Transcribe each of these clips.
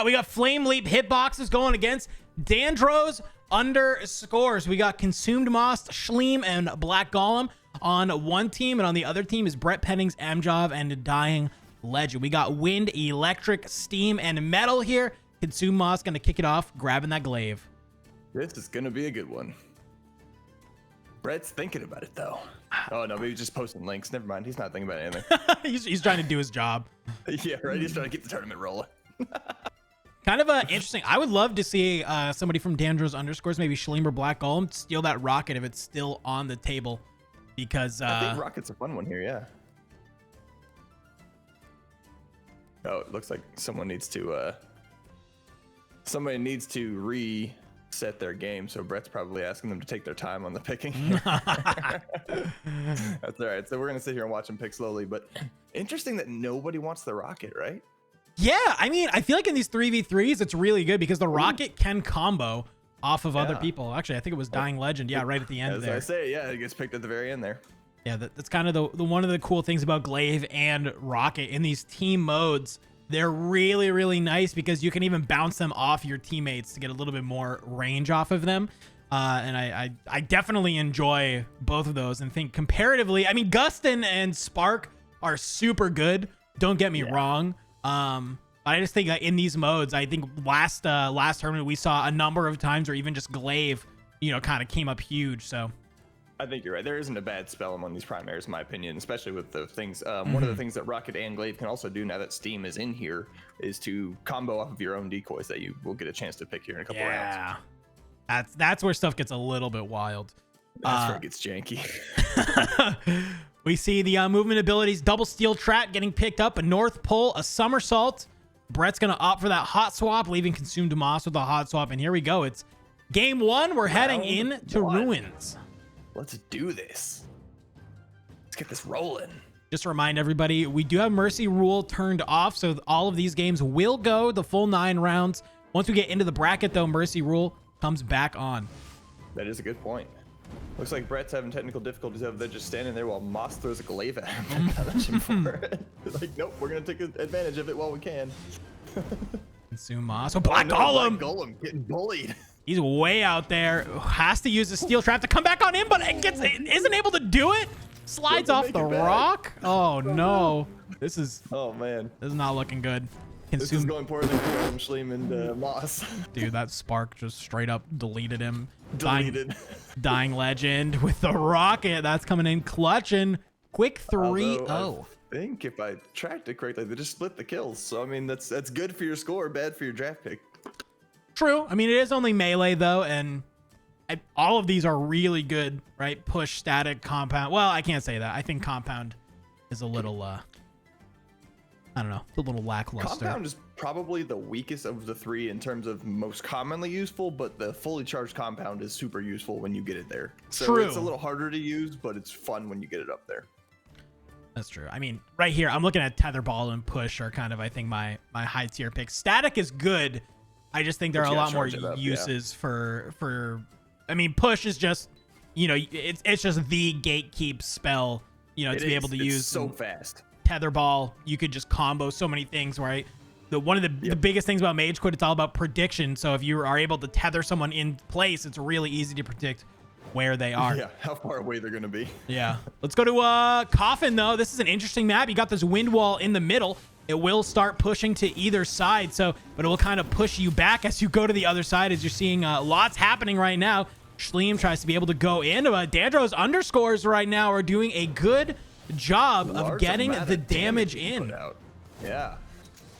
We got Flame Leap hitboxes going against Dandro's underscores. We got Consumed Moss, Schleem, and Black Golem on one team, and on the other team is Brett Penning's Amjov and Dying Legend. We got Wind, Electric, Steam, and Metal here. Consumed Moss gonna kick it off, grabbing that glaive. This is gonna be a good one. Brett's thinking about it though. Oh no, maybe just posting links. Never mind. He's not thinking about anything. he's trying to do his job. Yeah, right. He's trying to get the tournament rolling. Kind of interesting. I would love to see somebody from Dandro's underscores, maybe Schleem or Black Golem, steal that rocket if it's still on the table, because I think rocket's a fun one here. Yeah. Oh, it looks like somebody needs to reset their game, so Brett's probably asking them to take their time on the picking. That's all right. So we're gonna sit here and watch them pick slowly, but interesting that nobody wants the rocket, right? Yeah, I mean, I feel like in these 3v3s, it's really good because the rocket can combo off of other people. Actually, I think it was Dying Legend. Yeah, right at the end As there. I say, yeah, it gets picked at the very end there. Yeah, that's kind of the one of the cool things about Glaive and Rocket in these team modes. They're really, really nice because you can even bounce them off your teammates to get a little bit more range off of them. And I definitely enjoy both of those and think comparatively, I mean, Gustin and Spark are super good. Don't get me wrong. I just think that in these modes, I think last tournament we saw a number of times where even just Glaive, you know, kind of came up huge. So I think you're right. There isn't a bad spell among these primaries, in my opinion, especially with the things. One of the things that Rocket and Glaive can also do now that Steam is in here is to combo off of your own decoys that you will get a chance to pick here in a couple rounds. That's where stuff gets a little bit wild. That's where it gets janky. We see the movement abilities, double steel trap getting picked up, a North Pole, a somersault. Brett's going to opt for that hot swap, leaving Consumed Moss with the hot swap. And here we go. It's game one. We're heading into Ruins. Let's do this. Let's get this rolling. Just to remind everybody, we do have Mercy Rule turned off, so all of these games will go the full 9 rounds. Once we get into the bracket, though, Mercy Rule comes back on. That is a good point. Looks like Brett's having technical difficulties over there, just standing there while Moss throws a glaive at him. Like, nope, we're gonna take advantage of it while we can. Consume Moss. Oh, Black Golem! Black Golem getting bullied. He's way out there. Has to use the steel trap to come back on him, but isn't able to do it. Slides off the rock. Oh no! This is. Oh man. This is not looking good. This is going poorly for Schleem and Moss. Dude, that spark just straight up deleted him. Deleted. Dying Legend with the rocket. That's coming in clutch and quick 3-0. I think if I tracked it correctly, they just split the kills. So I mean, that's good for your score, bad for your draft pick. True. I mean, it is only melee though, and all of these are really good, right? Push, static, compound. Well, I can't say that. I think compound is a little I don't know, a little lackluster. Compound is probably the weakest of the 3 in terms of most commonly useful, but the fully charged compound is super useful when you get it there. So True. It's a little harder to use, but it's fun when you get it up there. That's true. I mean, right here, I'm looking at Tetherball and Push are kind of, I think, my high tier picks. Static is good. I just think there are a lot more uses for. I mean, Push is just, you know, it's just the gatekeep spell, you know, to be able to use so fast. Tetherball. You could just combo so many things, right? One of the biggest things about MageQuit, it's all about prediction. So if you are able to tether someone in place, it's really easy to predict where they are. Yeah, how far away they're gonna be. Yeah. Let's go to Coffin though. This is an interesting map. You got this wind wall in the middle. It will start pushing to either side, but it will kind of push you back as you go to the other side, as you're seeing lots happening right now. Schleem tries to be able to go in. Dandro's underscores right now are doing a good job of getting the damage in. Yeah.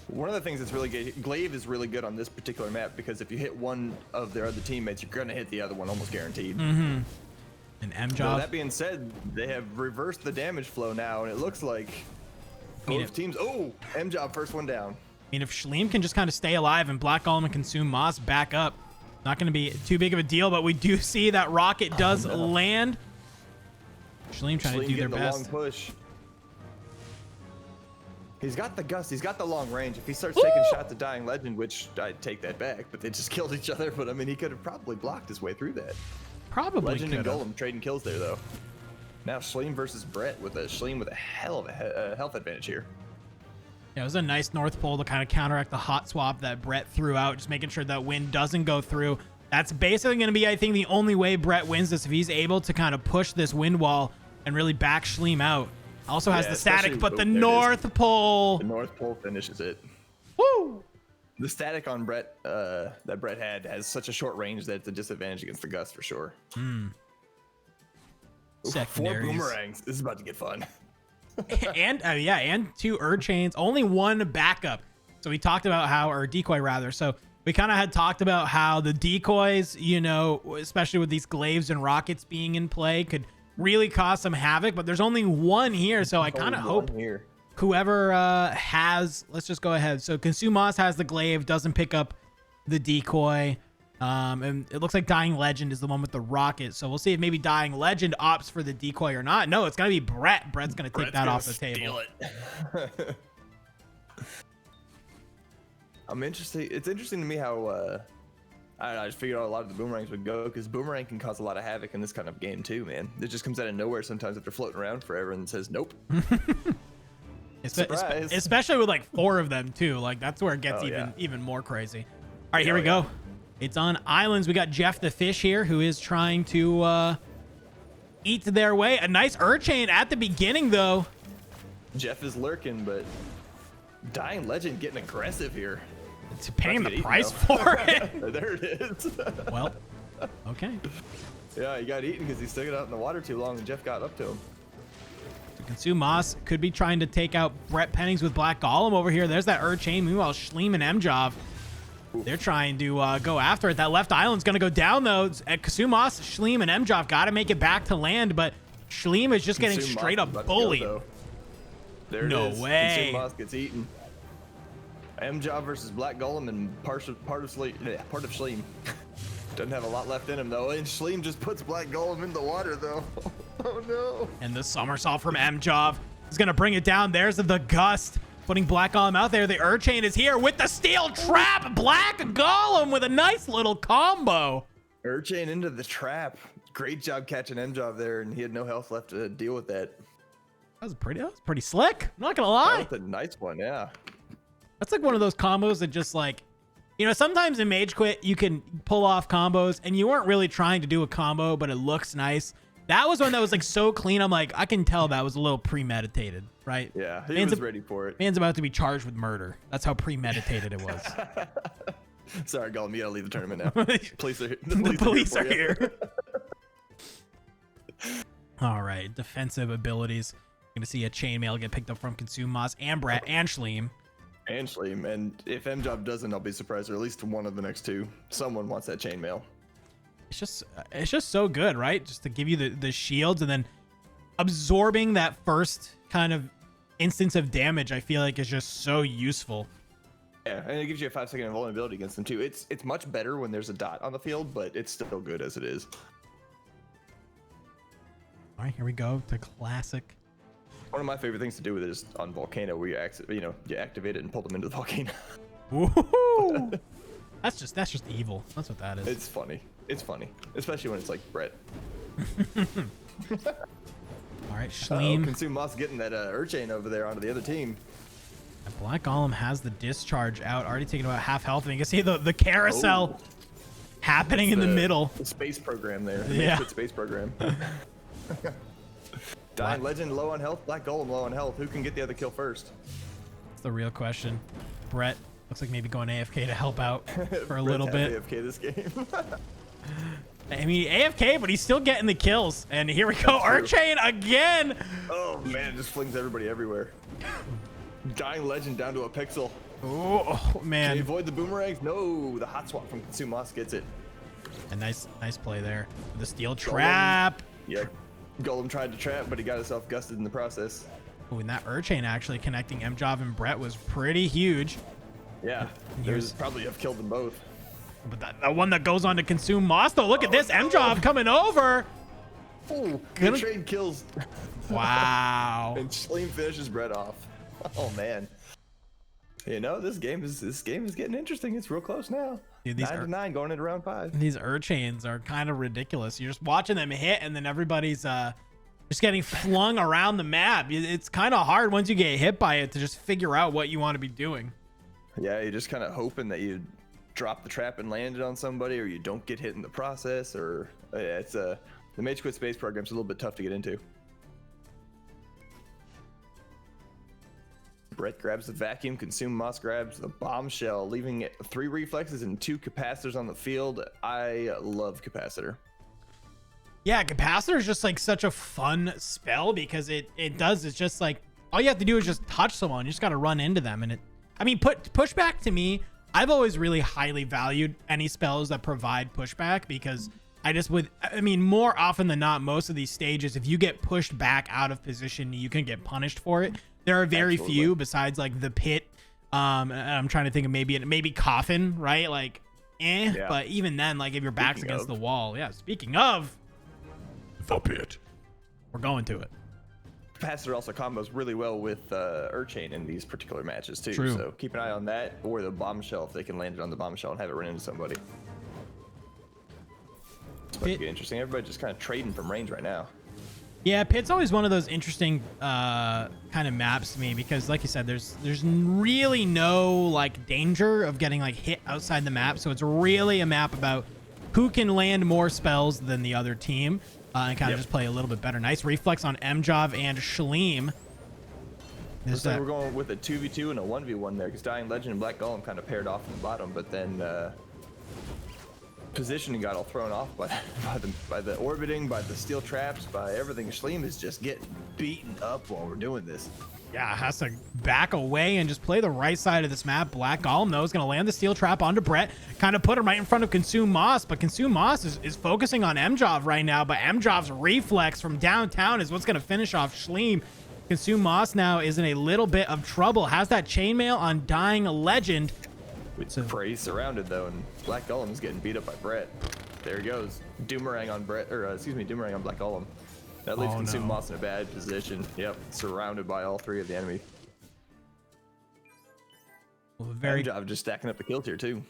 One of the things that's really good, Glaive is really good on this particular map because if you hit one of their other teammates, you're gonna hit the other one almost guaranteed. Mm-hmm. And Amjov. That being said, they have reversed the damage flow now, and it looks like both teams. Oh, Amjov first one down. I mean, if Schleem can just kind of stay alive and Black Golem and Consume Moss back up, not going to be too big of a deal, but we do see that rocket does land. Schleem trying to do their best. The long push. He's got the gust. He's got the long range. If he starts taking shots at Dying Legend, which I take that back, but they just killed each other. But I mean, he could have probably blocked his way through that. Probably Legend and Golem trading kills there, though. Now Schleem versus Brett with a Schleem with a hell of a health advantage here. Yeah, it was a nice North Pole to kind of counteract the hot swap that Brett threw out, just making sure that wind doesn't go through. That's basically going to be, I think, the only way Brett wins this, if he's able to kind of push this wind wall and really back Schleem out. Also has the static, but the North Pole. The North Pole finishes it. Woo! The static on Brett that Brett had has such a short range that it's a disadvantage against the gust for sure. Secondaries. 4 boomerangs. This is about to get fun. And and 2 Erd Chains, only 1 backup. So we talked about how, or decoy rather. So we kind of had talked about how the decoys, you know, especially with these glaives and rockets being in play, could really cause some havoc. But there's only 1 here, so I kind of hope whoever has, let's just go ahead. So Consumas has the glaive, doesn't pick up the decoy. And it looks like Dying Legend is the one with the rocket. So we'll see if maybe Dying Legend opts for the decoy or not. No, it's going to be Brett. Brett's going to take that off the table. I'm interested. It's interesting to me how, I don't know, I just figured out a lot of the boomerangs would go, because boomerang can cause a lot of havoc in this kind of game too, man. It just comes out of nowhere sometimes after floating around forever and says, nope. Especially with like 4 of them too. Like that's where it gets even more crazy. All right, here we go. It's on islands. We got Jeff the Fish here, who is trying to eat their way. A nice Urchain at the beginning, though. Jeff is lurking, but Dying Legend getting aggressive here. It's paying the price for it. There it is. Well, okay. Yeah, he got eaten because he stuck it out in the water too long, and Jeff got up to him. Consume Moss could be trying to take out Brett Pennings with Black Golem over here. There's that Urchain. Meanwhile, Schleem and Mjov, they're trying to go after it. That left island's going to go down, though. At Kasumas, Schleem, and Mjov got to make it back to land, but Schleem is just getting straight up bullied. There it is. No way. Kasumas gets eaten. Mjov versus Black Golem and part of Schleem. Doesn't have a lot left in him, though. And Schleem just puts Black Golem in the water, though. Oh, no. And the somersault from Mjov is going to bring it down. There's the gust. Putting Black Golem out there. The Urchain is here with the steel trap. Black Golem with a nice little combo. Urchain into the trap. Great job catching Mjov there, and he had no health left to deal with that. That was pretty slick. I'm not gonna lie. That was a nice one, yeah. That's like one of those combos that just like, you know, sometimes in MageQuit you can pull off combos and you weren't really trying to do a combo, but it looks nice. That was one that was like so clean. I'm like, I can tell that was a little premeditated, right? Yeah, he was ready for it. Man's about to be charged with murder. That's how premeditated it was. Sorry, Golem, you gotta leave the tournament now. Police are here. The police are here. All right, defensive abilities. Going to see a chainmail get picked up from Consume Moss and Brett and Schleem. And if Mjov doesn't, I'll be surprised, or at least one of the next 2. Someone wants that chainmail. It's just so good, right? Just to give you the shields and then absorbing that first kind of instance of damage, I feel like is just so useful. Yeah, and it gives you a 5-second invulnerability against them too. It's much better when there's a dot on the field, but it's still good as it is. All right, here we go. The classic. One of my favorite things to do with it is on Volcano, where you activate it and pull them into the volcano. Woohoo! That's just evil. That's what that is. It's funny. It's funny, especially when it's like Brett. All right, Schleem. Consume Moss getting that Urchain over there onto the other team. And Black Golem has the discharge out, already taking about half health. And you can see the carousel happening in the middle. The space program there. Yeah. The space program. Dying Legend low on health, Black Golem low on health. Who can get the other kill first? That's the real question. Brett looks like maybe going AFK to help out for a little bit. AFK this game. I mean, AFK, but he's still getting the kills. And here we go, Urchain again. Oh man, it just flings everybody everywhere. Dying Legend down to a pixel. Oh man. Can he avoid the boomerangs? No, the hot swap from Consume Moss gets it. A nice play there. The steel trap. Yeah, Golem tried to trap, but he got himself gusted in the process. Oh, and that Urchain actually connecting Mjov and Brett was pretty huge. Yeah, there's probably have killed them both. But that one that goes on to Consume Moss, though, look at this. Mjov coming over. Oh, good trade kills. Wow. And Schleem finishes Brett off. Oh man. You know, this game is getting interesting. It's real close now. Dude, 9-9 going into round 5. These Urchains are kind of ridiculous. You're just watching them hit, and then everybody's just getting flung around the map. It's kind of hard once you get hit by it to just figure out what you want to be doing. Yeah, you're just kind of hoping that you drop the trap and land it on somebody, or you don't get hit in the process, or it's the MageQuit space program's a little bit tough to get into. Brett grabs the vacuum, Consume Moss grabs the bombshell, leaving 3 reflexes and 2 capacitors on the field. I love capacitor. Yeah, capacitor is just like such a fun spell because it's just like all you have to do is just touch someone. You just got to run into them. And pushback to me, I've always really highly valued any spells that provide pushback because more often than not, most of these stages, if you get pushed back out of position, you can get punished for it. There are very few besides like the pit. I'm trying to think of maybe coffin, right? Like, yeah. But even then, like if your back's against the wall, yeah. Speaking of the pit, we're going to it. Capacitor also combos really well with Urchain in these particular matches too. True. So keep an eye on that, or the bombshell if they can land it on the bombshell and have it run into somebody. It's about to get interesting. Everybody just kind of trading from range right now. Yeah, pit's always one of those interesting kind of maps to me because, like you said, there's really no like danger of getting like hit outside the map. So it's really a map about who can land more spells than the other team and kind of just play a little bit better. Nice reflex on Mjov and Shaleem. Looks like we're going with a 2v2 and a 1v1 there because Dying Legend and Black Golem kind of paired off in the bottom, but then positioning got all thrown off by the orbiting, by the steel traps, by everything. Shaleem is just getting beaten up while we're doing this. Yeah, has to back away and just play the right side of this map. Black Golem, though, is going to land the steel trap onto Brett, kind of put him right in front of Consume Moss, but Consume Moss is focusing on Mjov right now, but Mjov's reflex from downtown is what's going to finish off Shaleem. Consume Moss now is in a little bit of trouble. Has that chainmail on Dying Legend. It's Prey surrounded though, and Black Golem's getting beat up by Brett. There he goes. Doomerang on Brett, or Doomerang on Black Golem. That leaves Consume Moss in a bad position. Yep, surrounded by all 3 of the enemy. Well, Mjov just stacking up the kills here too.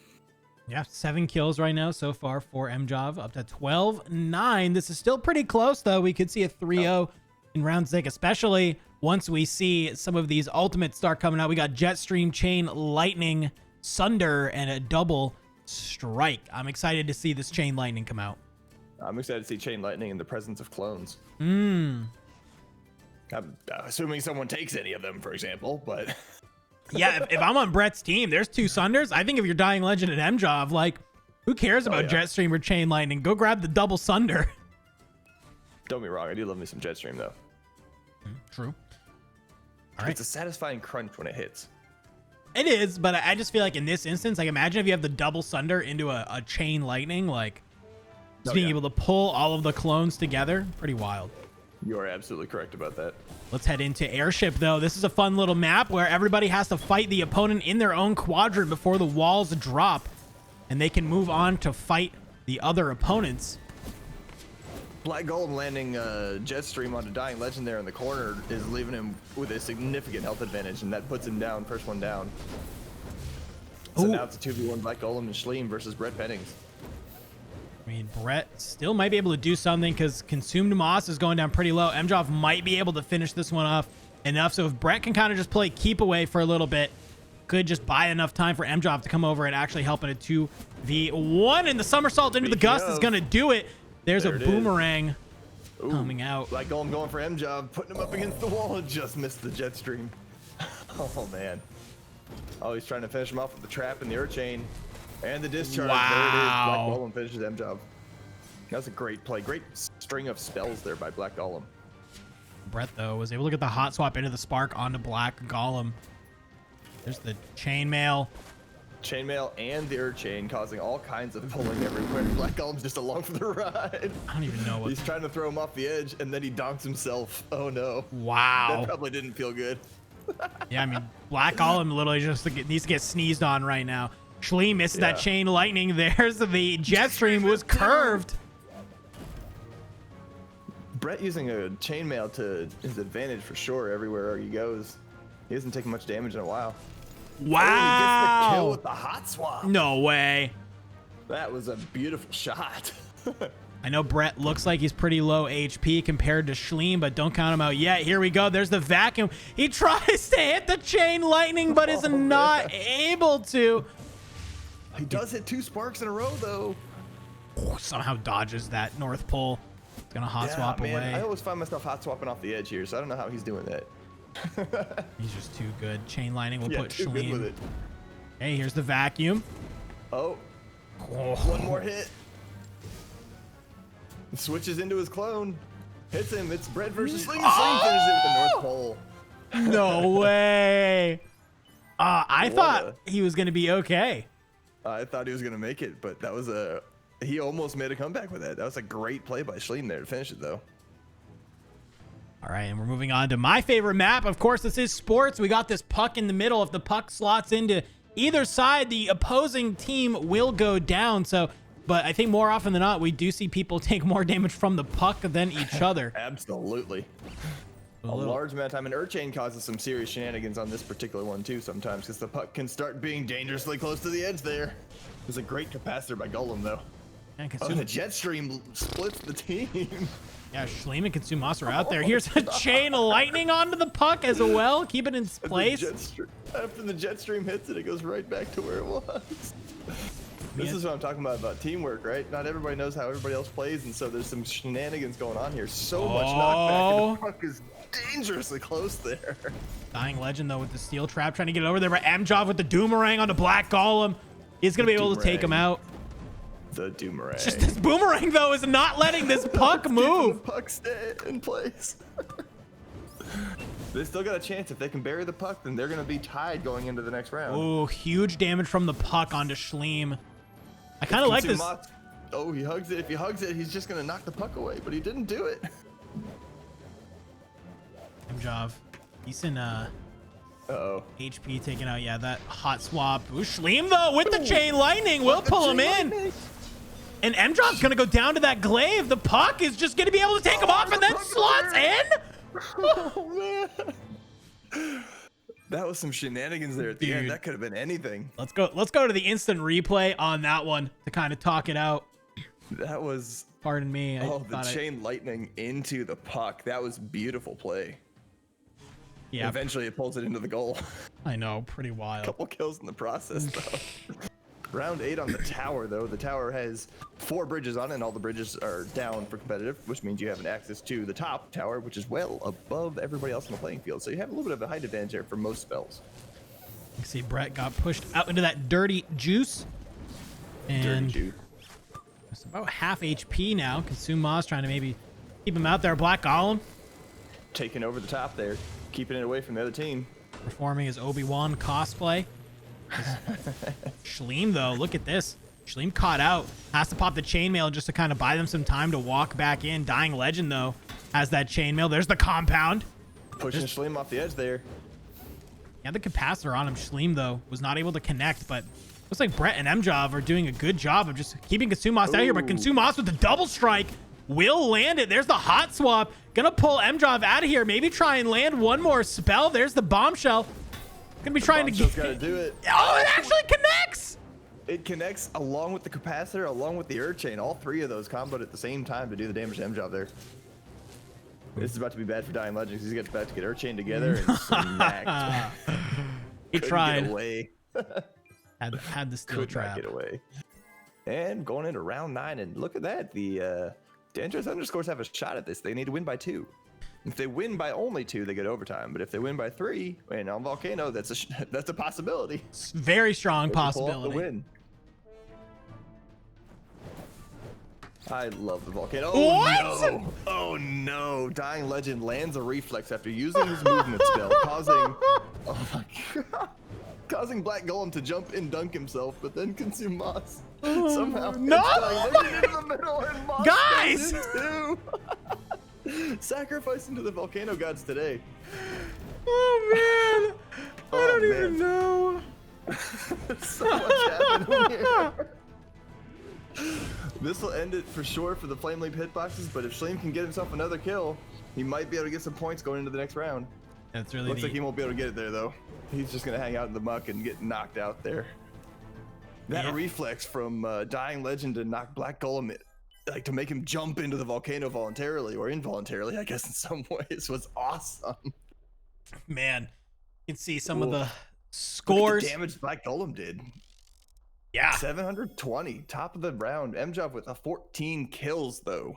Yeah, 7 kills right now so far for Mjov, up to 12-9. This is still pretty close though. We could see a 3-0 in round 6, especially once we see some of these ultimates start coming out. We got Jetstream, Chain Lightning, Sunder, and a double strike. I'm excited to see this Chain Lightning come out. I'm excited to see Chain Lightning in the presence of clones. I'm assuming someone takes any of them, for example, but yeah, if I'm on Brett's team, there's 2 Sunders. I think if you're Dying Legend and Mjov, like, who cares about Jetstream or Chain Lightning? Go grab the double Sunder. Don't be wrong, I do love me some Jetstream though. True. All right. It's a satisfying crunch when it hits. It is, but I just feel like in this instance, like imagine if you have the double Sunder into a Chain Lightning, like just being able to pull all of the clones together. Pretty wild. You are absolutely correct about that. Let's head into Airship, though. This is a fun little map where everybody has to fight the opponent in their own quadrant before the walls drop, and they can move on to fight the other opponents. Black Golem landing Jetstream onto Dying Legend there in the corner is leaving him with a significant health advantage, and that puts him down, first one down. So now it's a 2v1 Black Golem and Shaleem versus Brett Pennings. I mean, Brett still might be able to do something because Consumed Moss is going down pretty low. Mjov might be able to finish this one off enough. So if Brett can kind of just play keep away for a little bit, could just buy enough time for Mjov to come over and actually help in a 2v1. And the somersault into the gust is going to do it. There's a boomerang coming out. Black Golem going for Mjov, putting him up against the wall and just missed the Jetstream. Oh, man. Oh, he's trying to finish him off with the trap and the Urchain. And the discharge. Wow. There it is. Black Golem finishes Mjov. That was a great play. Great string of spells there by Black Golem. Brett, though, was able to get the hot swap into the spark onto Black Golem. There's the chainmail. Chainmail and the Urchain causing all kinds of pulling everywhere. Black Golem's just along for the ride. I don't even know what. He's trying to throw him off the edge, and then he donks himself. Oh, no. Wow. That probably didn't feel good. Yeah, I mean, Black Golem literally just needs to get sneezed on right now. Shaleem misses that Chain Lightning. There's the Jetstream was curved. Brett using a chainmail to his advantage for sure everywhere he goes. He hasn't taken much damage in a while. Wow. Oh, he gets the kill with the hot swap. No way. That was a beautiful shot. I know Brett looks like he's pretty low HP compared to Schleem, but don't count him out yet. Here we go. There's the vacuum. He tries to hit the chain lightning, but is not able to. He does hit 2 sparks in a row, though. Somehow dodges that North Pole. It's going to hot swap man, away. I always find myself hot swapping off the edge here, so I don't know how he's doing that. He's just too good. Chain lightning will put too good with Schleem. it. Hey, here's the vacuum. Oh, one more hit. Switches into his clone. Hits him. It's Brett versus Schleem. Schleem finishes it with the North Pole. No way. I thought he was going to be okay. I thought he was going to make it, but that was he almost made a comeback with that. That was a great play by Schleem there to finish it, though. All right, and we're moving on to my favorite map. Of course, this is sports. We got this puck in the middle. If the puck slots into either side, the opposing team will go down. But I think more often than not, we do see people take more damage from the puck than each other. Absolutely. A large amount of time. And Urchain causes some serious shenanigans on this particular one, too, sometimes, because the puck can start being dangerously close to the edge there. There's a great capacitor by Golem, though. And the jet stream splits the team. Yeah, Schleem and Consumas are out there. Here's a chain of lightning onto the puck as well. Keep it in place. After the jet stream hits it, it goes right back to where it was. This is what I'm talking about teamwork, right? Not everybody knows how everybody else plays, and so there's some shenanigans going on here. So much knockback, and the puck is dangerously close there. Dying Legend, though, with the steel trap, trying to get over there. But Mjov with the Doomerang onto Black Golem. He's going to be able to take him out. The Doomerang. Just this Boomerang, though, is not letting this puck move. The puck stay in place. They still got a chance. If they can bury the puck, then they're going to be tied going into the next round. Oh, huge damage from the puck onto Schleem. I kind of like this. Oh, he hugs it. If he hugs it, he's just going to knock the puck away, but he didn't do it. Mjov. Decent Uh-oh. HP taken out. Yeah, that hot swap. Ooh, Schleem, though, with the chain lightning. Will pull him in. And Mjov's going to go down to that glaive. The puck is just going to be able to take him off and then slots in. Oh, man. That was some shenanigans there at the end. That could have been anything. Let's go to the instant replay on that one to kind of talk it out. That was... Pardon me. The chain lightning into the puck. That was beautiful play. Yeah. Eventually it pulls it into the goal. I know, pretty wild. Couple kills in the process, though. Round 8 on the tower, though. The tower has 4 bridges on it, and all the bridges are down for competitive, which means you have an access to the top tower, which is well above everybody else on the playing field. So you have a little bit of a height advantage there for most spells. You can see Brett got pushed out into that dirty juice. And it's about half HP now. Consumas trying to maybe keep him out there. Black Golem taking over the top there, keeping it away from the other team. Performing his Obi-Wan cosplay. Schleem, though, look at this. Schleem caught out. Has to pop the chainmail just to kind of buy them some time to walk back in. Dying Legend, though, has that chainmail. There's the compound. Pushing Schleem off the edge there. Yeah, the capacitor on him. Schleem, though, was not able to connect, but looks like Brett and Mjov are doing a good job of just keeping Consumas out here. But Consumas with the double strike will land it. There's the hot swap. Gonna pull Mjov out of here. Maybe try and land one more spell. There's the bombshell. Gonna be trying to get. Gotta do it. Oh, it actually connects. It connects along with the capacitor, along with the Urchain. All 3 of those comboed at the same time to do the damage to Mjov there. This is about to be bad for Dying Legends. He's about to get Urchain together and smacked. He tried. Get away. had the steel trap. Not get away. And going into round 9, and look at that. The Dangerous Underscores have a shot at this. They need to win by 2. If they win by only 2, they get overtime. But if they win by 3, and on Volcano, that's a possibility. Very strong possibility. The win. I love the Volcano. Oh, what? No! Oh no! Dying Legend lands a reflex after using his movement spell, causing causing Black Golem to jump and dunk himself, but then consume Moss. Somehow. No! Dying Legend into the middle and Moss guys! Sacrificing to the Volcano gods today. Oh man! I don't even know. So much happening here. This will end it for sure for the Flame Leap hitboxes, but if Schleem can get himself another kill, he might be able to get some points going into the next round. That's really Looks like he won't be able to get it there, though. He's just going to hang out in the muck and get knocked out there. That reflex from Dying Legend to knock Black Golem like to make him jump into the volcano voluntarily or involuntarily, I guess in some ways, was awesome. Man, you can see some of the Look at scores. the damage Black Golem did. Yeah. 720, top of the round. MJob with a 14 kills, though.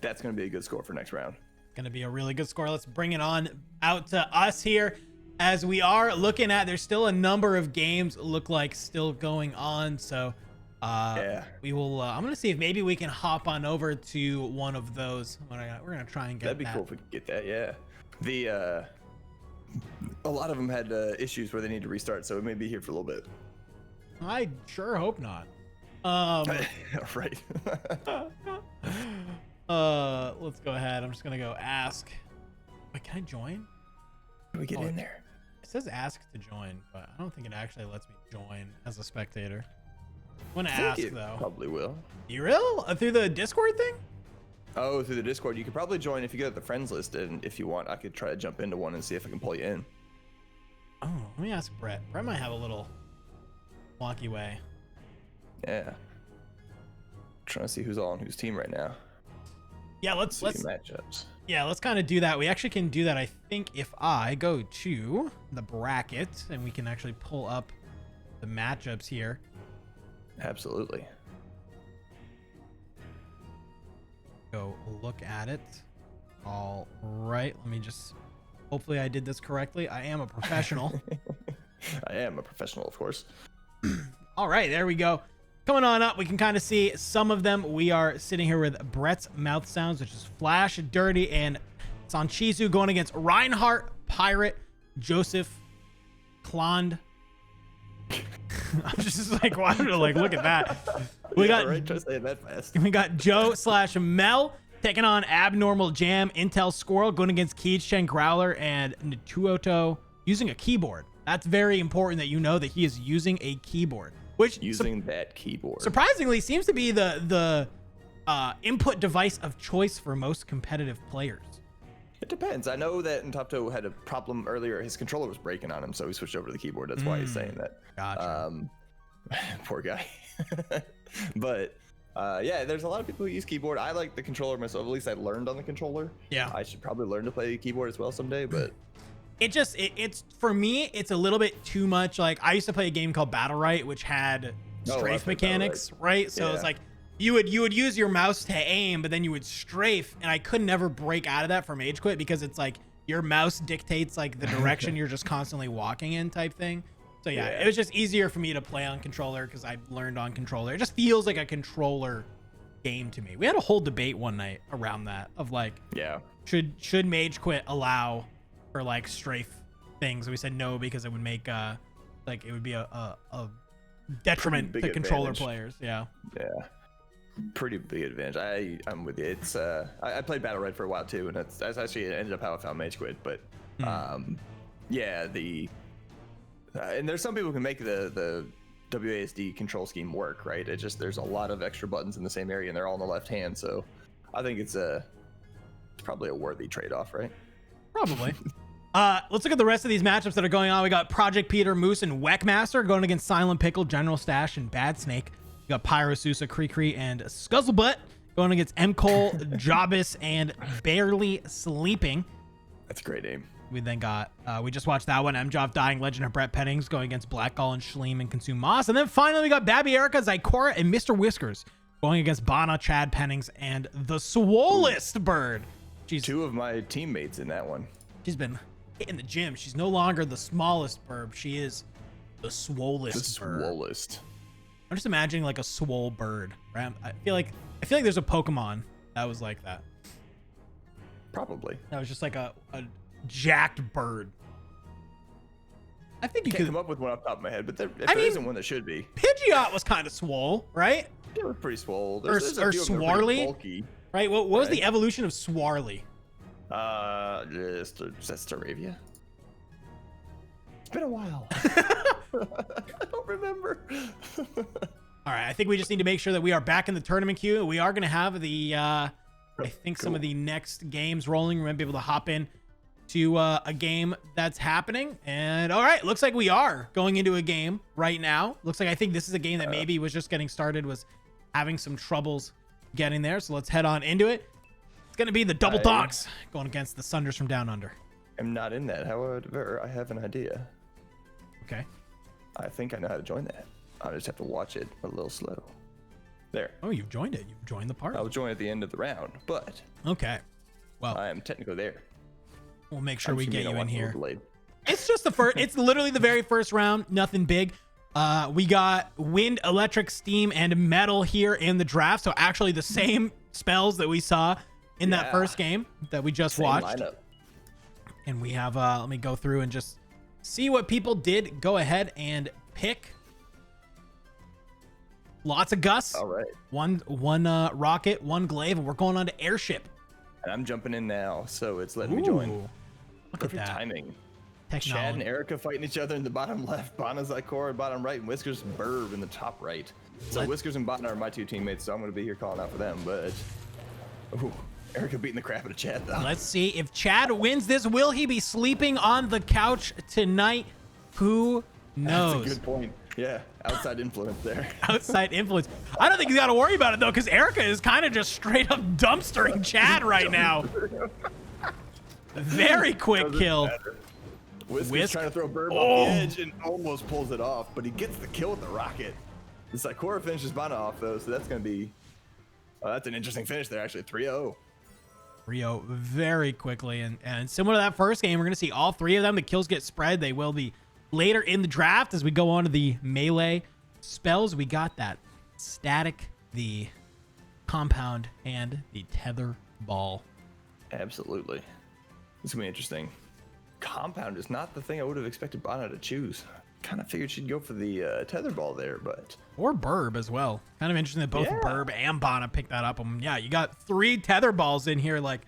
That's going to be a good score for next round. Going to be a really good score. Let's bring it on out to us here as we are looking at, there's still a number of games look like still going on. So yeah, we will, I'm going to see if maybe we can hop on over to one of those. We're going to try and get That'd be cool if we could get that. Yeah. A lot of them had issues where they need to restart, so it may be here for a little bit. I sure hope not. Right. Let's go ahead. I'm just gonna go ask. Wait, can I join? How do we get in there? It says ask to join, but I don't think it actually lets me join as a spectator. I'm gonna ask though. Probably will. You will? Through the Discord thing? Oh, through the Discord. You could probably join if you get the friends list, and if you want, I could try to jump into one and see if I can pull you in. Oh, let me ask Brett. Brett might have a little wonky way. Yeah. Trying to see who's all on whose team right now. Yeah, let's matchups. Yeah, let's kind of do that. We actually can do that, I think, if I go to the bracket and we can actually pull up the matchups here. Absolutely. Go look at it. All right, let me just, hopefully I did this correctly. I am a professional. I am a professional, of course. All right, there we go. Coming on up, we can kind of see some of them. We are sitting here with Brett's mouth sounds, which is Flash, Dirty, and Sanchizu going against Reinhardt, Pirate, Joseph, Klond. I'm just like, why would I like look at that? We got right, try to say that fast. We got Joe/Mel taking on Abnormal Jam, Intel Squirrel going against Keijchen Growler, and Natuoto using a keyboard. That's very important that you know that he is using a keyboard. Which using that keyboard surprisingly seems to be the input device of choice for most competitive players. It depends. I know that Ntopto had a problem earlier. His controller was breaking on him, so he switched over to the keyboard. That's why he's saying that. Gotcha. Poor guy. But yeah, there's a lot of people who use keyboard. I like the controller myself. At least I learned on the controller. Yeah. I should probably learn to play keyboard as well someday, but it's for me, it's a little bit too much. Like I used to play a game called Battle Right, which had strafe mechanics, right? So it's like you would use your mouse to aim, but then you would strafe, and I could never break out of that from MageQuit because it's like your mouse dictates like the direction you're just constantly walking in type thing. So yeah, it was just easier for me to play on controller because I learned on controller. It just feels like a controller game to me. We had a whole debate one night around that of like, should MageQuit allow for like strafe things? We said no because it would make like it would be a detriment to controller players. Yeah Pretty big advantage. I'm with you. It's I played Battle Red for a while too, and that's actually ended up how I found MageQuit. But yeah, and there's some people who can make the WASD control scheme work, right? It just there's a lot of extra buttons in the same area, and they're all on the left hand. So I think it's probably a worthy trade-off, right? Probably. Let's look at the rest of these matchups that are going on. We got Project Peter, Moose, and Weckmaster going against Silent Pickle, General Stash, and Bad Snake. We got Pyro, Sousa, Cree, and Scuzzlebutt going against M. Cole, Jobis, and Barely Sleeping. That's a great name. We then got, we just watched that one, M-Job Dying, Legend of Brett Pettings going against Black Gull and Schleem and Consume Moss. And then finally we got Babby Erica, Zykora, and Mr. Whiskers going against Bana, Chad Pennings, and the Swollest Bird. She's two of my teammates in that one. She's been hitting the gym. She's no longer the smallest bird. She is the swollest bird. Swollest. I'm just imagining like a swole bird, right? I feel like there's a Pokemon that was like that. Probably. That was just like a jacked bird. I think you could come up with one off the top of my head, but there isn't one that should be. Pidgeot was kind of swole, right? They were pretty swole. Or Swarly, right? What was the evolution of Swarly? Is that Staravia? It's been a while. I don't remember. All right, I think we just need to make sure that we are back in the tournament queue. We are going to have the, I think some of the next games rolling. We might be able to hop in to a game that's happening. And all right, looks like we are going into a game right now. Looks like I think this is a game that maybe was just getting started, was having some troubles getting there. So let's head on into it. It's going to be the double dogs going against the Sunders from Down Under. I'm not in that. However, I have an idea. Okay. I think I know how to join that. I just have to watch it a little slow. There. Oh, you've joined it. You've joined the party. I'll join at the end of the round, but okay. Well, I am technically there. We'll make sure we get you in here. Delayed. It's just the first. It's literally the very first round. Nothing big. We got wind, electric, steam, and metal here in the draft. So actually the same spells that we saw in that first game that we just watched. Lineup. And we have, let me go through and just see what people did. Go ahead and pick. Lots of Gus. All right. One rocket, one glaive, and we're going on to airship. And I'm jumping in now, so it's letting me join. Look Perfect at that. timing. Technology. Chad and Erica fighting each other in the bottom left. Bana's Ikora bottom right, and Whiskers and Burb in the top right. So Whiskers and Bana are my two teammates, so I'm going to be here calling out for them. But Erica beating the crap out of Chad, though. Let's see if Chad wins this. Will he be sleeping on the couch tonight? Who knows? That's a good point. Yeah, outside influence there. Outside influence. I don't think you got to worry about it, though, because Erica is kind of just straight up dumpstering Chad right now. Very quick kill. Whiskers trying to throw Burb off the edge and almost pulls it off, but he gets the kill with the rocket. The Ikora finishes Bana off, though, so that's going to be... that's an interesting finish there, actually. 3-0. 3-0 very quickly. And similar to that first game, we're going to see all three of them. The kills get spread. They will be later in the draft as we go on to the melee spells. We got that static, the compound, and the tether ball. Absolutely. This is going to be interesting. Compound is not the thing I would have expected Bana to choose. Kind of figured she'd go for the tether ball there, but... Or Burb as well. Kind of interesting that both Burb and Bana picked that up. Yeah, you got 3 tether balls in here. Like,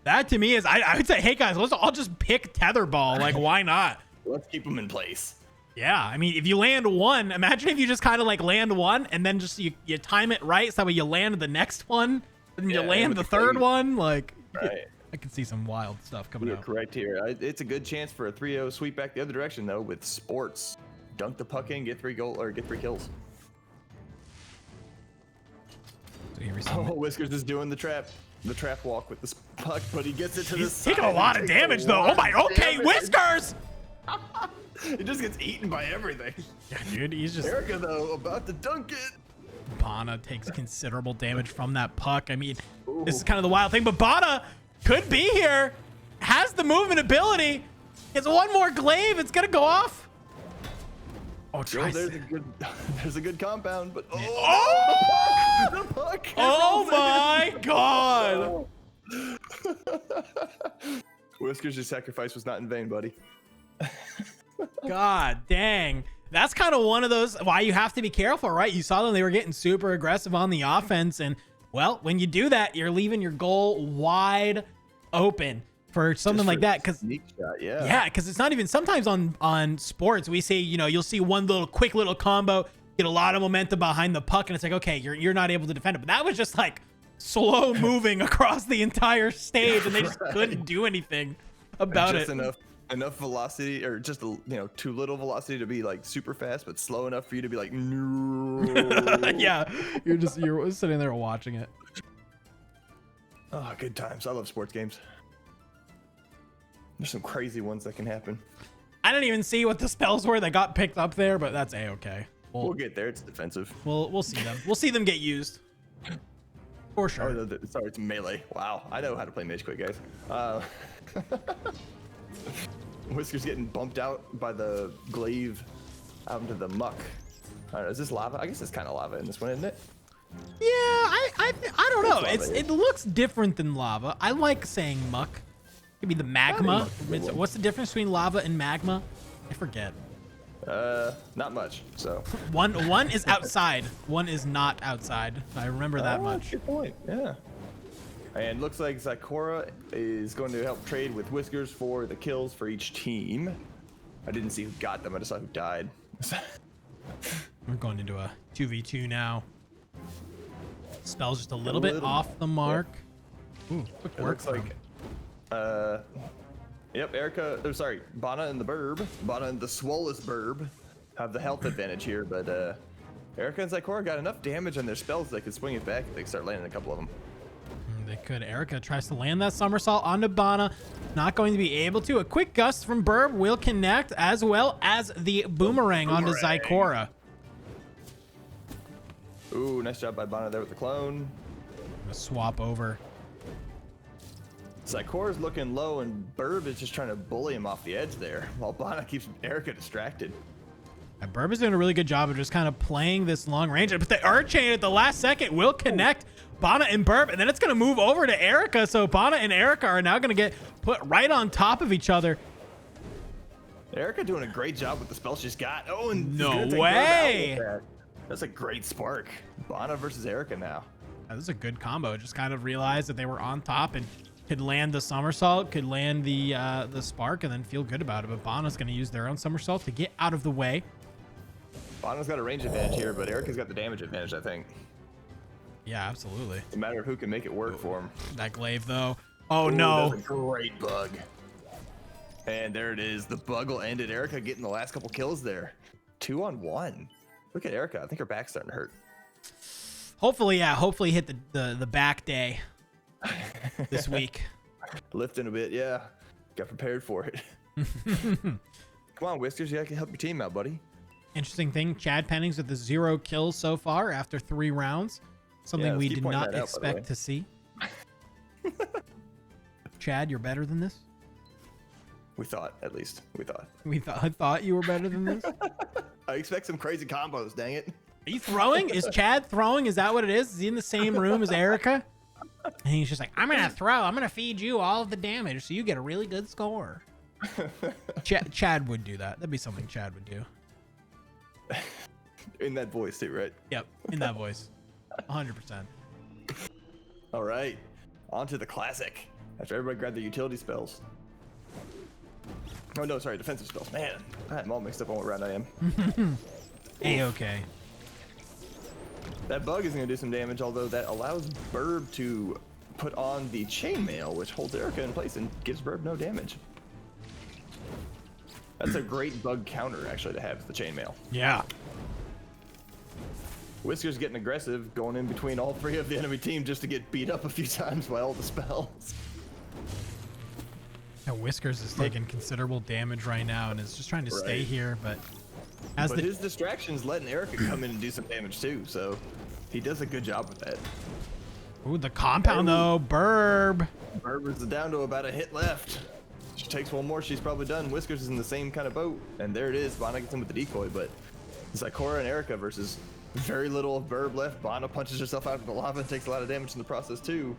that to me is... I would say, hey, guys, let's all just pick tether ball. Like, why not? Let's keep them in place. Yeah, I mean, if you land one, imagine if you just kind of like land one and then just you time it right so that way you land the next one and you land the third one. Like, right. I can see some wild stuff coming up. Correct here. It's a good chance for a 3-0 sweep back the other direction, though, with sports. Dunk the puck in, get 3 kills. So here we see Whiskers is doing the trap walk with the puck, but he gets it to the side. He's taking a lot of damage, though. Oh my, okay, Whiskers! He just gets eaten by everything. Yeah, dude, he's just... Erica, though, about to dunk it. Bana takes considerable damage from that puck. I mean, this is kind of the wild thing, but Bana could be here. Has the movement ability. Gets one more glaive. It's going to go off. Oh, there's a good compound, but oh my god. Whiskers, your sacrifice was not in vain, buddy. God dang. That's kind of one of those why you have to be careful, right? You saw them, they were getting super aggressive on the offense, and well, when you do that, you're leaving your goal wide open for something like that. Because because it's not even sometimes on sports we say, you know, you'll see one little quick little combo, get a lot of momentum behind the puck, and it's like, okay, you're not able to defend it. But that was just like slow moving across the entire stage, and they just couldn't do anything about it. Enough velocity, or just too little velocity to be like super fast, but slow enough for you to be like, no. Yeah, you're sitting there watching it. Oh, good times. I love sports games. There's some crazy ones that can happen. I didn't even see what the spells were that got picked up there, but that's a-okay. We'll get there. It's defensive. We'll see them. We'll see them get used. For sure. Oh, sorry, it's melee. Wow, I know how to play MageQuit, guys. Whiskers getting bumped out by the glaive out into the muck. I don't know, is this lava? I guess it's kind of lava in this one, isn't it? Yeah, I don't know. It looks different than lava. I like saying muck. Maybe the magma. What's the difference between lava and magma? I forget. Not much. So one is outside. One is not outside. I remember that much. Good point. Yeah. And looks like Ikora is going to help trade with Whiskers for the kills for each team. I didn't see who got them. I just saw who died. We're going into a 2v2 now. Spell's just a little bit off the mark. Ooh, quick work. Looks like, Erica, Bana and the Burb, Bana and the Swollest Burb have the health advantage here, but Erica and Zykora got enough damage on their spells they could swing it back if they start landing a couple of them. They could. Erica tries to land that somersault onto Bana. Not going to be able to. A quick gust from Burb will connect, as well as the boomerang onto Zykora. Ooh, nice job by Bana there with the clone. Swap over. Zykora's looking low, and Burb is just trying to bully him off the edge there, while Bana keeps Erica distracted. And Burb is doing a really good job of just kind of playing this long range. But the Archain at the last second will connect Bana and Burb, and then it's going to move over to Erica. So Bana and Erica are now going to get put right on top of each other. Erica doing a great job with the spell she's got. Oh, and no way. That's a great spark. Bana versus Erica now. This is a good combo. Just kind of realized that they were on top and could land the somersault, could land the spark, and then feel good about it. But Bana's going to use their own somersault to get out of the way. Bana's got a range advantage here, but Erica's got the damage advantage, I think. Yeah, absolutely. It's a matter of who can make it work for him. That glaive, though. Oh, no. That's a great bug. And there it is. The bug will end it. Erica getting the last couple kills there. 2-on-1. Look at Erica. I think her back's starting to hurt. Hopefully, yeah. Hopefully hit the back day this week. Lifting a bit, yeah. Got prepared for it. Come on, Whiskers. Yeah, I can help your team out, buddy. Interesting thing, Chad Pennings with the 0 kills so far after 3 rounds. Something we did not expect to see. Chad, you're better than this? We thought, at least. We thought. I thought you were better than this? I expect some crazy combos, dang it. Are you throwing? Is Chad throwing? Is that what it is? Is he in the same room as Erica? And he's just like, I'm going to throw. I'm going to feed you all of the damage so you get a really good score. Chad would do that. That'd be something Chad would do. In that voice too, right? Yep, in that voice. 100%. All right, on to the classic. After everybody grabbed their utility spells. Oh no, sorry, defensive spells. Man, I'm all mixed up on what round I am. A-okay. That bug is going to do some damage, although that allows Burb to put on the chainmail, which holds Erica in place and gives Burb no damage. That's a great bug counter, actually, to have the chainmail. Yeah. Whisker's getting aggressive, going in between all 3 of the enemy team just to get beat up a few times by all the spells. Now Whiskers is taking considerable damage right now and is just trying to stay here, but his distraction's letting Erica come in and do some damage too, so he does a good job with that. Ooh, the compound though, Burb. Burb is down to about a hit left. She takes one more, she's probably done. Whiskers is in the same kind of boat, and there it is. Bana gets in with the decoy, but Zykora and Erica versus very little of Burb left. Bana punches herself out of the lava and takes a lot of damage in the process too.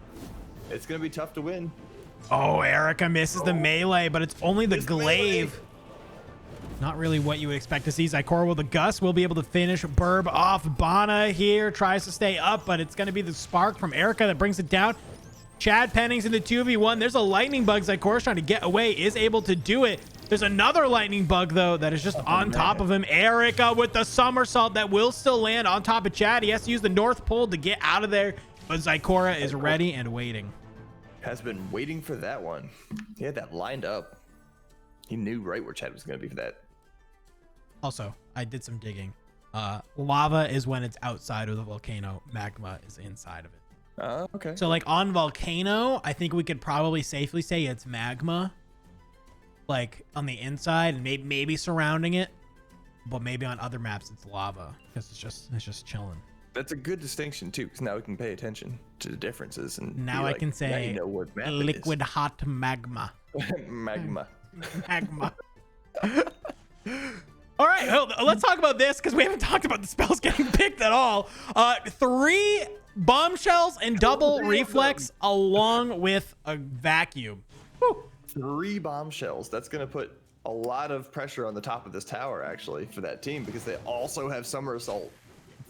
It's gonna be tough to win. Oh, Erica misses the melee, but it's only the glaive. Not really what you would expect to see. Zykora with the gust will be able to finish Burb off. Bana here tries to stay up, but it's going to be the spark from Erica that brings it down. Chad Pennings in the 2v1. There's a lightning bug. Zykora's trying to get away, is able to do it. There's another lightning bug, though, that is just on top of him. Erica with the somersault that will still land on top of Chad. He has to use the North Pole to get out of there, but Zykora is ready and waiting. Has been waiting for that one. He had that lined up. He knew right where Chad was going to be for that. Also, I did some digging. Lava is when it's outside of the volcano. Magma is inside of it. Okay. So like on volcano, I think we could probably safely say it's magma, like on the inside and maybe surrounding it, but maybe on other maps it's lava because it's just chilling. That's a good distinction too, because now we can pay attention to the differences and now I can say you know what map liquid hot magma. Magma. Magma. All right, well, let's talk about this because we haven't talked about the spells getting picked at all. 3 bombshells and double reflex along with a vacuum. Whew. 3 bombshells. That's going to put a lot of pressure on the top of this tower, actually, for that team, because they also have Summer Assault.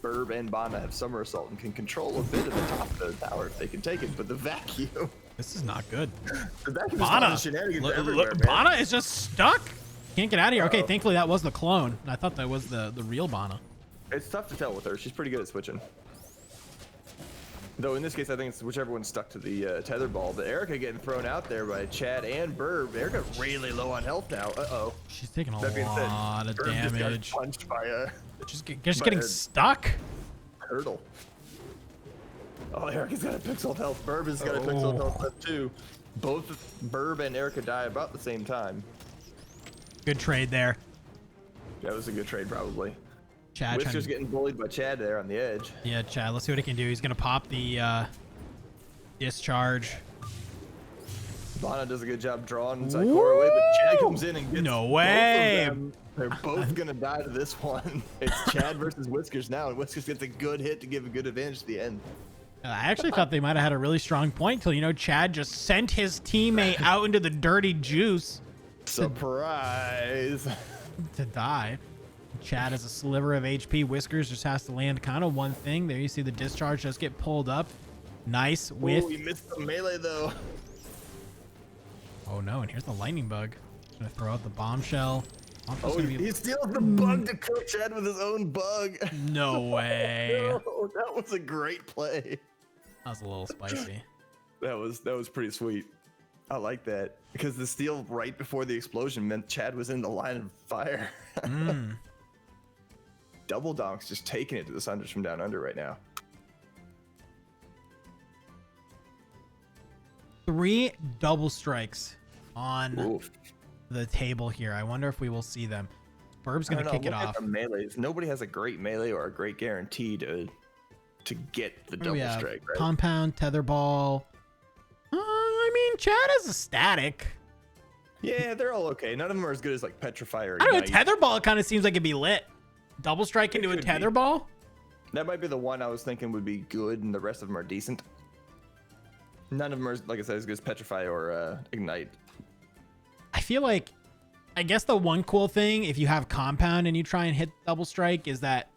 Burb and Bana have Summer Assault and can control a bit of the top of the tower if they can take it, but the vacuum... This is not good. The vacuum Bana, is shenanigans everywhere, man. Bana is just stuck. Can't get out of here. Okay, thankfully that was the clone. I thought that was the real Bana. It's tough to tell with her. She's pretty good at switching. Though in this case, I think it's whichever one's stuck to the tether ball. But Erica getting thrown out there by Chad and Burb. Erica really low on health now. Uh-oh. She's taking a That being said, lot of Burb damage. just got punched by a Just getting stuck. turtle. Oh, Erica's got a pixel health. Burb has got a pixel health too. Both Burb and Erica die about the same time. Good trade there. That was a good trade, probably. Chad Whisker's getting bullied by Chad there on the edge. Yeah, Chad. Let's see what he can do. He's gonna pop the discharge. Lana does a good job drawing Zykora away, but Chad comes in and gets No way. both of them. They're both gonna die to this one. It's Chad versus Whiskers now, and Whiskers gets a good hit to give a good advantage to the end. I actually thought they might have had a really strong point till, you know, Chad just sent his teammate out into the dirty juice. Surprise. To die. Chad has a sliver of HP. Whiskers just has to land kind of one thing. There you see the discharge just get pulled up. Nice with... Oh, he missed the melee though. Oh no, and here's the lightning bug. Gonna throw out the bombshell. Oh, he steals the bug to kill Chad with his own bug. No way. No, that was a great play. That was a little spicy. That was pretty sweet. I like that because the steal right before the explosion meant Chad was in the line of fire. Double Donk's just taking it to the Sunders from down under right now. 3 double strikes on Oof. the table here. I wonder if we will see them. Burb's gonna kick it off. The melees. Nobody has a great melee or a great guarantee to get the double strike, right? Compound, tetherball. I mean, Chad has a static. Yeah, they're all okay. None of them are as good as like Petrify or I don't know. Ignite. Tetherball kind of seems like it'd be lit. Double strike into a tetherball. That might be the one I was thinking would be good, and the rest of them are decent. None of them are, like I said, as good as Petrify or Ignite. I feel like, I guess the one cool thing, if you have compound and you try and hit double strike, is that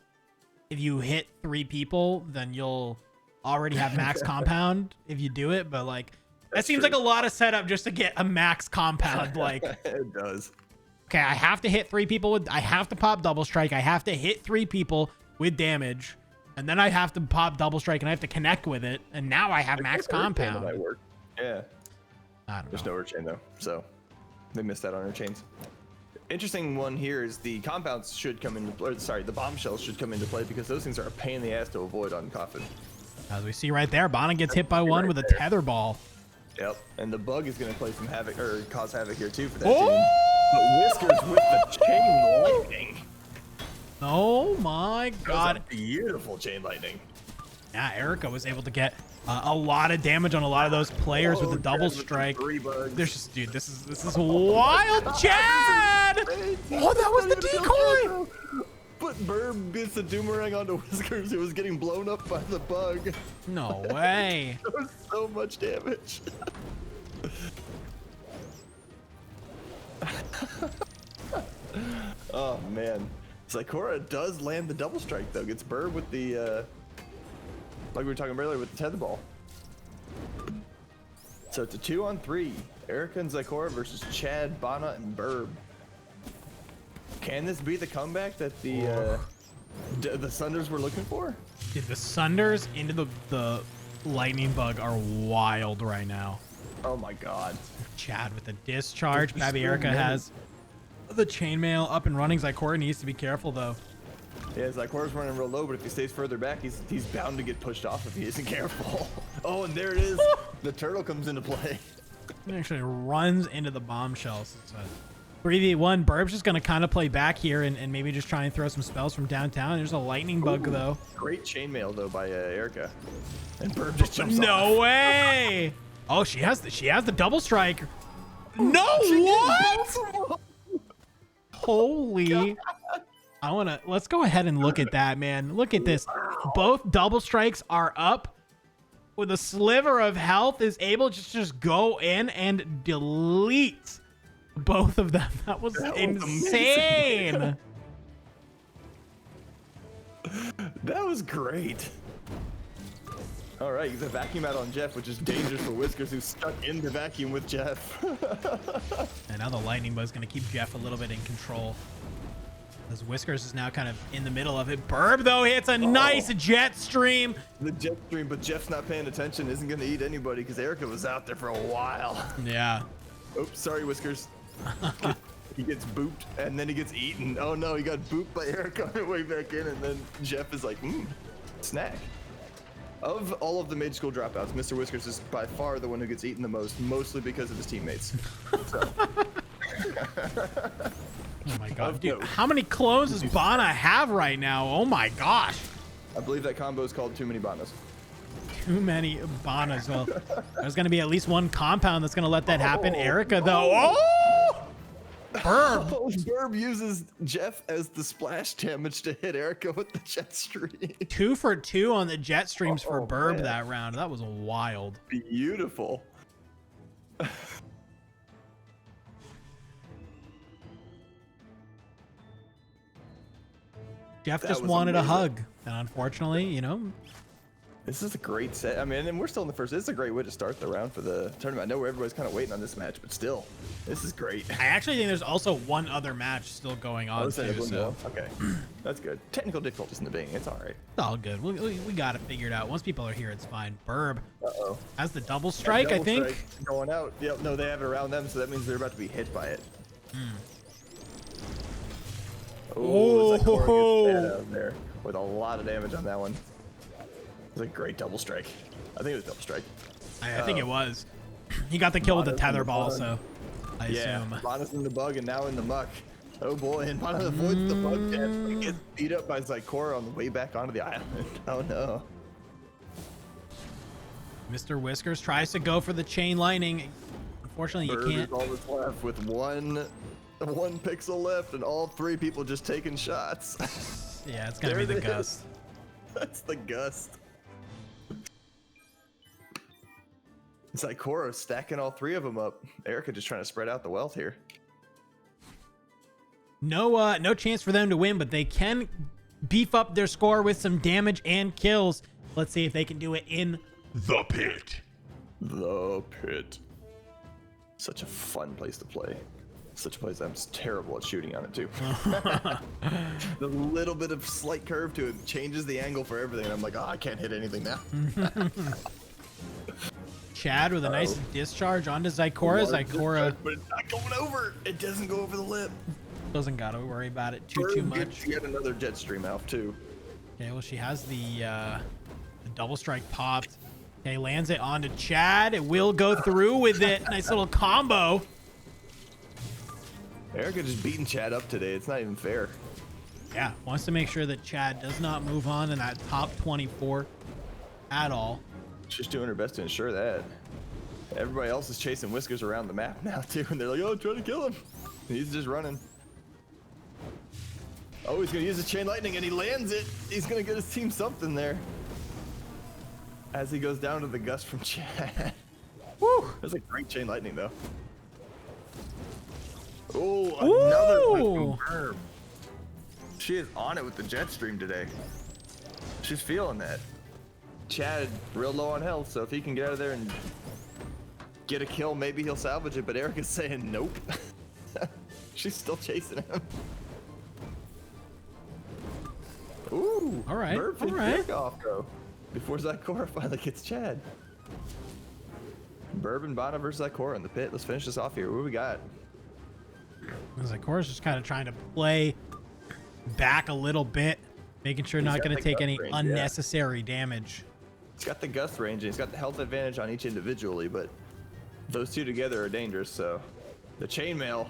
if you hit 3 people, then you'll already have max compound if you do it. But like, that seems like a lot of setup just to get a max compound. Like, it does. Okay, I have to hit 3 people with, I have to pop double strike. I have to hit 3 people with damage. And then I have to pop double strike and I have to connect with it. And now I have max compound. Might work. Yeah. I don't know. There's no Urchain though, so they missed out on Urchains. Interesting one here is the compounds should come into play. Sorry, the bombshells should come into play because those things are a pain in the ass to avoid on Coffin. As we see right there, Bonna gets hit by one with a tether ball. Yep, and the bug is going to play some havoc or cause havoc here too for that team. But Whiskers with the chain lightning. Oh my god. That was a beautiful chain lightning. Yeah, Erica was able to get a lot of damage on a lot of those players with the double strike. There's just, dude, this is wild. Chad! Oh, that was the decoy. But Burb gets the Doomerang onto Whiskers. It was getting blown up by the bug. No way. That was so much damage. Oh man. Zykora does land the double strike though. Gets Burb with the like we were talking earlier with the tether ball. So it's a 2-on-3. Erica and Zykora versus Chad, Bonna, and Burb. Can this be the comeback that the Sunders were looking for? Dude, the Sunders into the lightning bug are wild right now. Oh my god. Chad with the discharge. Babby Erica has the chainmail up and running. Zykora needs to be careful though. Yeah, Zykora's running real low, but if he stays further back, he's bound to get pushed off if he isn't careful. Oh, and there it is. The turtle comes into play. He actually runs into the bombshells. It's a 3v1. Burb's just going to kind of play back here and maybe just try and throw some spells from downtown. There's a lightning bug though. Great chainmail though by Erica. And Burb just jumps off. No way. Oh, she has the double strike. No, what? Holy. Let's go ahead and look at that, man. Look at this. Both double strikes are up. With a sliver of health is able to just go in and delete both of them. That was insane. That was great. All right, he's a vacuum out on Jeff, which is dangerous for Whiskers, who's stuck in the vacuum with Jeff. And now the lightning bug's going to keep Jeff a little bit in control. As Whiskers is now kind of in the middle of it. Burb, though, hits a nice jet stream. The jet stream, but Jeff's not paying attention. Isn't going to eat anybody because Erica was out there for a while. Yeah. Oops, sorry, Whiskers. He gets booped, and then he gets eaten. Oh, no, he got booped by Erica on the way back in, and then Jeff is like, snack. Of all of the mage school dropouts, Mr. Whiskers is by far the one who gets eaten the most, mostly because of his teammates. So. Oh my god, dude, how many clones does Bana have right now? Oh my gosh. I believe that combo is called too many Banas. Too many Banas. Well, there's going to be at least one compound that's going to let that happen. Erica, though. Oh! Burb. Burb uses Jeff as the splash damage to hit Erica with the jet stream. 2 for 2 on the jet streams for Burb that round. That was wild. Beautiful. Jeff just wanted a hug, and unfortunately, you know. This is a great set. I mean, and we're still in the first. This is a great way to start the round for the tournament. I know everybody's kind of waiting on this match, but still, this is great. I actually think there's also one other match still going on, too. So. Okay, that's good. Technical difficulties in the beginning. It's all right. It's all good. We got it figured out. Once people are here, it's fine. Burb has the double strike, I think. Strike going out. Yep, no, they have it around them, so that means they're about to be hit by it. Oh, out there with a lot of damage on that one. It's a great double strike. I think it was double strike. I think it was. He got the kill with the tether ball, so I assume. Bana's in the bug and now in the muck. Oh boy, and Bana avoids the bug dance, but he gets beat up by Zykora on the way back onto the island. Oh no. Mr. Whiskers tries to go for the chain lightning. Unfortunately, you can't. All that's left with one pixel left and all 3 people just taking shots. Yeah, it's gonna be the gust. That's the gust. Zykora stacking all 3 of them up. Erica just trying to spread out the wealth here. No chance for them to win, but they can beef up their score with some damage and kills. Let's see if they can do it in the pit. The pit. Such a fun place to play. Such a place I'm terrible at shooting on it too. The little bit of slight curve to it changes the angle for everything. And I'm like, oh, I can't hit anything now. Chad with a nice discharge onto Zykora. Zykora, but it's not going over. It doesn't go over the lip. Doesn't gotta worry about it too much. Yet another jet stream out too. Okay, well she has the double strike popped. Okay, lands it onto Chad. It will go through with it. Nice little combo. Erica just beating Chad up today. It's not even fair. Yeah, wants to make sure that Chad does not move on in that top 24 at all. She's doing her best to ensure that. Everybody else is chasing Whiskers around the map now too, and they're like, oh, try to kill him. He's just running. Oh, he's gonna use the chain lightning and he lands it. He's gonna get his team something there. As he goes down to the gust from Chad. Woo! That's a great chain lightning though. Oh, another one from Burb. She is on it with the jet stream today. She's feeling that. Chad real low on health, so if he can get out of there and get a kill, maybe he'll salvage it, but Erica's saying nope. She's still chasing him. Ooh, all right, all right. Off, though, before Zykora finally gets Chad. Burb and Bana versus Zykora in the pit. Let's finish this off here. What do we got? Zykora's just kind of trying to play back a little bit, making sure not going to take any unnecessary damage. He's got the gust range and he's got the health advantage on each individually, but those 2 together are dangerous. So the chainmail.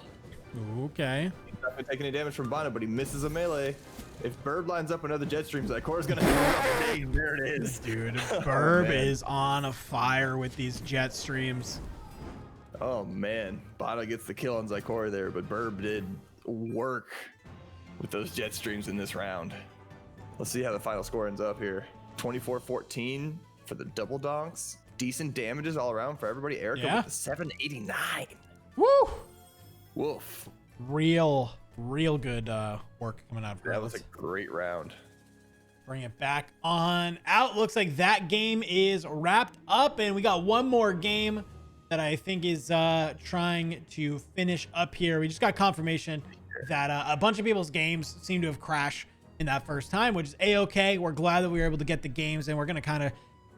Okay. He's not going to take any damage from Bana, but he misses a melee. If Burb lines up another jet stream, Zykora's going to have there it is. Dude, Burb is on a fire with these jet streams. Oh man, Bana gets the kill on Zykora there, but Burb did work with those jet streams in this round. Let's see how the final score ends up here. 24-14 for the double donks. Decent damages all around for everybody. Erica with the 789. Woo! Woof. Real good work coming out of That was a great round. Bring it back on out. Looks like that game is wrapped up, and we got one more game that I think is trying to finish up here. We just got confirmation that a bunch of people's games seem to have crashed in that first time, which is a-okay. We're glad that we were able to get the games, and we're going to kind of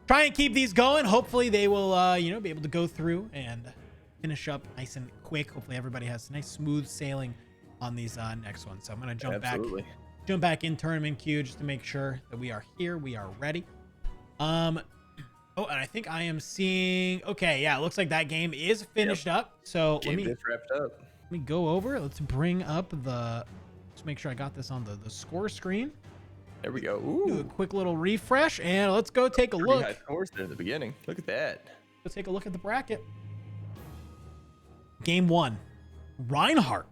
try and keep these going. Hopefully they will, you know, be able to go through and finish up nice and quick. Hopefully everybody has nice smooth sailing on these next ones. So I'm going to jump back in tournament queue just to make sure that we are here. We are ready. Oh, and I think I am seeing, okay, yeah, it looks like that game is finished up. So Game is wrapped up. Let me go over. Let's bring up let's make sure I got this on the score screen. There we go. Ooh. Do a quick little refresh, and let's go take a look. High scores there in the beginning. Look at that. Let's take a look at the bracket. Game 1, Reinhardt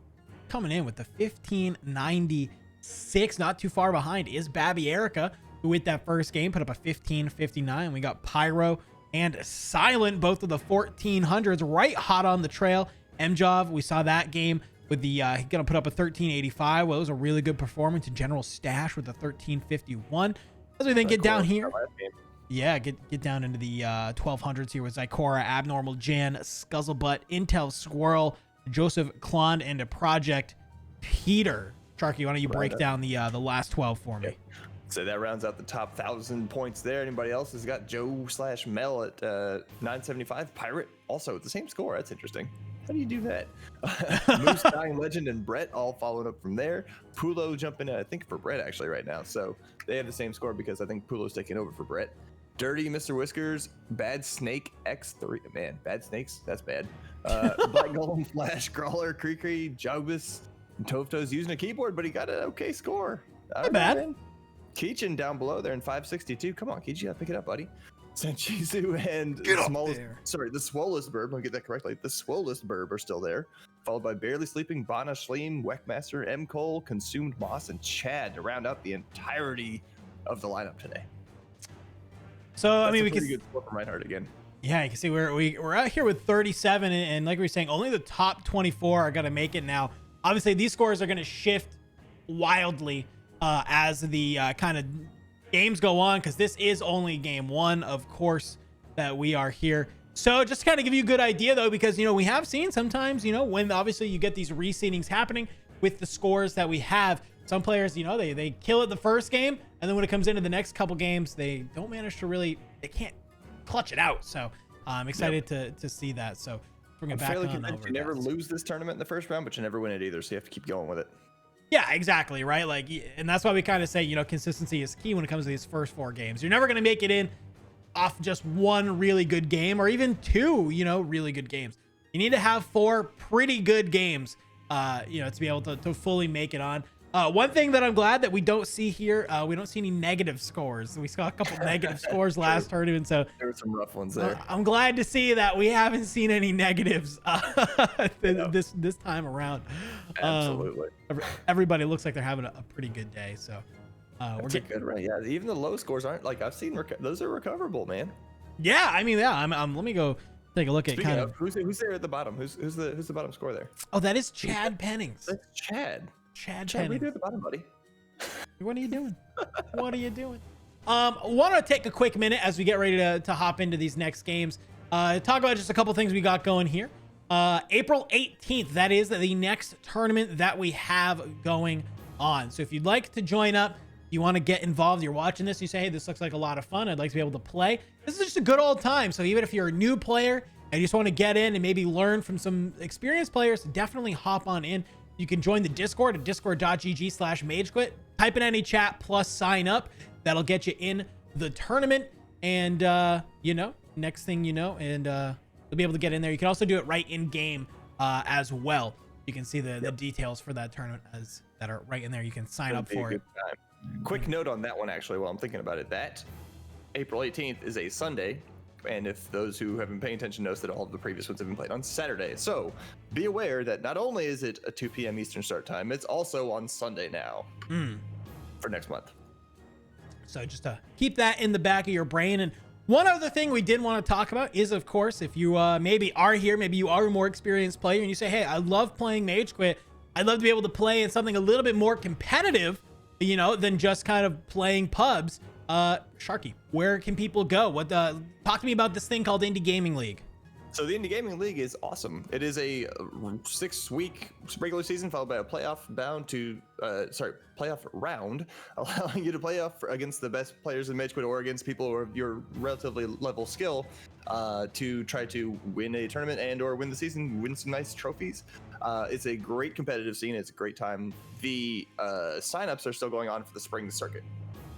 coming in with the 1596. Not too far behind is Babby Erica, who with that first game put up a 1559. We got Pyro and Silent, both of the 1400s, right hot on the trail. Mjov, we saw that game with the gonna put up a 1385. Well, it was a really good performance. General Stash with a 1351. As we then get down here, yeah, get down into the 1200s here with Zykora, Abnormal Jan, Scuzzlebutt, Intel Squirrel, Joseph Klond, and a Project Peter. Sharky, why don't you break down the last 12 for me? So that rounds out the top 1,000 points there. Anybody else has got Joe/Mel at 975. Pirate also at the same score. That's interesting. How do you do that? Moose, Dying Legend, and Brett all followed up from there. Pulo jumping in, I think, for Brett actually right now. So they have the same score because I think Pulo's taking over for Brett. Dirty Mr. Whiskers, Bad Snake X3. Man, Bad Snakes, that's bad. Black Golem, Flash, Crawler, Creekree, Jobus, and Tovto's using a keyboard, but he got an okay score. Not bad. Keichin down below there in 562. Come on, Keichin, you gotta pick it up, buddy. Sanchizu and the Swollest Burb, let me get that correctly. The Swollest Burb are still there, followed by Barely Sleeping, Bana Schleem, Weckmaster, M. Cole, Consumed Moss, and Chad to round up the entirety of the lineup today. So, That's I mean, we can good score from Reinhardt again. Yeah, you can see we're out here with 37, and like we were saying, only the top 24 are going to make it now. Obviously, these scores are going to shift wildly as the kind of games go on, because this is only game 1, of course, that we are here. So just to kind of give you a good idea, though, because, you know, we have seen sometimes, you know, when obviously you get these reseedings happening with the scores that we have, some players, you know, they kill it the first game, and then when it comes into the next couple games, they don't manage to really, they can't clutch it out. So I'm excited to see that. So bring it back on over. You never lose this tournament in the first round, but you never win it either, so you have to keep going with it. Yeah, exactly, right? Like, and that's why we kind of say, you know, consistency is key when it comes to these first 4 games. You're never going to make it in off just 1 really good game, or even 2, you know, really good games. You need to have 4 pretty good games, you know, to be able to fully make it on. One thing that I'm glad that we don't see here, we don't see any negative scores. We saw a couple negative scores last tournament, so there were some rough ones there. I'm glad to see that we haven't seen any negatives this time around. Absolutely. Everybody looks like they're having a pretty good day, so we're getting good, right? Yeah, even the low scores aren't like I've seen. Those are recoverable, man. Yeah, I mean, yeah. I'm let me go take a look at kind of who's there at the bottom. Who's the bottom score there? Oh, that is Chad Pennings. That's Chad. Chad, what are you doing at the bottom, buddy? What are you doing? What are you doing? Want to take a quick minute as we get ready to hop into these next games. Talk about just a couple things we got going here. April 18th, that is the next tournament that we have going on. So if you'd like to join up, you want to get involved, you're watching this, you say, hey, this looks like a lot of fun, I'd like to be able to play. This is just a good old time. So even if you're a new player and you just want to get in and maybe learn from some experienced players, definitely hop on in. You can join the Discord at discord.gg/MageQuit. Type in any chat plus sign up. That'll get you in the tournament. And, you know, next thing you know, and you'll be able to get in there. You can also do it right in game as well. You can see the details for that tournament that are right in there. You can sign up for it. Quick note on that one, actually, while I'm thinking about it, that April 18th is a Sunday. And if those who have been paying attention notice that all of the previous ones have been played on Saturday. So be aware that not only is it a 2 p.m. Eastern start time, it's also on Sunday now for next month. So just to keep that in the back of your brain. And one other thing we did want to talk about is, of course, if you maybe are here, maybe you are a more experienced player and you say, hey, I love playing MageQuit. I'd love to be able to play in something a little bit more competitive, you know, than just kind of playing pubs. Sharky, where can people go? Talk to me about this thing called Indie Gaming League. So the Indie Gaming League is awesome. It is a 6-week regular season followed by a playoff round, allowing you to play off against the best players in MageQuit or against people of your relatively level skill to try to win a tournament and or win the season, win some nice trophies. It's a great competitive scene. It's a great time. The signups are still going on for the spring circuit.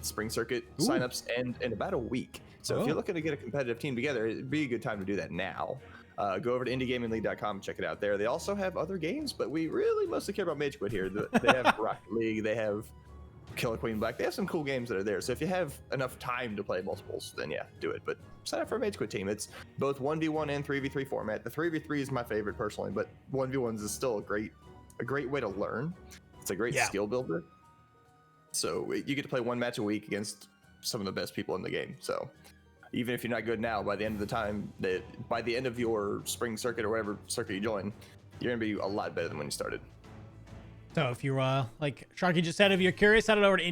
Signups end in about a week. So if you're looking to get a competitive team together, it'd be a good time to do that now. Go over to indiegamingleague.com and check it out there. They also have other games, but we really mostly care about MageQuit here. They have Rocket League, they have Killer Queen Black. They have some cool games that are there. So if you have enough time to play multiples, then yeah, do it. But sign up for a MageQuit team. It's both 1v1 and 3v3 format. The 3v3 is my favorite personally, but 1v1s is still a great way to learn. It's a great skill builder. So you get to play one match a week against some of the best people in the game. So even if you're not good now, by the end of your spring circuit or whatever circuit you join, you're gonna be a lot better than when you started. So if you're like Sharky just said, if you're curious, head over to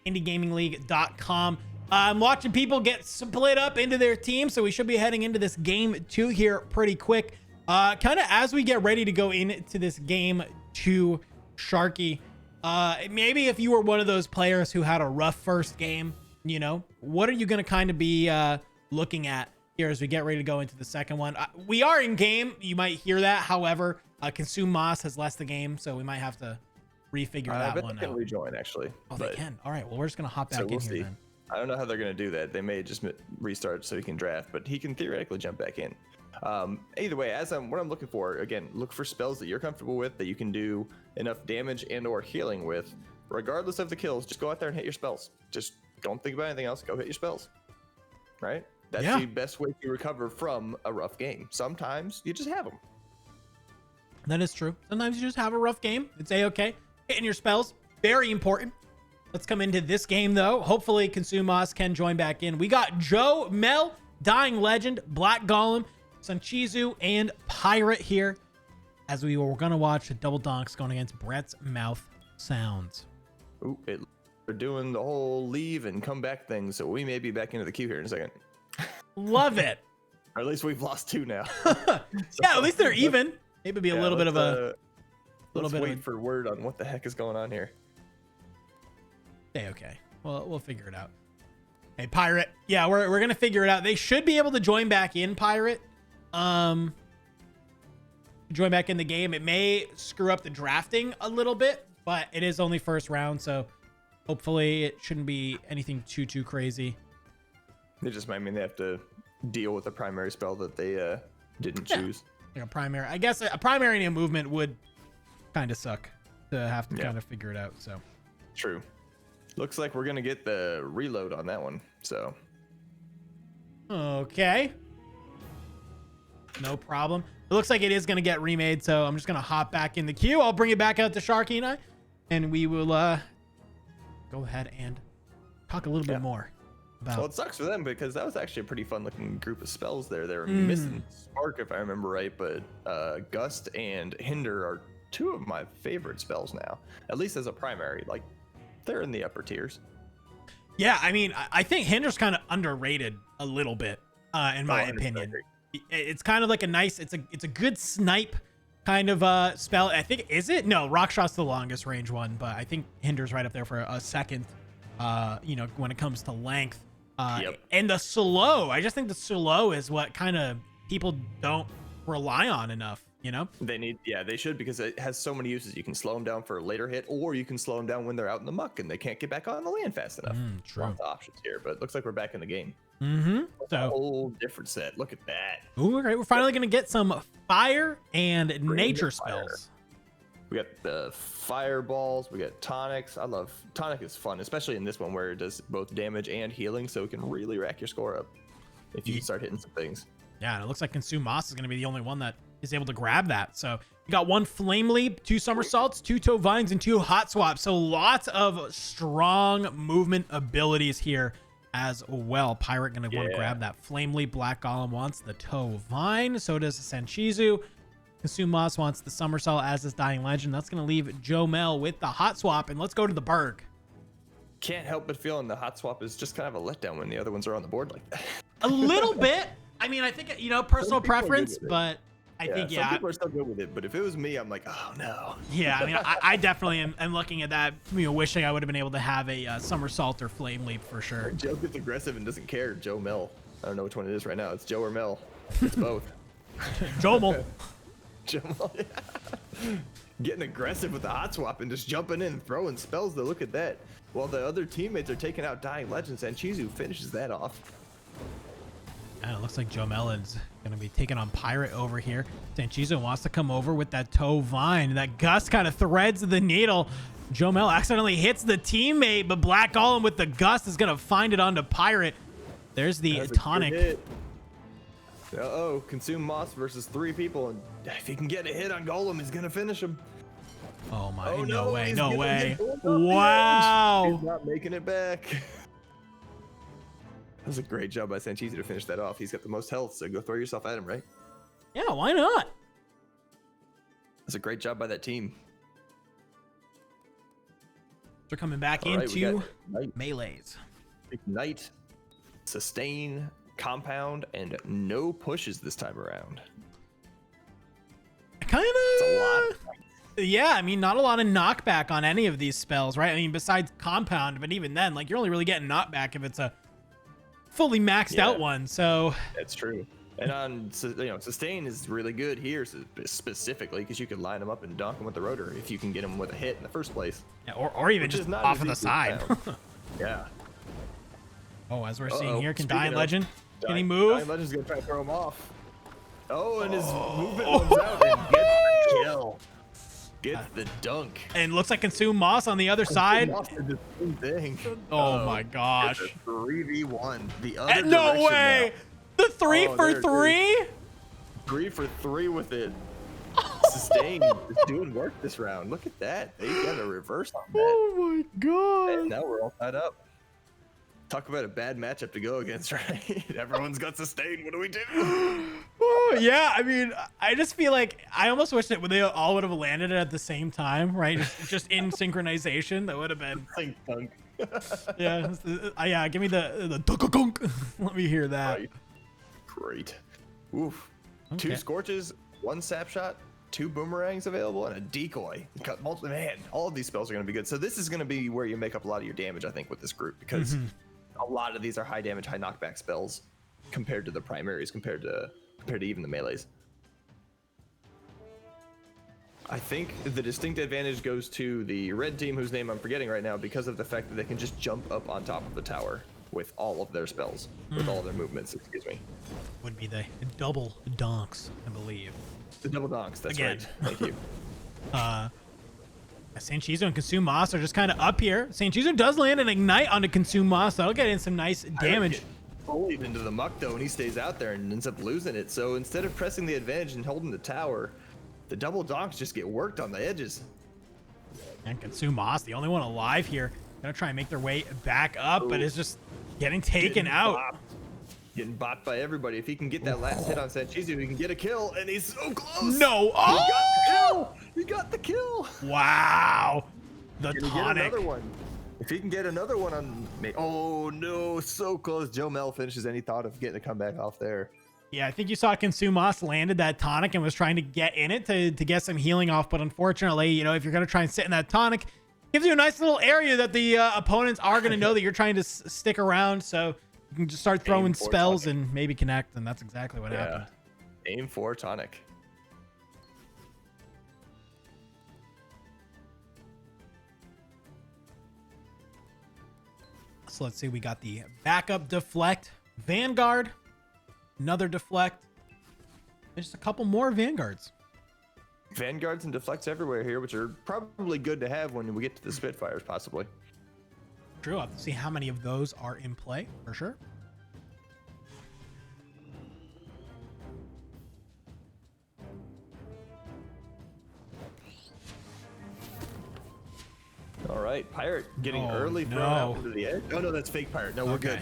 indiegamingleague.com. I'm watching people get split up into their team, so we should be heading into this game 2 here pretty quick. Kind of as we get ready to go into this game 2, Sharky, maybe if you were one of those players who had a rough first game, you know, what are you going to kind of be looking at here as we get ready to go into the second one? We are in game. You might hear that. However, Consume Moss has left the game, so we might have to refigure that one out. They can rejoin, actually. Oh, they can. All right. Well, we're just going to hop back in here then. I don't know how they're going to do that. They may just restart so he can draft, but he can theoretically jump back in. Either way, what I'm looking for, again, look for spells that you're comfortable with, that you can do enough damage and or healing with. Regardless of the kills, just go out there and hit your spells. Just don't think about anything else. Go hit your spells. Right? That's the best way to recover from a rough game. Sometimes you just have them. That is true. Sometimes you just have a rough game. It's a-okay. Hitting your spells, very important. Let's come into this game, though. Hopefully, Consume Moss can join back in. We got Joe, Mel, Dying Legend, Black Golem, Sanchizu, and Pirate here, as we were going to watch the double donks going against Brett's Mouth Sounds. Ooh, they're doing the whole leave and come back thing, so we may be back into the queue here in a second. Love it. Or at least we've lost 2 now. Yeah, at least they're even. Maybe be a little bit of a... Let's wait for word on what the heck is going on here. Okay. Well, we'll figure it out. Hey, Pirate. Yeah, we're going to figure it out. They should be able to join back in, Pirate. Join back in the game. It may screw up the drafting a little bit, but it is only first round, so hopefully it shouldn't be anything too crazy. It just might mean they have to deal with a primary spell that they didn't choose. Like a primary. I guess a primary and a movement would kind of suck to have to kind of figure it out. So true. Looks like we're gonna get the reload on that one. So okay, no problem. It looks like it is gonna get remade. So I'm just gonna hop back in the queue. I'll bring it back out to Sharky and I, and we will go ahead and talk a little bit more. Well, it sucks for them because that was actually a pretty fun looking group of spells there. They were missing Spark, if I remember right, but Gust and Hinder are 2 of my favorite spells now, at least as a primary. Like, they're in the upper tiers. Yeah, I mean, I think Hinder's kind of underrated a little bit, in my opinion. It's kind of like a nice, it's a good snipe kind of spell. I think, is it? No, Rockshot's the longest range one, but I think Hinder's right up there for a second, you know, when it comes to length. And the slow, I just think the slow is what kind of people don't rely on enough, you know? They should, because it has so many uses. You can slow them down for a later hit, or you can slow them down when they're out in the muck and they can't get back on the land fast enough. True. Lots of options here, but it looks like we're back in the game. So a whole different set. Look at that. Ooh, right. We're finally going to get some fire and nature spells. We got the fireballs, we got tonics. Tonic is fun, especially in this one where it does both damage and healing, so it can really rack your score up if you start hitting some things. Yeah, and it looks like Consume Moss is going to be the only one that is able to grab that. So you got 1 Flame Leap, 2 Somersaults, 2 Toe Vines, and 2 Hot Swaps. So lots of strong movement abilities here as well. Pirate going to want to grab that Flame Leap. Black Golem wants the Toe Vine. So does Sanchizu. Consume Moss wants the Somersault, as is Dying Legend. That's going to leave Joe Mel with the Hot Swap, and let's go to the Berg. Can't help but feeling the Hot Swap is just kind of a letdown when the other ones are on the board like that. A little bit. I mean, I think, you know, personal Some people are good preference, with it. but I think, some people are still good with it, but if it was me, I'm like, oh no. Yeah, I mean, I definitely am looking at that, you know, wishing I would have been able to have a somersault or flame leap for sure. Joe gets aggressive and doesn't care. Joe Mel. I don't know which one it is right now. It's Joe or Mel. It's both. Jomel. Joe Mel, yeah. Getting aggressive with the hot swap and just jumping in and throwing spells though. Look at that. While the other teammates are taking out Dying Legends, and Chizu finishes that off. And it looks like Jomel is going to be taking on Pirate over here. Sanchizo wants to come over with that toe vine. That gust kind of threads the needle. Jomel accidentally hits the teammate, but Black Golem with the gust is going to find it onto Pirate. There's the tonic. Uh-oh, Consume Moss versus 3 people, and if he can get a hit on Golem, he's gonna finish him. Oh my, Oh, no way, he's no gonna way. get pulled off the Wow. edge. He's not making it back. That was a great job by Sanchizi to finish that off. He's got the most health, so go throw yourself at him, right? Yeah, why not? That's a great job by that team. They're coming back All right, we into got melees. Ignite, Sustain, Compound, and no pushes this time around. Kind It's a lot. of. Yeah, I mean, not a lot of knockback on any of these spells, right? I mean, besides Compound, but even then, like, you're only really getting knockback if it's a fully maxed out one. So that's true. And on, Sustain is really good here specifically because you can line them up and dunk them with the rotor if you can get them with a hit in the first place. Yeah, or even just off of the side. Yeah. Oh, as we're seeing here, can Speaking Dying of, Legend? Can he move? Dying Legend's gonna try to throw him off. Oh, and his movement runs out and gets the kill. Gets the dunk. And looks like Consume Moss on the other side. Moss did the same thing. Oh my gosh. 3v1. The other No direction way. now. The 3 for 3? 3 for 3 with it. Sustain is doing work this round. Look at that. They got a reverse on that. Oh my god. And now we're all tied up. Talk about a bad matchup to go against, right? Everyone's got Sustain. What do we do? Oh, yeah, I mean, I just feel like I almost wish that they all would have landed it at the same time, right? Just in synchronization. That would have been. Think dunk. Yeah, yeah. Give me the dunk. Let me hear that. Right. Great. Oof. Okay. 2 Scorches, 1 Sap Shot, 2 Boomerangs available, and a Decoy. Man, all of these spells are going to be good. So this is going to be where you make up a lot of your damage, I think, with this group, because a lot of these are high damage, high knockback spells compared to the primaries, compared to even the melees. I think the distinct advantage goes to the red team, whose name I'm forgetting right now, because of the fact that they can just jump up on top of the tower with all of their spells, with all of their movements, excuse me. Would be the double donks, I believe. The double donks, that's Again. right. Thank you. Sanchizo and Consume Moss are just kind of up here. Sanchizo does land an Ignite onto Consume Moss. That'll get in some nice damage. Bullied into the muck though, and he stays out there and ends up losing it. So instead of pressing the advantage and holding the tower, the double donks just get worked on the edges. And Consume Moss, the only one alive here, gonna try and make their way back up, but is just getting taken out. Getting bopped by everybody. If he can get that last hit on Sanchizu, he can get a kill, and he's so close. No! Oh! He got the kill. Wow! The Can he tonic. get another one? If he can get another one on me. Oh no, so close. Joe Mel finishes any thought of getting a comeback off there. Yeah, I think you saw Consume Moss landed that tonic and was trying to get in it to get some healing off, but unfortunately, you know, if you're gonna try and sit in that tonic, gives you a nice little area that the opponents are gonna know that you're trying to stick around, so you can just start throwing spells tonic and maybe connect, and that's exactly what happened. Aim for tonic. So let's see, we got the backup deflect, Vanguard, another deflect. There's a couple more Vanguards. Vanguards and deflects everywhere here, which are probably good to have when we get to the Spitfires, possibly. True, I'll have to see how many of those are in play, for sure. All right, Pirate getting early thrown out into the edge. Oh no, that's fake Pirate. No, we're good.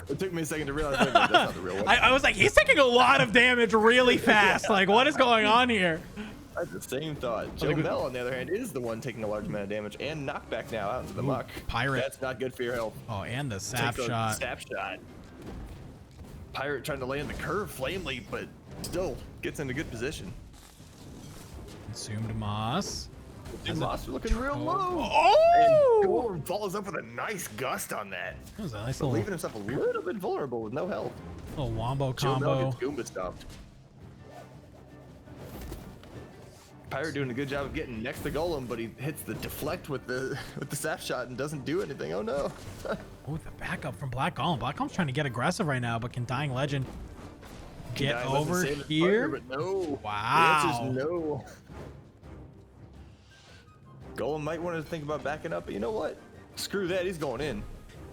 It took me a second to realize that that's not the real one. I was like, he's taking a lot of damage really fast. Like, what is going on here? I had the same thought. Joe Mel, on the other hand, is the one taking a large amount of damage and knockback now out into the muck. Pirate. That's not good for your health. Oh, and the sap shot. Sap shot. Pirate trying to land the curve, Flame Leap, but still gets in a good position. Consumed moss. Moss looking real low. Oh! And Golem follows up with a nice gust on that. That was a nice But little, leaving himself a little bit vulnerable with no health. little wombo Joe Mel combo. gets Goomba stomped. Pirate doing a good job of getting next to Golem, but he hits the deflect with the sap shot and doesn't do anything. Oh no. Oh, the backup from Black Golem. Black Golem's trying to get aggressive right now, but can Dying Legend get Dying Legend over saved his here? partner, but no. Wow. The answer's no. Golem might want to think about backing up, but you know what? Screw that. He's going in.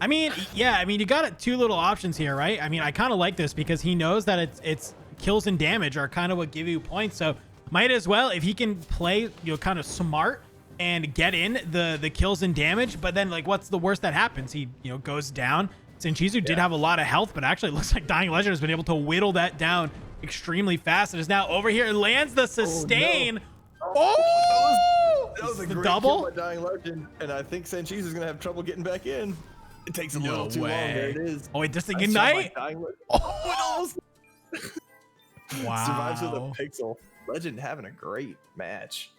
I mean, yeah, I mean, you got two little options here, right? I mean, I kind of like this because he knows that it's kills and damage are kind of what give you points. So might as well, if he can play, kind of smart and get in the kills and damage. But then, like, what's the worst that happens? He, goes down. Senchizu did have a lot of health, but actually it looks like Dying Legend has been able to whittle that down extremely fast. And is now over here and lands the sustain. That was a great double kill by Dying Legend, and I think Senchizu is gonna have trouble getting back in. It takes a little too long. There it is. Oh, wait, just a I good saw my night. Dying Legend. Oh, it almost wow. survives with a pixel. Legend having a great match.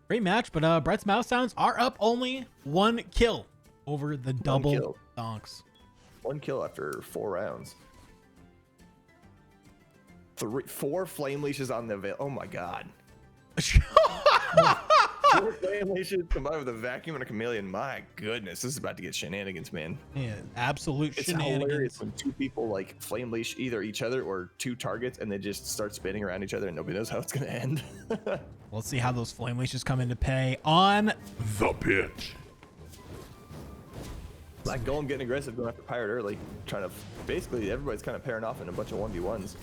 Great match, but Brett's Mouse Sounds are up only 1 kill over the double donks. 1 kill after 4 rounds. 4 flame leashes on the veil. Oh my god. 4 flame leashes combined with a vacuum and a chameleon. My goodness, this is about to get shenanigans, man. Yeah, absolute It's shenanigans. hilarious when 2 people like flame leash either each other or 2 targets, and they just start spinning around each other, and nobody knows how it's gonna end. Let's see how those flame leashes come into play on the pitch. Black Golem getting aggressive, going after Pirate early, trying to basically everybody's kind of pairing off in a bunch of 1v1s.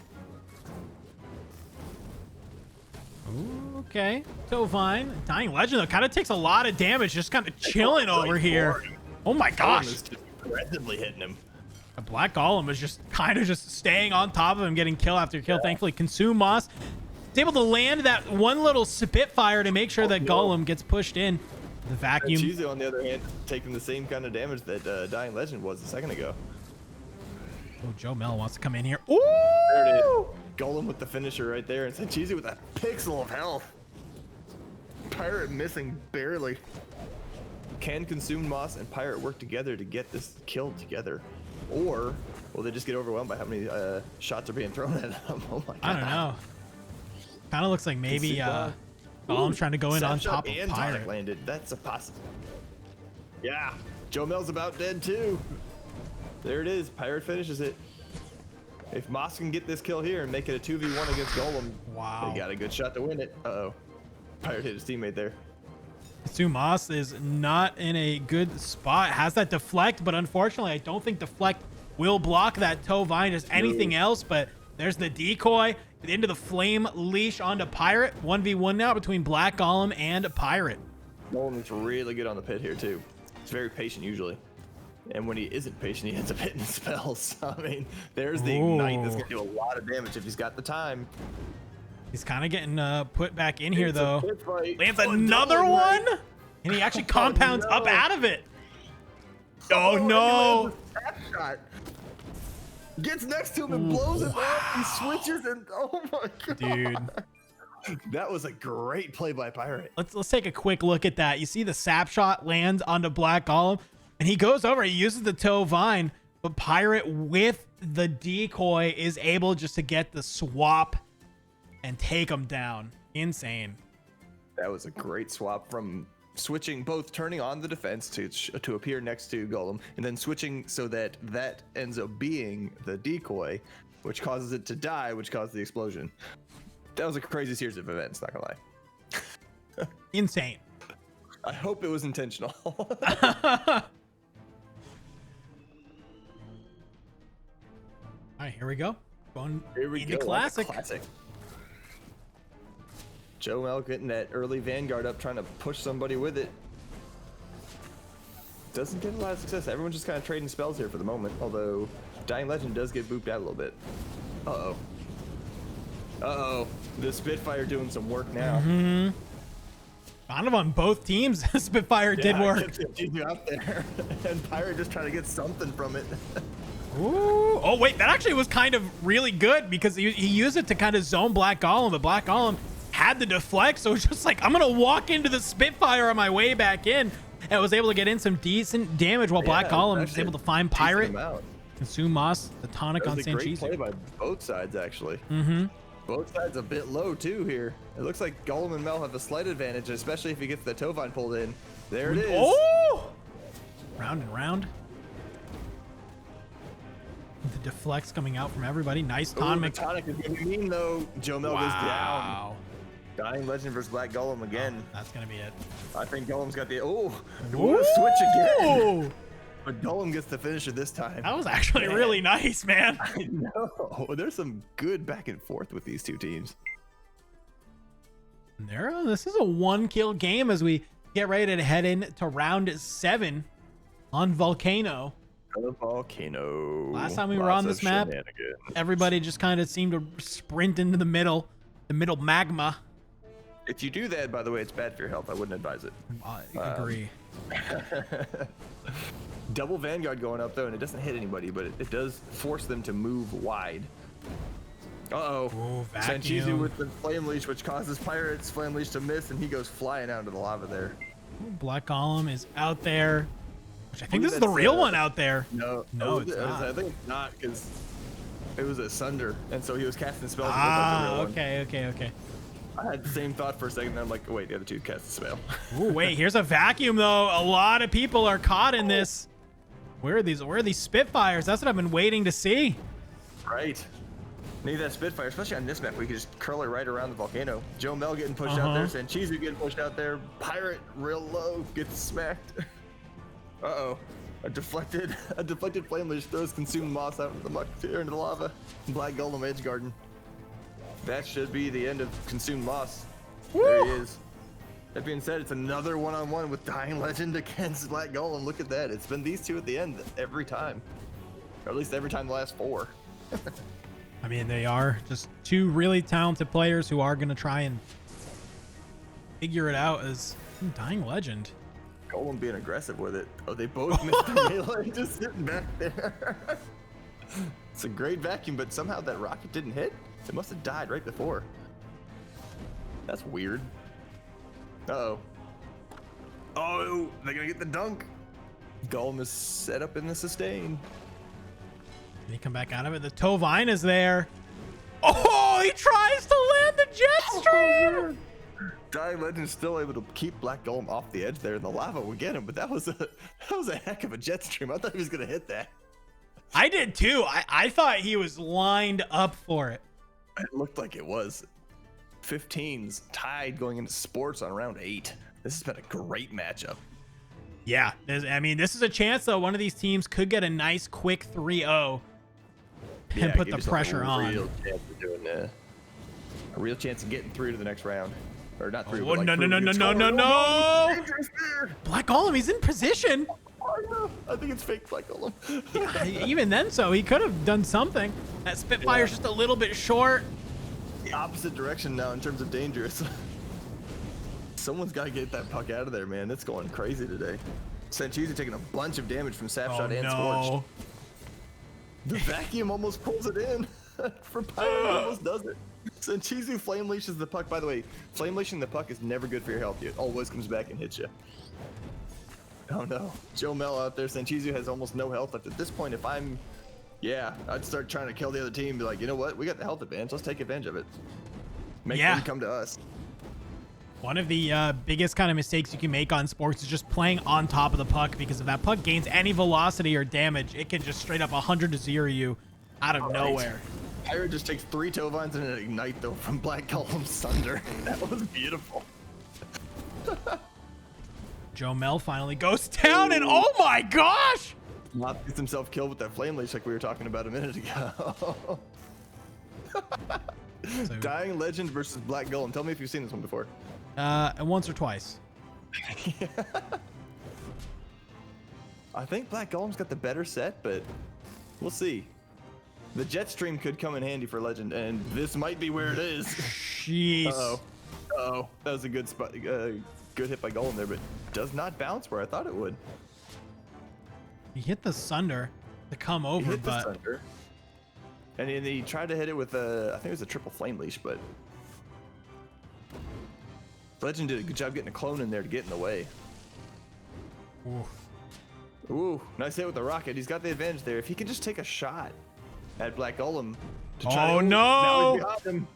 Okay, Tovine. Dying Legend, though, kind of takes a lot of damage, just kind of chilling over here. Oh my gosh. Golem is just aggressively hitting him. A Black Golem is just kind of just staying on top of him, getting kill after kill. Thankfully, Consume Moss is able to land that one little Spitfire to make sure that Golem gets pushed in. The vacuum. Chizu, on the other hand, taking the same kind of damage that Dying Legend was a second ago. Oh, Joe Mel wants to come in here. Ooh! There it is. Golem with the finisher right there, and Senchizu with a pixel of health. Pirate missing barely. Can Consume Moss and Pirate work together to get this killed together? Or will they just get overwhelmed by how many shots are being thrown at them? Oh my god. I don't know. Kind of looks like maybe Golem's trying to go in on top of and Pirate. Tonic landed. That's a possibility. Yeah. Joe Mel's about dead too. There it is. Pirate finishes it. If Moss can get this kill here and make it a 2v1 against Golem, wow, he got a good shot to win it. Uh-oh. Pirate hit his teammate there. Consume Moss is not in a good spot. Has that deflect, but unfortunately, I don't think deflect will block that Tovine as anything else. But there's the decoy into the flame leash onto Pirate. 1v1 now between Black Golem and Pirate. Golem's really good on the pit here too. He's very patient usually. And when he isn't patient, he ends up hitting spells. I mean, there's the ignite that's gonna do a lot of damage if he's got the time. He's kind of getting put back in here It's though. a pit fight. Lands Oh, another double one, right. and he actually compounds up no. out of it. Oh and he no! lands a tap shot. Gets next to him and blows it up. He switches and oh my god, Dude. That was a great play by Pirate. Let's take a quick look at that. You see the sap shot lands onto Black Golem, and he goes over. He uses the Tovine, but Pirate with the decoy is able just to get the swap and take him down. Insane. That was a great swap from switching, both turning on the defense to appear next to Golem, and then switching so that that ends up being the decoy, which causes it to die, which caused the explosion. That was a crazy series of events, not gonna lie. Insane. I hope it was intentional. All right, here we go. Going Here we into go. classic. Classic. Joe Mel getting that early Vanguard up, trying to push somebody with it. Doesn't get a lot of success. Everyone's just kind of trading spells here for the moment, although Dying Legend does get booped out a little bit. Uh-oh. Uh-oh. The Spitfire doing some work now. Mm-hmm. Kind of on both teams. Spitfire did work. Gets you out there. And Pirate just trying to get something from it. Ooh. Oh, wait, that actually was kind of really good because he used it to kind of zone Black Golem, but Black Golem had the deflect, so it's just like, I'm going to walk into the Spitfire on my way back in, and was able to get in some decent damage while Black Golem was able to find Pirate, consume Moss, the tonic on Sanchizu. Great play by both sides, actually. Both sides a bit low, too, here. It looks like Golem and Mel have a slight advantage, especially if he gets the Tovine pulled in. There it is. Oh! Round and round. The deflects coming out from everybody. Nice tonic. Tonic is going to be mean, though. Joe Mel goes down. Dying Legend versus Black Golem again. Oh, that's going to be it. I think Golem's got the... Oh, switch again. But Golem gets to finish it this time. That was actually really nice, man. I know. There's some good back and forth with these two teams. This is a 1-kill game as we get ready to head into round 7 on Volcano. The Volcano. Last time we were on this map, everybody just kind of seemed to sprint into the middle magma. If you do that, by the way, it's bad for your health. I wouldn't advise it. I agree. Double Vanguard going up, though, and it doesn't hit anybody, but it does force them to move wide. Sanchizu with the Flame Leash, which causes Pirate's Flame Leash to miss, and he goes flying out into the lava there. Black Golem is out there, which I think this is the real one out there. No, it's not. I think it's not, because it was a Sunder, and so he was casting spells. Okay. I had the same thought for a second, then I'm like, oh, wait, the other two cast the spell. Ooh, wait, here's a vacuum, though. A lot of people are caught in this. Where are these Spitfires? That's what I've been waiting to see. Right. Need that Spitfire, especially on this map. We can just curl it right around the volcano. Joe Mel getting pushed out there. Sanchizu getting pushed out there. Pirate real low gets smacked. A deflected Flame Leash throws consumed moss out into the muck here into the lava. Black Golem Edge Garden. That should be the end of consumed moss. Woo! There he is. That being said, it's another one-on-one with Dying Legend against Black Golem. Look at that. It's been these two at the end every time. Or at least every time the last 4. I mean, they are just two really talented players who are going to try and figure it out as Dying Legend. Golem being aggressive with it. Oh, they both missed the melee, just sitting back there. It's a great vacuum, but somehow that rocket didn't hit. It must have died right before. That's weird. Oh, they're gonna get the dunk. Golem is set up in the sustain. Can he come back out of it? The Tovine is there. Oh, he tries to land the jet stream. Dying Legend's still able to keep Black Golem off the edge there, and the lava will get him. But that was a heck of a jet stream. I thought he was gonna hit that. I did too. I thought he was lined up for it. It looked like it was. 15's tied going into sports on round 8. This has been a great matchup. Yeah, I mean, this is a chance though. One of these teams could get a nice quick 3-0 and put the pressure on. Real chance of doing a real chance of getting through to the next round, or not through. Oh, but no! Black Golem, he's in position. I think it's fake Black Golem. Yeah, even then, so he could have done something. That Spitfire's just a little bit short. The opposite direction now in terms of dangerous. Someone's got to get that puck out of there, man. It's going crazy today. Sanchizu taking a bunch of damage from Sapshot and Scorched. The vacuum almost pulls it in. For Pirate, almost does it. Sanchizu Flame Leashes the puck. By the way, Flame Leashing the puck is never good for your health. It always comes back and hits you. Oh no. Joe Mel out there. Sanchizu has almost no health left. At this point, if I'm... Yeah, I'd start trying to kill the other team. Be like, you know what? We got the health advantage. Let's take advantage of it. Make them come to us. One of the biggest kind of mistakes you can make on sports is just playing on top of the puck, because if that puck gains any velocity or damage, it can just straight up 100-0 you out of nowhere. Pirate just takes 3 Tovines and an Ignite, though, from Black Golem's Sunder. That was beautiful. Joe Mel finally goes down, and oh my gosh! Not gets himself killed with that Flame Leash like we were talking about a minute ago. Dying Legend versus Black Golem. Tell me if you've seen this one before. Once or twice. I think Black Golem's got the better set, but we'll see. The jet stream could come in handy for Legend, and this might be where it is. Jeez. Uh-oh. That was a good spot. Good hit by Golem there, but does not bounce where I thought it would. He hit the Sunder. to come He over, hit the but thunder. And then he tried to hit it with a, I think it was a triple flame leash, but Legend did a good job getting a clone in there to get in the way. Ooh, nice hit with the rocket. He's got the advantage there. If he could just take a shot at Black Golem to try to, no! Now he's behind him.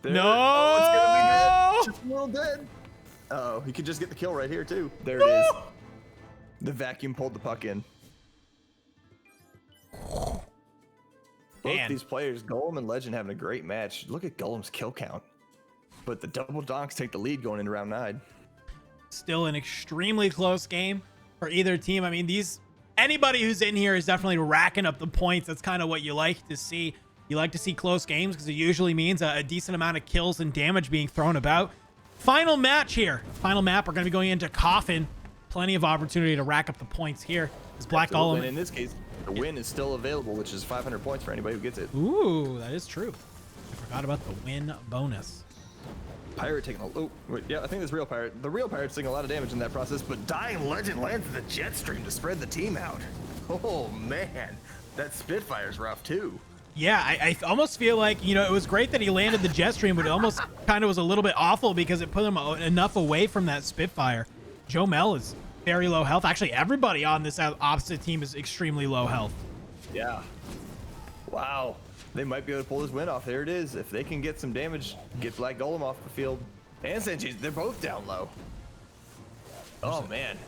There. No! Oh, it's gonna be dead. Just a little dead. Oh, he could just get the kill right here too. There it is. The vacuum pulled the puck in. Both these players, Golem and Legend, having a great match. Look at Golem's kill count. But the double donks take the lead going into round 9. Still an extremely close game for either team. I mean, anybody who's in here is definitely racking up the points. That's kind of what you like to see. You like to see close games because it usually means a decent amount of kills and damage being thrown about. Final match here. Final map. We're going to be going into Coffin. Plenty of opportunity to rack up the points here. As Black Golem. In this case, the win is still available, which is 500 points for anybody who gets it. Ooh, that is true. I forgot about the win bonus. Pirate taking a... Oh, wait, yeah, I think this real pirate. The real pirate's taking a lot of damage in that process, but Dying Legend lands the jet stream to spread the team out. Oh, man. That Spitfire's rough, too. Yeah, I almost feel like, you know, it was great that he landed the jet stream, but it almost kind of was a little bit awful because it put him enough away from that Spitfire. Joe Mel is very low health. Actually, everybody on this opposite team is extremely low health. Yeah. Wow. They might be able to pull this win off. There it is. If they can get some damage, get Black Golem off the field. And Senji's, they're both down low. Oh, man.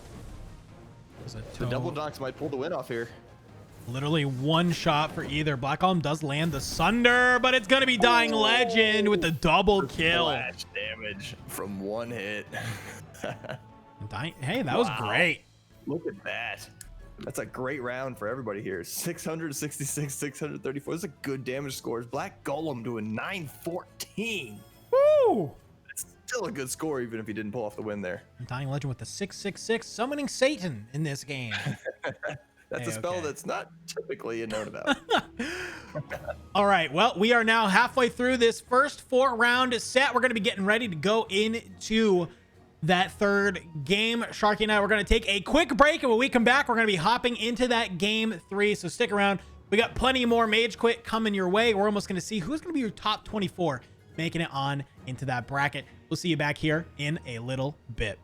The double donks might pull the win off here. Literally one shot for either. Black Golem does land the Sunder, but it's going to be Dying Legend with the double kill. Flash damage from one hit. Hey, that was great. Look at that. That's a great round for everybody here. 666, 634. Those are good damage scores. Black Golem doing 914. Woo! That's still a good score, even if he didn't pull off the win there. Dying Legend with the 666, summoning Satan in this game. That's a spell that's not typically known about. All right, well, we are now halfway through this first 4-round set. We're going to be getting ready to go into that third game. Sharky and I, we're going to take a quick break, and when we come back, we're going to be hopping into that game 3, so stick around. We got plenty more MageQuit coming your way. We're almost going to see who's going to be your top 24 making it on into that bracket. We'll see you back here in a little bit.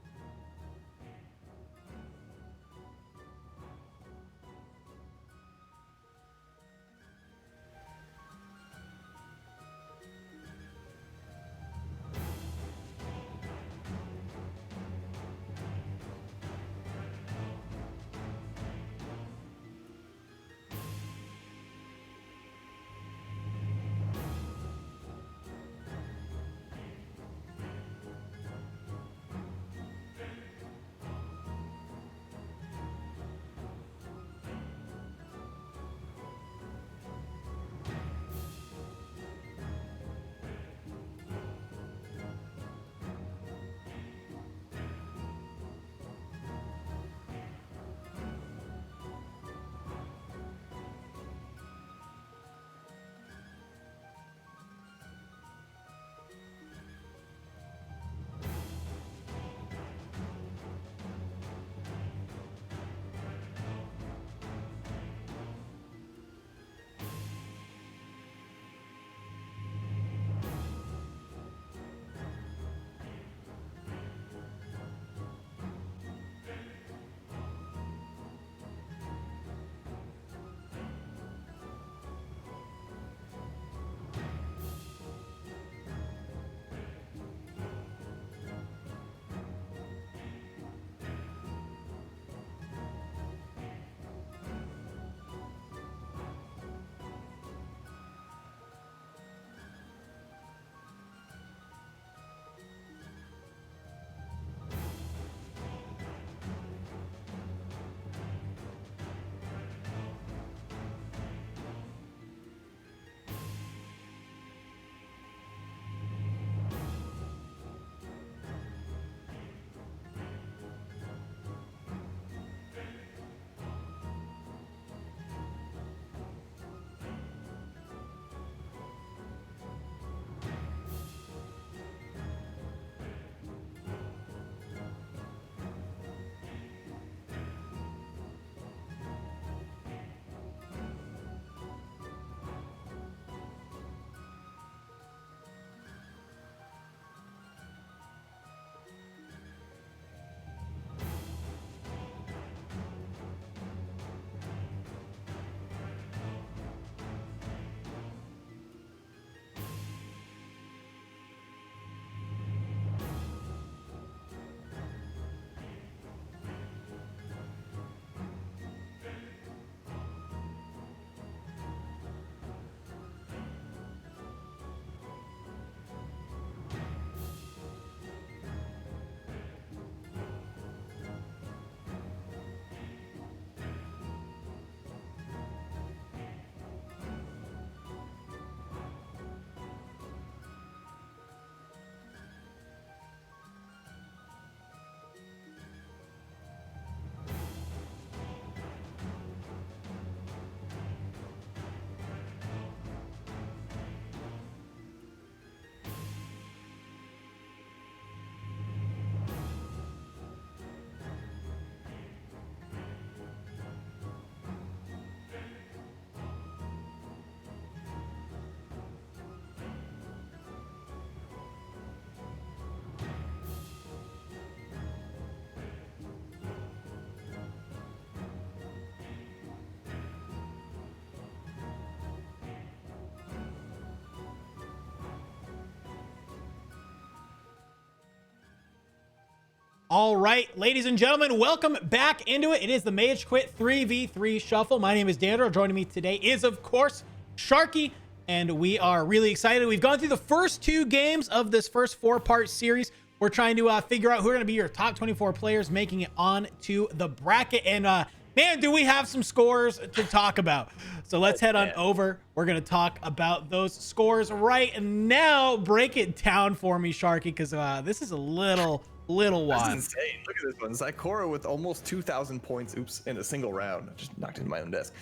All right, ladies and gentlemen, welcome back into it. It is the MageQuit 3v3 Shuffle. My name is Dandro. Joining me today is, of course, Sharky, and we are really excited. We've gone through the first 2 games of this first 4-part series. We're trying to figure out who are going to be your top 24 players making it on to the bracket. And man, do we have some scores to talk about. So let's head on over. We're going to talk about those scores right now. Break it down for me, Sharky, because this is a little wild. That's insane. Look at this one. Zykora with almost 2,000 points. Oops, in a single round. I just knocked into my own desk.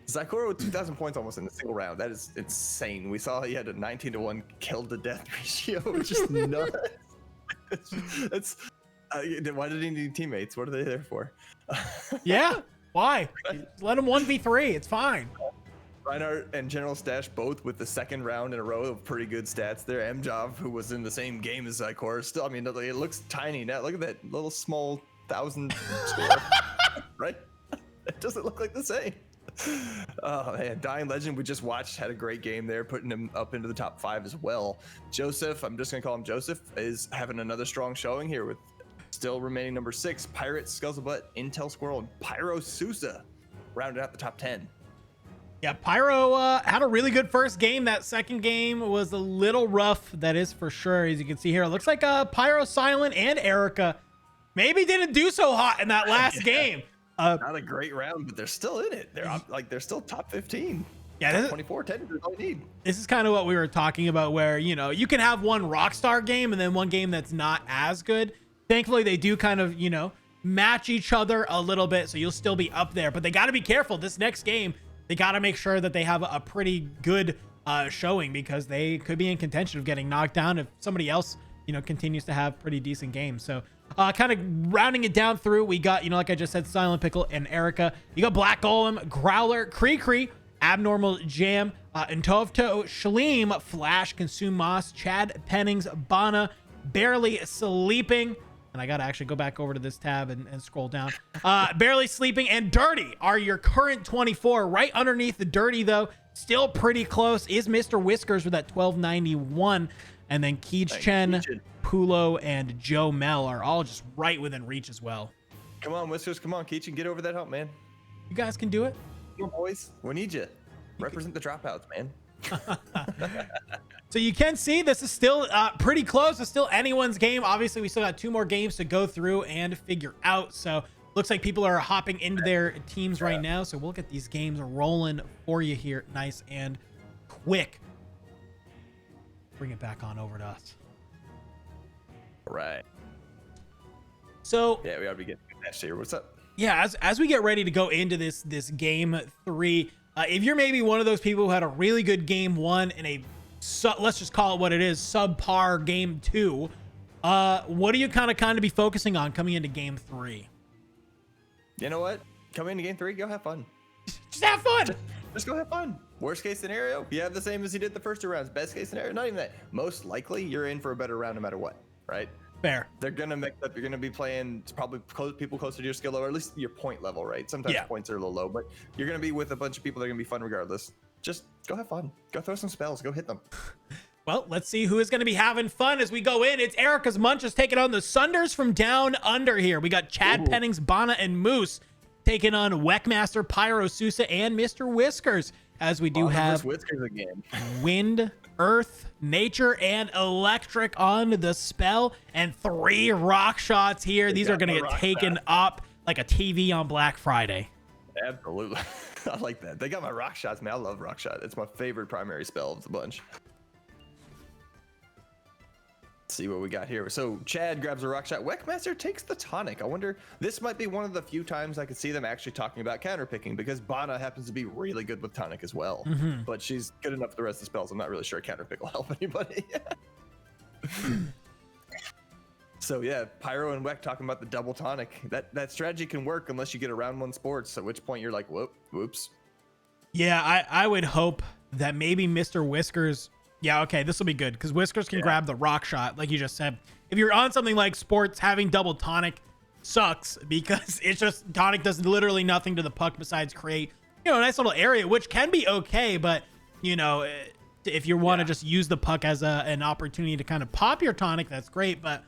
Zykora with 2,000 points almost in a single round. That is insane. We saw he had a 19-to-1 kill to death ratio, which is nuts. It's why did he need teammates? What are they there for? Yeah, why? Let him 1v3. It's fine. Reinhardt and General Stash both with the second round in a row of pretty good stats there. Mjov, who was in the same game as Zykora, still, I mean, it looks tiny now. Look at that little small 1,000 score, right? It doesn't look like the same. Oh man, Dying Legend, we just watched, had a great game there, putting him up into the top 5 as well. Joseph, I'm just gonna call him Joseph, is having another strong showing here with still remaining number 6, Pirate, Scuzzlebutt, Intel Squirrel, and Pyro Sousa rounded out the top 10. Yeah, Pyro had a really good first game. That second game was a little rough, that is for sure. As you can see here, it looks like Pyro, Silent, and Erica maybe didn't do so hot in that last game. Not a great round, but they're still in it. They're up, they're still top 15. Yeah, top 24, 10 is all you need. This is kind of what we were talking about, where, you know, you can have one Rockstar game and then one game that's not as good. Thankfully, they do kind of, you know, match each other a little bit, so you'll still be up there. But they got to be careful. This next game, they got to make sure that they have a pretty good showing, because they could be in contention of getting knocked down if somebody else, you know, continues to have pretty decent games. So kind of rounding it down through, we got, you know, like I just said, Silent Pickle and Erica. You got Black Golem, Growler, Cree, Abnormal Jam, Intovto, Shaleem, Flash, Consume Moss, Chad Pennings, Bana, Barely Sleeping. And I got to actually go back over to this tab and scroll down. Barely Sleeping and Dirty are your current 24. Right underneath the Dirty, though, still pretty close, is Mr. Whiskers with that 1291. And then Keej Chen, Pulo, and Joe Mel are all just right within reach as well. Come on, Whiskers. Come on, Keej, get over that hump, man. You guys can do it. Come on, boys. We need you. Represent the dropouts, man. So you can see this is still pretty close. It's still anyone's game. Obviously, we still got 2 more games to go through and figure out. So looks like people are hopping into their teams right now. So we'll get these games rolling for you here, nice and quick. Bring it back on over to us. All right. So yeah, we ought to be getting a match here. What's up? Yeah, as we get ready to go into this game 3, if you're maybe one of those people who had a really good game 1 and a let's just call it what it is, subpar game 2, what do you kind of be focusing on coming into game 3? You know what? Coming into game 3, go have fun. Just have fun. Just go have fun. Worst case scenario, you have the same as you did the first 2 rounds. Best case scenario, not even that. Most likely, you're in for a better round no matter what, right? Fair. They're gonna mix up. You're gonna be playing probably people closer to your skill level, or at least your point level, right? Sometimes points are a little low, but you're gonna be with a bunch of people that are gonna be fun regardless. Just go have fun. Go throw some spells. Go hit them. Well, let's see who is going to be having fun as we go in. It's Erica's Munches taking on the Sunders from down under here. We got Chad Pennings, Bana, and Moose taking on Weckmaster, Pyro Sousa, and Mr. Whiskers, as we do have Whiskers again. Wind, Earth, Nature, and Electric on the spell, and 3 rock shots here. These are going to get taken up like a TV on Black Friday. Absolutely. I like that. They got my rock shots, man. I love rock shot. It's my favorite primary spell of the bunch. Let's see what we got here. So Chad grabs a rock shot. Weckmaster takes the tonic. I wonder, this might be one of the few times I could see them actually talking about counterpicking, because Bana happens to be really good with tonic as well. But she's good enough for the rest of the spells. I'm not really sure counterpick will help anybody. So yeah, Pyro and Weck talking about the double tonic. That strategy can work unless you get a round 1 sports, at which point you're like, whoops. Yeah, I would hope that maybe Mr. Whiskers. Yeah, okay, this will be good, because Whiskers can grab the rock shot, like you just said. If you're on something like sports, having double tonic sucks, because it's just tonic does literally nothing to the puck besides create, you know, a nice little area, which can be okay, but you know, if you want to just use the puck as an opportunity to kind of pop your tonic, that's great. But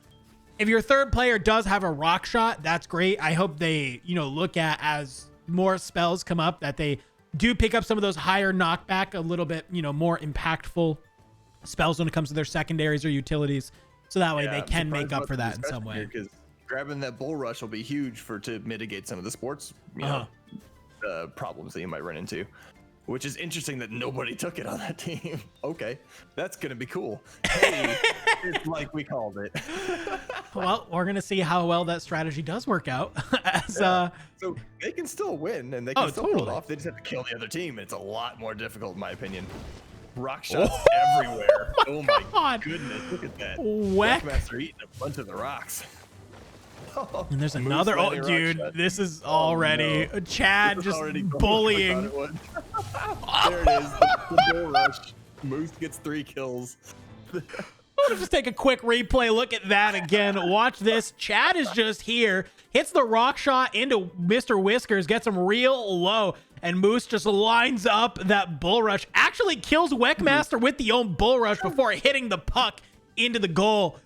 if your third player does have a rock shot, that's great. I hope they, look at as more spells come up that they do pick up some of those higher knockback, a little bit, more impactful spells when it comes to their secondaries or utilities. So that way they can make up for that in some way. Because grabbing that bull rush will be huge to mitigate some of the sports problems that you might run into. Which is interesting that nobody took it on that team. Okay, that's gonna be cool. Hey, it's like we called it. Well, we're gonna see how well that strategy does work out. So they can still win and they can still pull it totally. off. They just have to kill the other team. And it's a lot more difficult, in my opinion. Rock shots everywhere. Oh my goodness! Look at that. Whackmaster eating a bunch of the rocks. And there's another. Oh, dude, this is already Chad just bullying. There it is. The bull rush. Moose gets 3 kills. Let's just take a quick replay. Look at that again. Watch this. Chad is just here. Hits the rock shot into Mr. Whiskers. Gets him real low. And Moose just lines up that bull rush. Actually kills Whackmaster with the own bull rush before hitting the puck into the goal.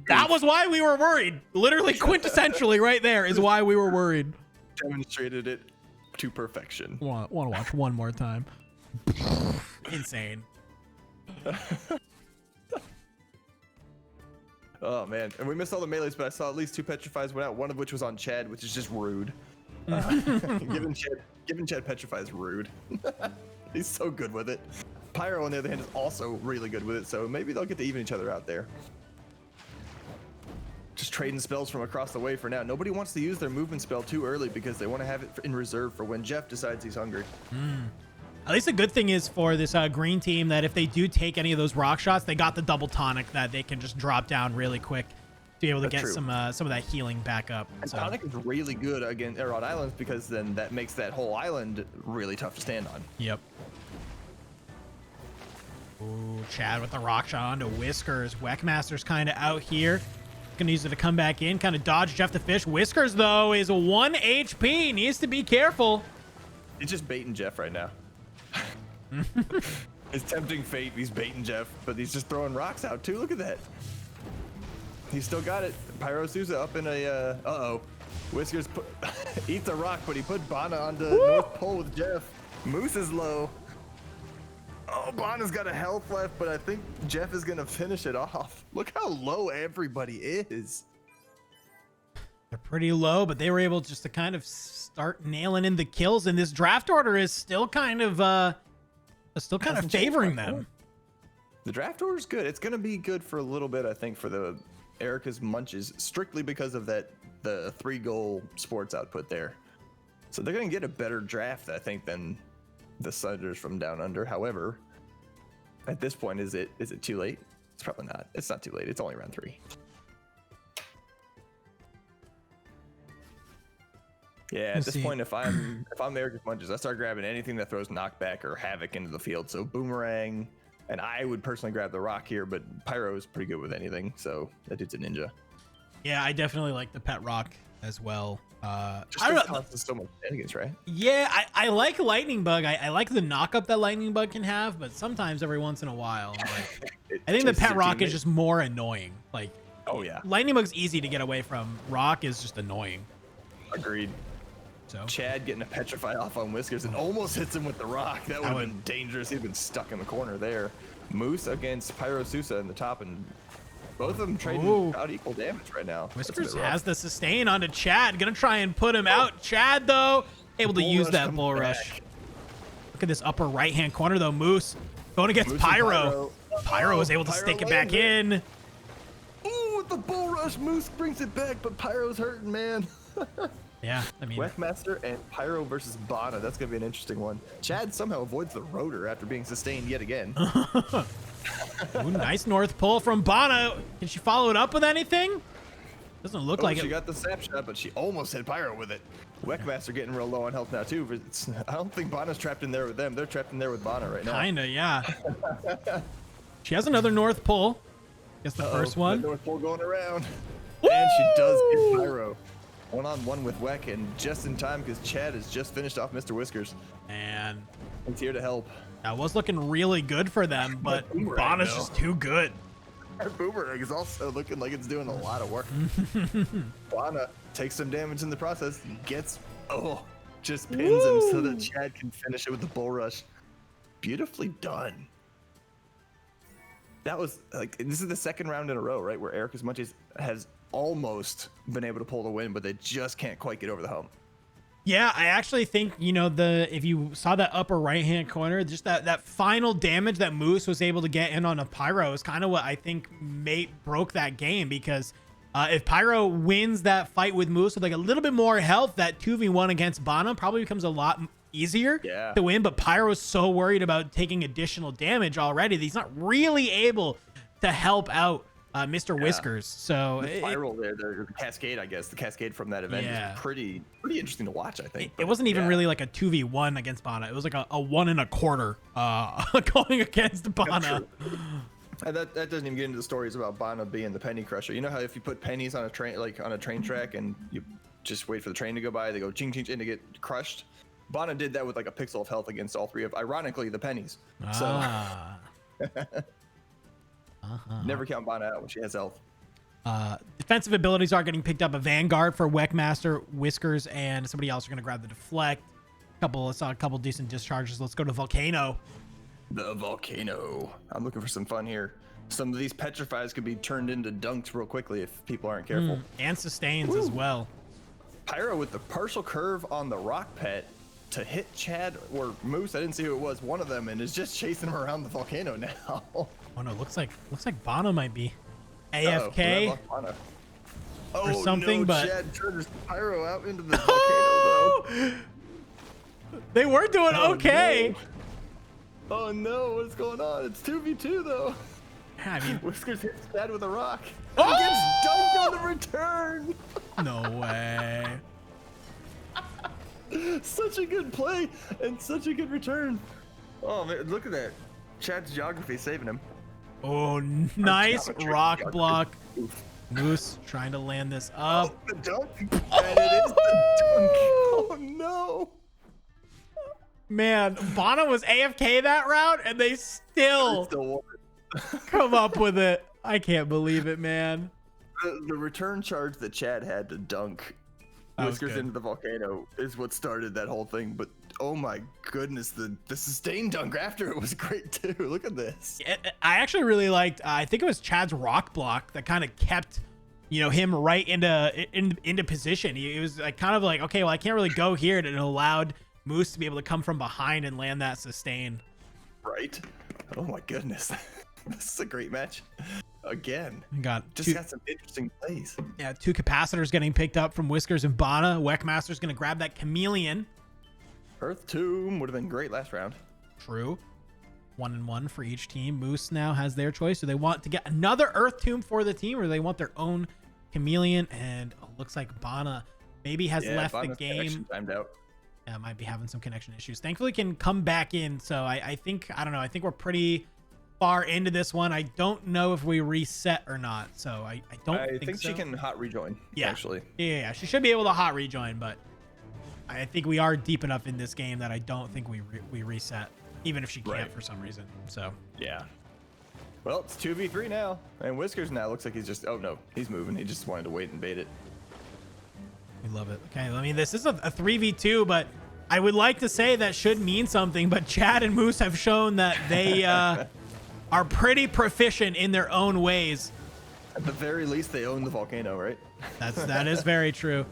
That was why we were worried. Literally, quintessentially, right there is why we were worried. Demonstrated it to perfection. Want to watch one more time? Insane. Oh man, and we missed all the melees, but I saw at least 2 petrifies went out. One of which was on Chad, which is just rude. Giving Chad petrify is rude. He's so good with it. Pyro, on the other hand, is also really good with it. So maybe they'll get to even each other out there. Just trading spells from across the way for now. Nobody wants to use their movement spell too early because they want to have it in reserve for when Jeff decides he's hungry. At least the good thing is for this green team that if they do take any of those rock shots, they got the double tonic that they can just drop down really quick to be able to get some of that healing back up. And tonic is really good against on islands because then that makes that whole island really tough to stand on. Yep. Ooh, Chad with the rock shot onto Whiskers. Whackmaster's kind of out here. Gonna use it to come back in, kind of dodge Jeff the Fish. Whiskers, though, is 1 HP. Needs to be careful. He's just baiting Jeff right now. It's tempting fate. He's baiting Jeff, but he's just throwing rocks out, too. Look at that. He's still got it. Pyro Sousa up in a... uh-oh. Whiskers eats a rock, but he put Bana onto North Pole with Jeff. Moose is low. Oh, Bana's got a health left, but I think Jeff is going to finish it off. Look how low everybody is. They're pretty low, but they were able just to kind of start nailing in the kills, and this draft order is still kind of favoring them. The draft order is good. It's going to be good for a little bit, I think, for the Erica's Munches, strictly because of the 3-goal sports output there. So they're going to get a better draft, I think, than the Sudders from Down Under. However, at this point, is it too late? It's probably not. It's not too late. It's only round 3. Yeah, at this point, if I'm Erica's Munches, I start grabbing anything that throws knockback or havoc into the field. So boomerang, and I would personally grab the rock here, but Pyro is pretty good with anything. So that dude's a ninja. Yeah, I definitely like the pet rock as well. Just I don't know. So much shenanigans, right? Yeah, I like Lightning Bug. I like the knockup that Lightning Bug can have, but sometimes every once in a while, I think the pet rock is just more annoying. Like, oh yeah, Lightning Bug's easy to get away from. Rock is just annoying. Agreed. So Chad getting a petrify off on Whiskers and almost hits him with the rock. That would have been dangerous. He'd been stuck in the corner there. Moose against Pyro Sousa in the top, and both of them trading about equal damage right now. Whiskers has the sustain onto Chad. Gonna try and put him out. Chad, though, able to use that bull rush. Look at this upper right-hand corner, though. Moose going against Pyro. Pyro is able to stick it back in. Ooh, with the bull rush, Moose brings it back, but Pyro's hurting, man. Yeah, I mean, Whackmaster and Pyro versus Bana. That's gonna be an interesting one. Chad somehow avoids the rotor after being sustained yet again. Ooh, nice north pull from Bana. Can she follow it up with anything? Doesn't look like it. She got the snapshot, but she almost hit Pyro with it. Whackmaster getting real low on health now too. But I don't think Bana's trapped in there with them. They're trapped in there with Bana right now. Kinda, yeah. She has another north pull. Guess the first one. North pull going around. Woo! And she does get Pyro. 1-on-1 with Weck, and just in time because Chad has just finished off Mr. Whiskers. And he's here to help. That was looking really good for them, but Bana's just too good. That boomerang is also looking like it's doing a lot of work. Bana takes some damage in the process, just pins him so that Chad can finish it with the bull rush. Beautifully done. That was like, this is the second round in a row, right? Where Eric as much as has almost been able to pull the win, but they just can't quite get over the hump. Yeah, I actually think, if you saw that upper right-hand corner, just that final damage that Moose was able to get in on a Pyro is kind of what I think broke that game, because if Pyro wins that fight with Moose with like a little bit more health, that 2v1 against Bana probably becomes a lot easier to win, but Pyro is so worried about taking additional damage already that he's not really able to help out Mr. Whiskers. So the spiral the cascade, I guess, the cascade from that event is pretty interesting to watch, I think. It wasn't even really like a 2v1 against Bana. It was like a 1 1/4 going against Bana. And that doesn't even get into the stories about Bana being the penny crusher. You know how if you put pennies on a train, like on a train track, and you just wait for the train to go by, they go ching ching ching to get crushed. Bana did that with like a pixel of health against all three of, ironically, the pennies. So never count Bana out when she has health. Defensive abilities are getting picked up. A Vanguard for Weckmaster, Whiskers, and somebody else are going to grab the deflect. Saw a couple decent discharges. Let's go to Volcano. The Volcano. I'm looking for some fun here. Some of these petrifies could be turned into dunks real quickly if people aren't careful. And sustains as well. Pyro with the partial curve on the rock pet to hit Chad or Moose. I didn't see who it was. One of them, and is just chasing him around the Volcano now. Oh no, looks like Bana might be AFK or something, no, but Chad turned Pyro out into the Volcano though. They were doing okay. No. Oh no, what's going on? It's 2v2 though. Yeah, I mean, Whiskers hits Chad with a rock. Oh! He gets dunked on the return. No way. Such a good play and such a good return. Oh man, look at that. Chad's geography saving him. Oh, nice rock block. Moose trying to land this up. Oh, the dunk. And it is the dunk. Oh no. Man, Bana was AFK that round, and they still come up with it. I can't believe it, man. The return charge that Chad had to dunk Whiskers into the Volcano is what started that whole thing. But oh my goodness, the sustain dunk after it was great too. Look at this. I actually really liked. I think it was Chad's rock block that kind of kept, him right into position. It was like kind of like, okay, well, I can't really go here, and it allowed Moose to be able to come from behind and land that sustain. Right. Oh my goodness. This is a great match. Again. Got some interesting plays. Yeah, 2 capacitors getting picked up from Whiskers and Bana. Weckmaster's going to grab that chameleon. Earth Tomb would have been great last round. True. 1-1 for each team. Moose now has their choice. Do they want to get another Earth Tomb for the team, or do they want their own chameleon? And it looks like Bana maybe has left Bana's the game. Timed out. Yeah, might be having some connection issues. Thankfully, can come back in. So I think we're pretty far into this one. I don't know if we reset or not. So I think so. She can hot rejoin. Yeah, actually. Yeah, she should be able to hot rejoin, but I think we are deep enough in this game that I don't think we reset, even if she can't for some reason. So yeah. Well, it's 2v3 now, and Whiskers now looks like he's just. Oh no, he's moving. He just wanted to wait and bait it. We love it. Okay, I mean, this is a 3v2, but I would like to say that should mean something, but Chad and Moose have shown that they are pretty proficient in their own ways. At the very least, they own the Volcano, right? That is very true.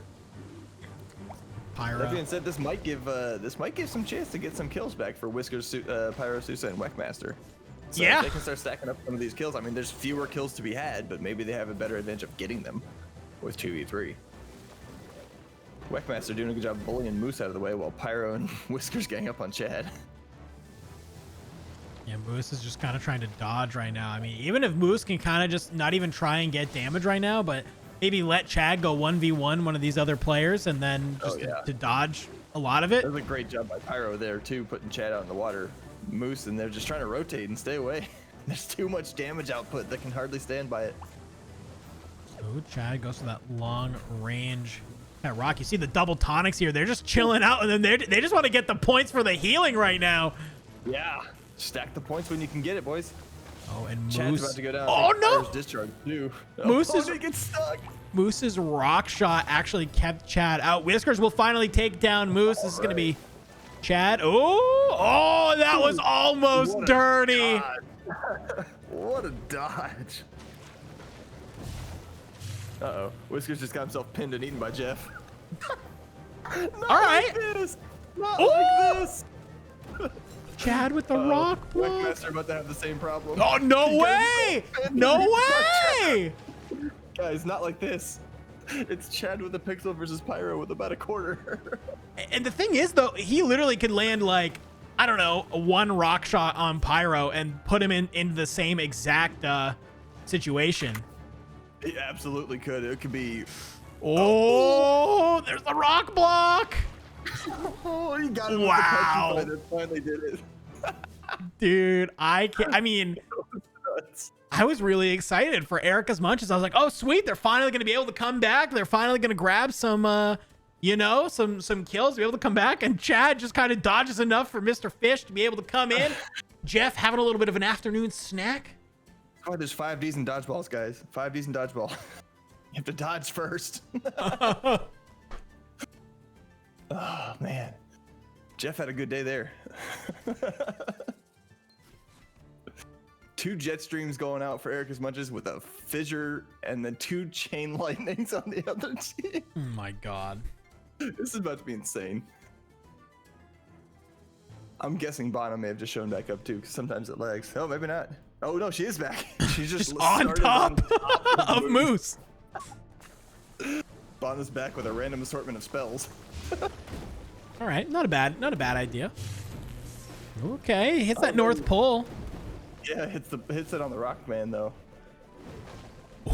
Pyro. That being said, this might give some chance to get some kills back for Whiskers, Pyro, Sousa, and Weckmaster. So if they can start stacking up some of these kills. I mean, there's fewer kills to be had, but maybe they have a better advantage of getting them with 2v3. Weckmaster doing a good job bullying Moose out of the way while Pyro and Whiskers gang up on Chad. Yeah, Moose is just kind of trying to dodge right now. I mean, even if Moose can kind of just not even try and get damage right now, but maybe let Chad go 1v1 one of these other players and then just to dodge a lot of it. That was a great job by Pyro there too, putting Chad out in the water. Moose, and they're just trying to rotate and stay away. There's too much damage output that can hardly stand by it. So Chad goes to that long range. That rock, you see the double tonics here. They're just chilling out, and then they just want to get the points for the healing right now. Yeah, stack the points when you can get it, boys. Oh, and Chad's Moose. about to go down. Oh, no. Discharge too. Moose is- he gets stuck. Moose's rock shot actually kept Chad out. Whiskers will finally take down Moose. This is going to be Chad. Oh, that was almost What a dirty. dodge. What a dodge. Uh-oh. Whiskers just got himself pinned and eaten by Jeff. Not All right. like this. Not like this. Chad with the rock block. Wreckmaster about to have the same problem. Oh, no way. No way. Guys, not like this. It's Chad with a pixel versus Pyro with about a quarter. And the thing is, though, he literally could land like, I don't know, one rock shot on Pyro and put him in the same exact situation. He absolutely could. It could be. Oh, there's the rock block. Oh, he got him. Wow. With the finally did it. Dude, I can't. I mean, I was really excited for Erica's Munches. I was like, oh, sweet. They're finally going to be able to come back. They're finally going to grab some, you know, some kills, be able to come back. And Chad just kind of dodges enough for Mr. Fish to be able to come in. Jeff having a little bit of an afternoon snack. Oh, there's 5Ds in dodgeballs, guys. 5Ds in dodgeball. You have to dodge first. Oh, man. Jeff had a good day there. 2 jet streams going out for Erica's Munches with a fissure and then 2 chain lightnings on the other team. Oh my God. This is about to be insane. I'm guessing Bono may have just shown back up too, because sometimes it lags. Oh, maybe not. Oh no, she is back. She's just on top of Moose. Bono's back with a random assortment of spells. All right, not a bad idea. Okay, hits that North Pole. Yeah, hits it on the rock man though.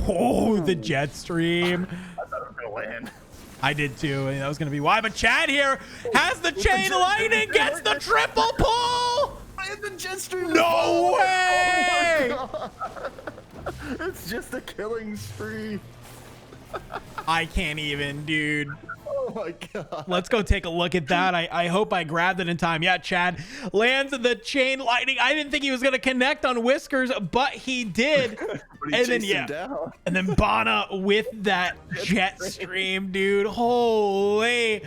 Oh, the jet stream. I thought it was gonna land. I did too, and that was gonna be why. But Chad here has the chain lightning, gets the triple pull. And the jet stream. No way! Oh it's just a killing spree. I can't even, dude. Oh my God. Let's go take a look at that. I hope I grabbed it in time. Yeah, Chad lands the chain lightning. I didn't think he was gonna connect on Whiskers, but he did. And then and then Bana with that jet stream, dude. Holy!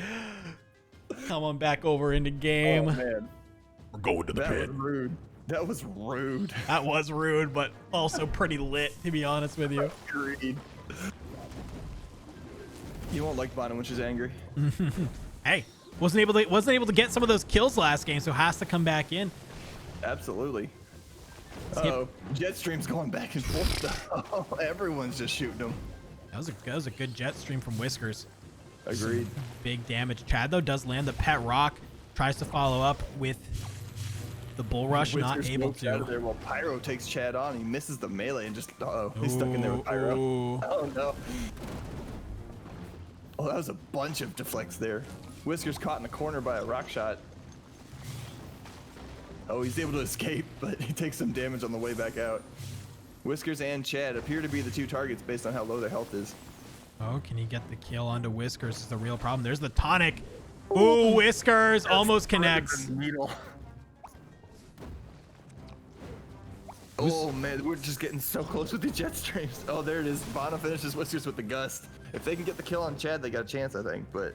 Come on back over into game. Oh, man. We're going to the pit. That was rude. That was rude. That was rude, but also pretty lit, to be honest with you. Agreed. You won't like Bono when she's angry. Hey, wasn't able to get some of those kills last game, so has to come back in. Absolutely. Uh-oh, Jetstream's going back and forth. Oh, everyone's just shooting them. That was a good jet stream from Whiskers. Agreed. Some big damage. Chad though does land the pet rock, tries to follow up with the bull rush, not able to. Out of there while Pyro takes Chad on. He misses the melee and just he's stuck in there with Pyro. Oh no. Oh, that was a bunch of deflects there. Whiskers caught in the corner by a rock shot. Oh, he's able to escape, but he takes some damage on the way back out. Whiskers and Chad appear to be the 2 targets based on how low their health is. Oh, can he get the kill onto Whiskers is the real problem. There's the tonic. Ooh, Whiskers almost connects. Oh man, we're just getting so close with the jet streams. Oh, there it is. Bono finishes Whiskers with the gust. If they can get the kill on Chad, they got a chance, I think. But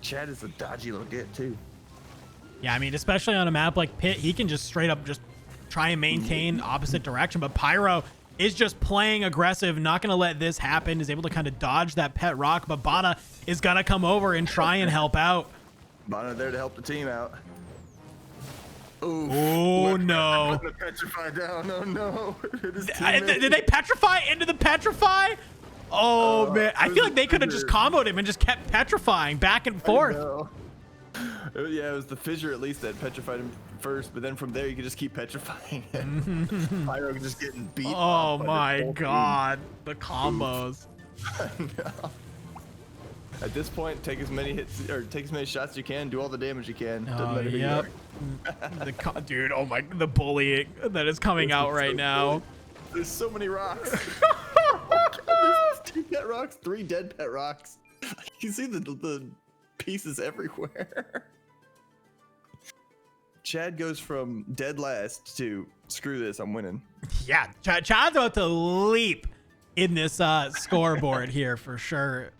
Chad is a dodgy little git too. Yeah, I mean, especially on a map like Pit, he can just straight up just try and maintain opposite direction. But Pyro is just playing aggressive, not going to let this happen, is able to kind of dodge that pet rock. But Bana is going to come over and try and help out. Bana there to help the team out. Oof. Oh, no. Petrify down. Oh, no. Did they petrify into the petrify? Oh, man. I feel like they could have just comboed him and just kept petrifying back and forth. Yeah, it was the fissure at least that petrified him first, but then from there you could just keep petrifying him. Pyro just getting beat. Oh my God, the combos. No. At this point, take as many hits or take as many shots as you can, do all the damage you can. Doesn't matter who you are. Dude, oh my, the bullying that is coming out right now. There's so many rocks. There's 2 pet rocks, 3 dead pet rocks. You see the pieces everywhere. Chad goes from dead last to screw this, I'm winning. Yeah, Chad's about to leap in this scoreboard here for sure.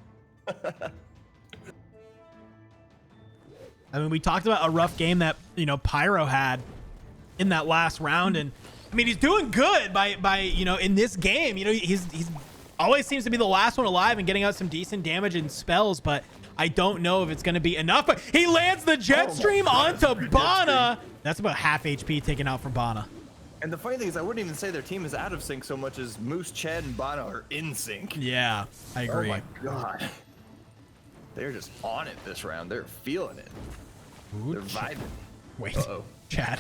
I mean, we talked about a rough game that, you know, Pyro had in that last round, and I mean, he's doing good by you know, in this game. You know, he's always seems to be the last one alive and getting out some decent damage and spells, but I don't know if it's going to be enough. But he lands the jet stream onto Bana. That's about half HP taken out for Bana. And the funny thing is, I wouldn't even say their team is out of sync so much as Moose, Chad, and Bana are in sync. Yeah, I agree. Oh my god. They're just on it this round. They're feeling it. Ooh, they're vibing. Wait, Chad,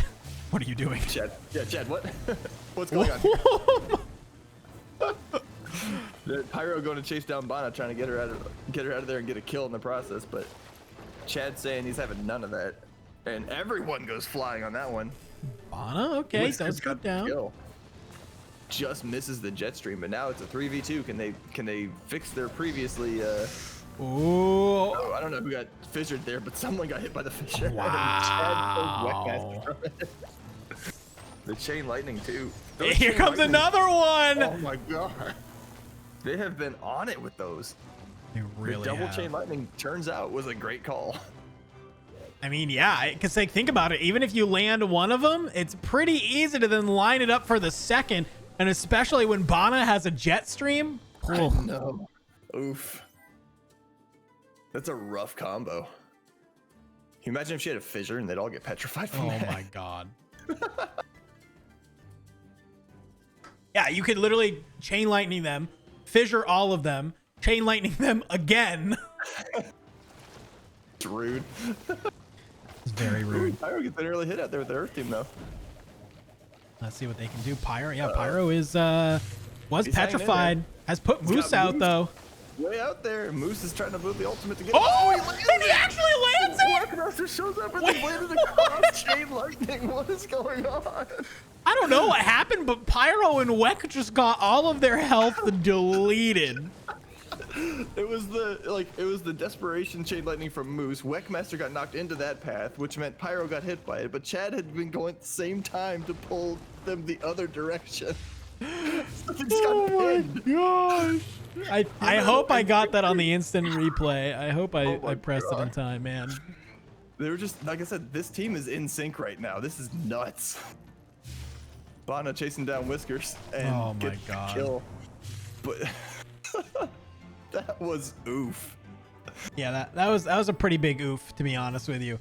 what are you doing? Chad, yeah, Chad, what? What's going on here? Pyro going to chase down Bana, trying to get her out of there and get a kill in the process, but Chad's saying he's having none of that, and everyone goes flying on that one. Bana, okay, does go down. Kill. Just misses the jet stream, but now it's a 3v2. Can they fix their previously? Oh, I don't know who got fissured there, but someone got hit by the fissure. Wow. The chain lightning too. Here comes another one. Oh my god. They have been on it with those. They really the double have. chain lightning turns out was a great call. I mean, yeah, because like, think about it. Even if you land one of them, it's pretty easy to then line it up for the second. And especially when Bana has a jet stream. Oh no. Oof. That's a rough combo. Can you imagine if she had a fissure and they'd all get petrified from that? Oh my god. Yeah, you could literally chain lightning them, fissure all of them, chain lightning them again. It's rude. It's very rude. Pyro gets an early hit out there with the Earth team though. Let's see what they can do. Pyro, yeah, Pyro is was petrified. Has put Moose out though. Way out there. Moose is trying to move the ultimate to get and he actually lands it! Workmaster shows up and they landed across chain lightning. What is going on? I don't know what happened, but Pyro and Weck just got all of their health deleted. It was the desperation chain lightning from Moose. Weckmaster got knocked into that path, which meant Pyro got hit by it, but Chad had been going at the same time to pull them the other direction. Oh my gosh. I hope I got that on the instant replay. I hope I pressed it in time, man. They were just, like I said, this team is in sync right now. This is nuts. Bana chasing down Whiskers and get the kill. But that was oof. Yeah, that was a pretty big oof, to be honest with you.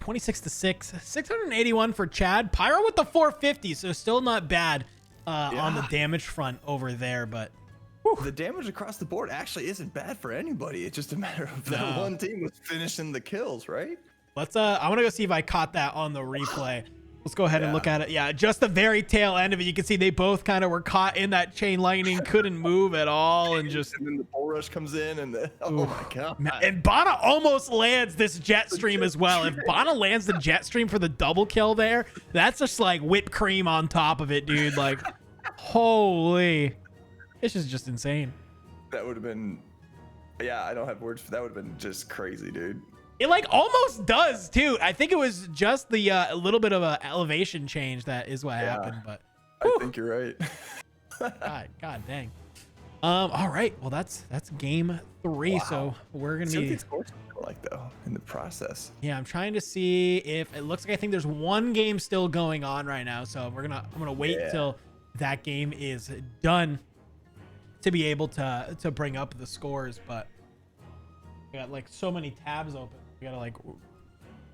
26 to 6, 681 for Chad. Pyro with the 450, so still not bad on the damage front over there, but the damage across the board actually isn't bad for anybody. It's just a matter of that one team was finishing the kills, right? Let's I want to go see if I caught that on the replay. Let's go ahead and look at it. Yeah, just the very tail end of it. You can see they both kind of were caught in that chain lightning, couldn't move at all, and just. And then the bull rush comes in, and oh my god! And Bana almost lands this jet stream as well. If Bana lands the jet stream for the double kill there, that's just like whipped cream on top of it, dude. Like, holy, this is just insane. That would have been, yeah, I don't have words for that. Would have been just crazy, dude. It like almost does too. I think it was just the a little bit of a elevation change that is what happened, but I think you're right. God dang. All right, well that's game 3. So we're gonna be like though in the process. Yeah, I'm trying to see if it looks like I think there's one game still going on right now. So I'm gonna wait till that game is done to be able to bring up the scores, but I got like so many tabs open. We gotta like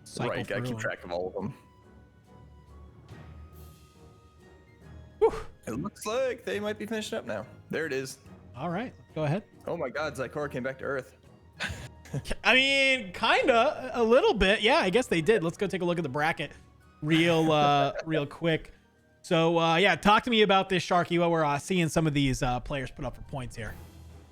cycle gotta keep track of all of them. Whew. It looks like they might be finishing up now. There it is. All right, go ahead. Oh my god, Zykora came back to Earth. I mean, kinda, a little bit. Yeah, I guess they did. Let's go take a look at the bracket real quick. So yeah, talk to me about this, Sharky, while we're seeing some of these players put up for points here.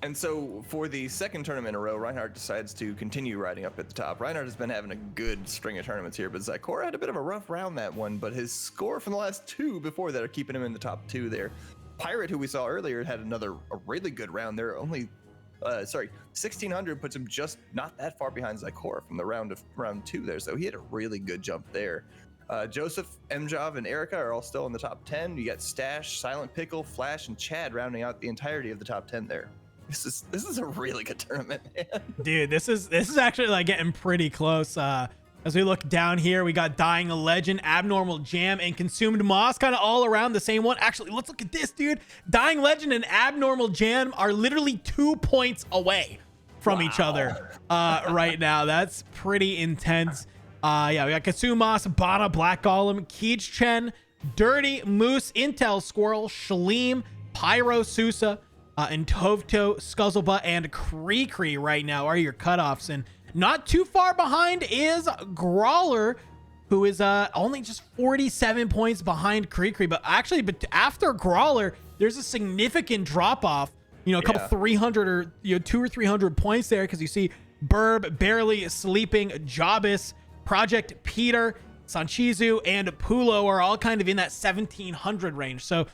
And so for the second tournament in a row, Reinhardt decides to continue riding up at the top. Reinhardt has been having a good string of tournaments here, but Zykora had a bit of a rough round that one, but his score from the last 2 before that are keeping him in the top 2 there. Pirate, who we saw earlier, had a really good round there, only 1600 puts him just not that far behind Zykora from the round 2 there. So he had a really good jump there. Joseph, Mjov, and Erica are all still in the top 10. You got Stash, Silent Pickle, Flash, and Chad rounding out the entirety of the top 10 there. This is a really good tournament, man. Dude, this is actually like getting pretty close. As we look down here, we got Dying Legend, Abnormal Jam, and Consumed Moss kind of all around the same one. Actually, let's look at this, dude. Dying Legend and Abnormal Jam are literally 2 points away from each other right now. That's pretty intense. Yeah, we got Consumed Moss, Bana, Black Golem, Keech Chen, Dirty, Moose, Intel, Squirrel, Shaleem, Pyro, Sousa, and Tovto, Scuzzlebutt, and Cree right now are your cutoffs. And not too far behind is Brawler, who is only just 47 points behind Cree. But actually, after Brawler, there's a significant drop off. You know, a couple 300 or 200 or 300 points there, because you see Burb, Barely, Sleeping, Jobis, Project Peter, Sanchizu, and Pulo are all kind of in that 1700 range. So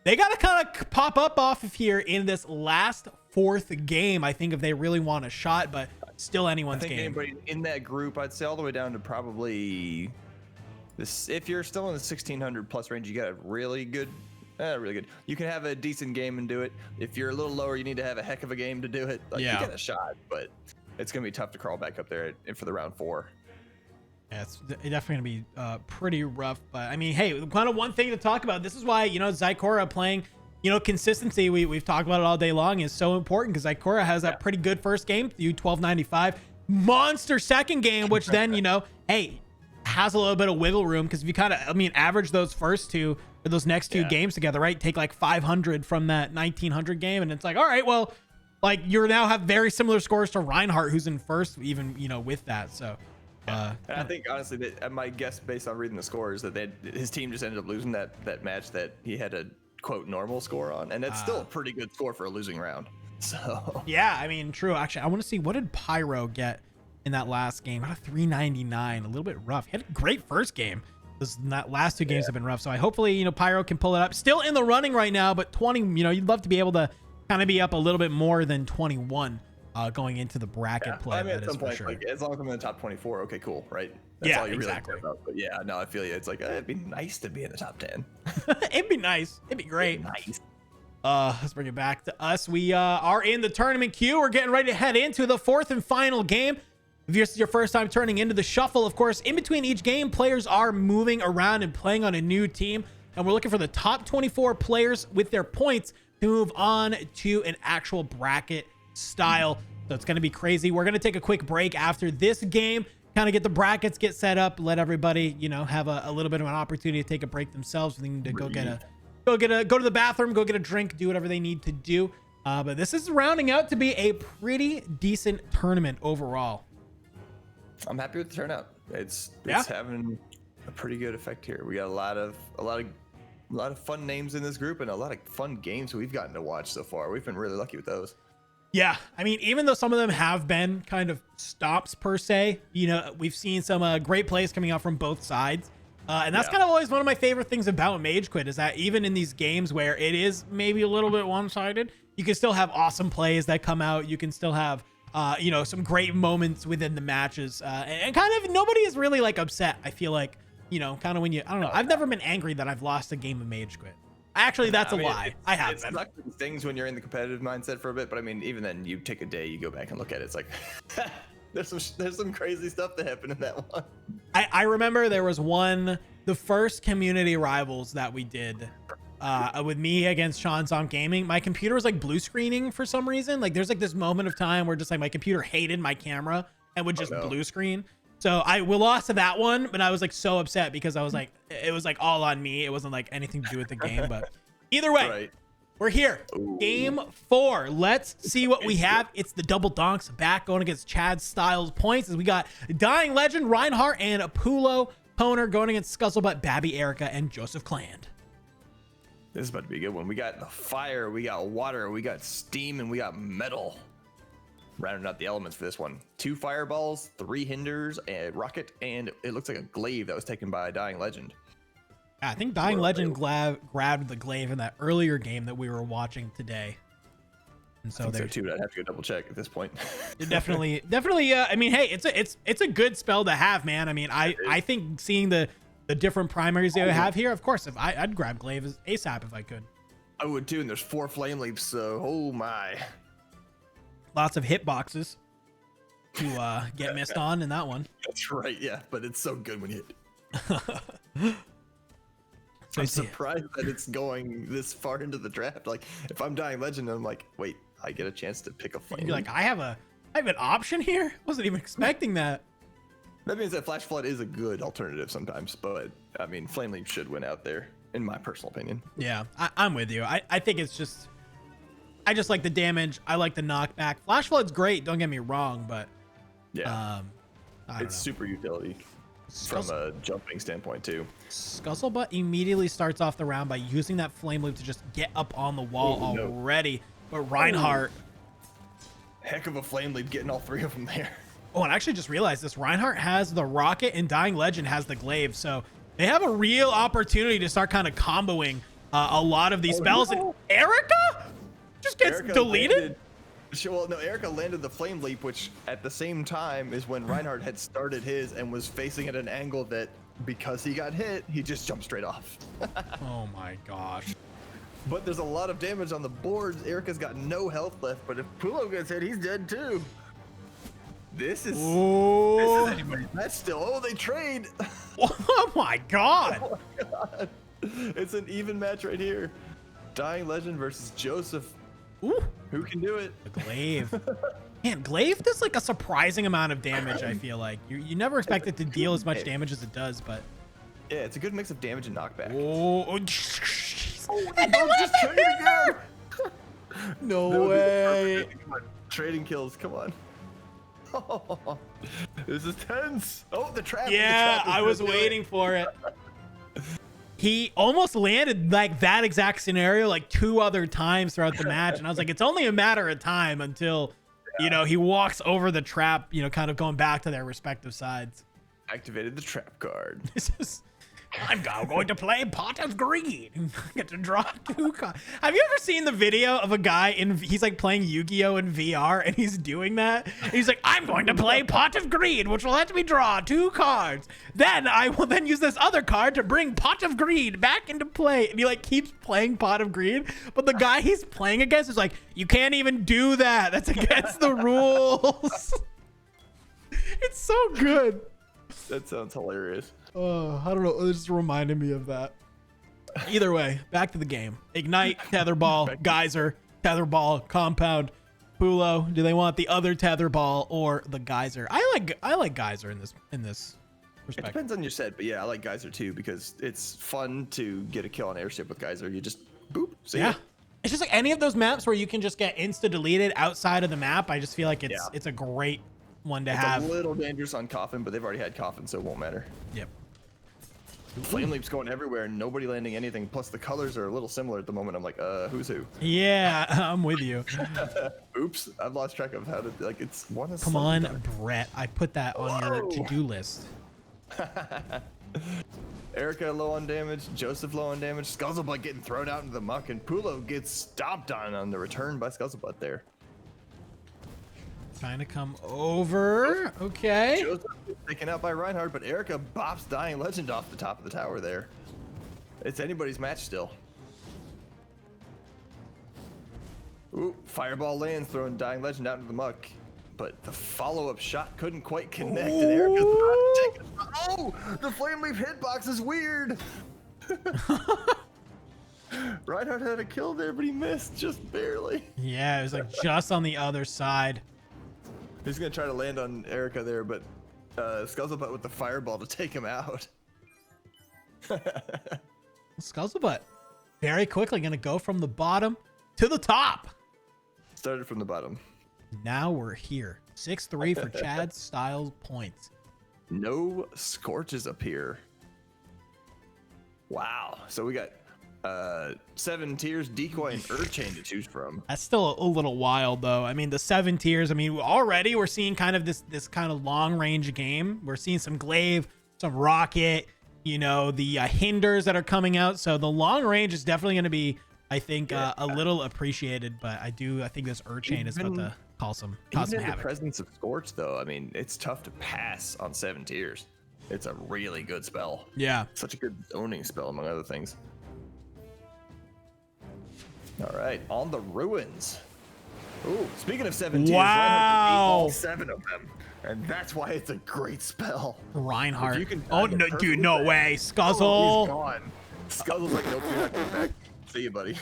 they got to kind of pop up off of here in this last 4th game, I think, if they really want a shot, but still anyone's game. Anybody in that group, I'd say all the way down to probably this. If you're still in the 1600 plus range, you got a really good. You can have a decent game and do it. If you're a little lower, you need to have a heck of a game to do it. Like, you got a shot, but it's going to be tough to crawl back up there for the round 4. Yeah, it's definitely gonna be pretty rough, but I mean, hey, kind of one thing to talk about. This is why, Zykora playing, consistency. We've talked about it all day long, is so important, because Zykora has that pretty good first game, 1295, monster second game, which then hey, has a little bit of wiggle room, because if you kind of average those first two or those next two games together, right? Take like 500 from that 1900 game, and it's like, all right, well, like you now have very similar scores to Reinhardt, who's in first, even with that. So. And I think honestly that my guess based on reading the scores that his team just ended up losing that match that he had a quote normal score on, and that's still a pretty good score for a losing round. So yeah, I mean, true. Actually, I want to see, what did Pyro get in that last game? Got a 399, a little bit rough. He had a great first game. That last 2 games have been rough. So hopefully Pyro can pull it up. Still in the running right now, but 20. You'd love to be able to kind of be up a little bit more than 21. Going into the bracket play. At some point, like, as long as I'm in the top 24, okay, cool, right? That's all you really care about. But yeah, no, I feel you. It's like, it'd be nice to be in the top 10. It'd be nice. It'd be great. Nice. Let's bring it back to us. We are in the tournament queue. We're getting ready to head into the 4th and final game. If this is your first time turning into the shuffle, of course, in between each game, players are moving around and playing on a new team. And we're looking for the top 24 players with their points to move on to an actual bracket style. So it's going to be crazy. We're going to take a quick break after this game, kind of get the brackets get set up, let everybody, have a little bit of an opportunity to take a break themselves. They need to go to the bathroom, go get a drink, do whatever they need to do. But this is rounding out to be a pretty decent tournament overall. I'm happy with the turnout. It's having a pretty good effect here. We got a lot of fun names in this group and a lot of fun games we've gotten to watch so far. We've been really lucky with those. Yeah, I mean, even though some of them have been kind of stops per se, we've seen some great plays coming out from both sides. And that's kind of always one of my favorite things about MageQuit, is that even in these games where it is maybe a little bit one-sided, you can still have awesome plays that come out. You can still have, some great moments within the matches. And kind of nobody is really like upset. I feel like, kind of when I don't know. I've never been angry that I've lost a game of MageQuit. Actually, that's a lie. I have been. It's like things when you're in the competitive mindset for a bit, but I mean, even then, you take a day, you go back and look at it. It's like there's some crazy stuff that happened in that one. I remember there was the first community rivals that we did with me against Sean's on Gaming. My computer was like blue screening for some reason. Like there's like this moment of time where just like my computer hated my camera and would just blue screen. So we lost to that one, but I was like so upset because I was like, it was like all on me. It wasn't like anything to do with the game, but either way, we're here. Ooh. Game 4. Let's see what we have. It's the double donks back going against Chad Styles points, as we got Dying Legend, Reinhardt, and Pulo Poner going against Scuzzlebutt, Babby, Erica, and Joseph Cland. This is about to be a good one. We got the fire, we got water, we got steam, and we got metal. Rounding out the elements for this one. 2 fireballs, 3 hinders, a rocket, and it looks like a glaive that was taken by Dying Legend. Yeah, I think Dying Legend grabbed the glaive in that earlier game that we were watching today. And so I think they're so too, but I'd have to go double check at this point. definitely. I mean, hey, it's a good spell to have, man. I mean, I think seeing the different primaries they have here, of course, if I'd grab Glaive ASAP if I could. I would too, and there's 4 flame leaps, so oh my. Lots of hitboxes to get missed on in that one. That's right, yeah, but it's so good when you hit. I'm surprised that it's going this far into the draft. Like, if I'm Dying Legend, I'm like, wait, I get a chance to pick a flame. You're like, I have an option here? Wasn't even expecting that. That means that Flash Flood is a good alternative sometimes, but I mean, Flame Leap should win out there, in my personal opinion. Yeah, I'm with you. I think it's just, I just like the damage. I like the knockback. Flash Flood's great, don't get me wrong, but yeah, I don't know. super utility from a jumping standpoint too. Scuzzlebutt immediately starts off the round by using that Flame Loop to just get up on the wall already. But Reinhardt, heck of a Flame Leap, getting all 3 of them there. Oh, and I actually just realized this. Reinhardt has the Rocket and Dying Legend has the Glaive. So they have a real opportunity to start kind of comboing a lot of these spells. No. And Erica just gets deleted? Well, no, Erica landed the Flame Leap, which at the same time is when Reinhardt had started his and was facing at an angle that, because he got hit, he just jumped straight off. Oh my gosh. But there's a lot of damage on the board. Erica's got no health left, but if Pulo gets hit, he's dead too. This is anybody. That's still, oh, they trade. Oh my god. Oh my god. It's an even match right here. Dying Legend versus Joseph. Ooh. Who can do it? The Glaive. Man, Glaive does like a surprising amount of damage, I feel like. You never expect it to deal as much damage as it does, but... Yeah, it's a good mix of damage and knockback. Oh, just trade again. No way. Come on. Trading kills, come on. Oh, this is tense. Oh, the trap. Yeah, I was waiting for it. He almost landed like that exact scenario like 2 other times throughout the match. And I was like, it's only a matter of time until, you know, he walks over the trap, you know, kind of going back to their respective sides. Activated the trap card. This is... I'm going to play Pot of Greed. Get to draw 2 cards. Have you ever seen the video of a guy he's like playing Yu-Gi-Oh in VR and he's doing that? And he's like, I'm going to play Pot of Greed, which will let me draw 2 cards. Then I will then use this other card to bring Pot of Greed back into play. And he like keeps playing Pot of Greed, but the guy he's playing against is like, you can't even do that. That's against the rules. It's so good. That sounds hilarious. Oh, I don't know. It just reminded me of that. Either way, back to the game. Ignite, Tetherball, Geyser, Tetherball, Compound, Pulo. Do they want the other Tetherball or the Geyser? I like Geyser in this It respect. depends on your set, but yeah, I like Geyser too because it's fun to get a kill on airship with Geyser. You just boop. See ya. It's just like any of those maps where you can just get insta deleted outside of the map. I just feel like it's a great one to have. It's a little dangerous on Coffin, but they've already had Coffin, so it won't matter. Yep. Flame Leap's going everywhere and nobody landing anything. Plus the colors are a little similar at the moment. I'm like, who's who? Yeah, I'm with you. Oops, I've lost track of how to, like, it's one is Come on, Brett. I put that on your to-do list. Erica low on damage, Joseph low on damage, Scuzzlebutt getting thrown out into the muck, and Pulo gets stomped on the return by Scuzzlebutt there. Trying to come over. Okay. Joseph gets taken out by Reinhardt, but Erica bops Dying Legend off the top of the tower there. It's anybody's match still. Ooh, Fireball lands, throwing Dying Legend out into the muck. But the follow-up shot couldn't quite connect, and Erica's about to take it. Oh, the Flame Leaf hitbox is weird. Reinhardt had a kill there, but he missed just barely. Yeah, it was like just on the other side. He's gonna try to land on Erica there, but Scuzzlebutt with the fireball to take him out. Scuzzlebutt very quickly gonna go from the bottom to the top. Started from the bottom. Now we're here. 6-3 for Chad Styles points. No scorches appear. Wow. So we got 7 tiers, decoy, and Earthchain to choose from. That's still a little wild though. I mean, the 7 tiers, I mean, already we're seeing kind of this kind of long range game. We're seeing some glaive, some rocket, you know, the hinders that are coming out. So the long range is definitely going to be I think a little appreciated, but I think this Urchain is about to cause some Even in the havoc. presence of Scorch, though, I mean, it's tough to pass on 7 tiers. It's a really good spell. Yeah. Such a good zoning spell, among other things. All right, on the ruins. Ooh, speaking of 7 tiers, Reinhardt can beat all 7 of them. And that's why it's a great spell. Reinhardt. You can Oh, time it no, dude, perfectly. no way. Oh, Scuzzle. he's gone. Scuzzle's like, nope, you're not coming back. See you, buddy.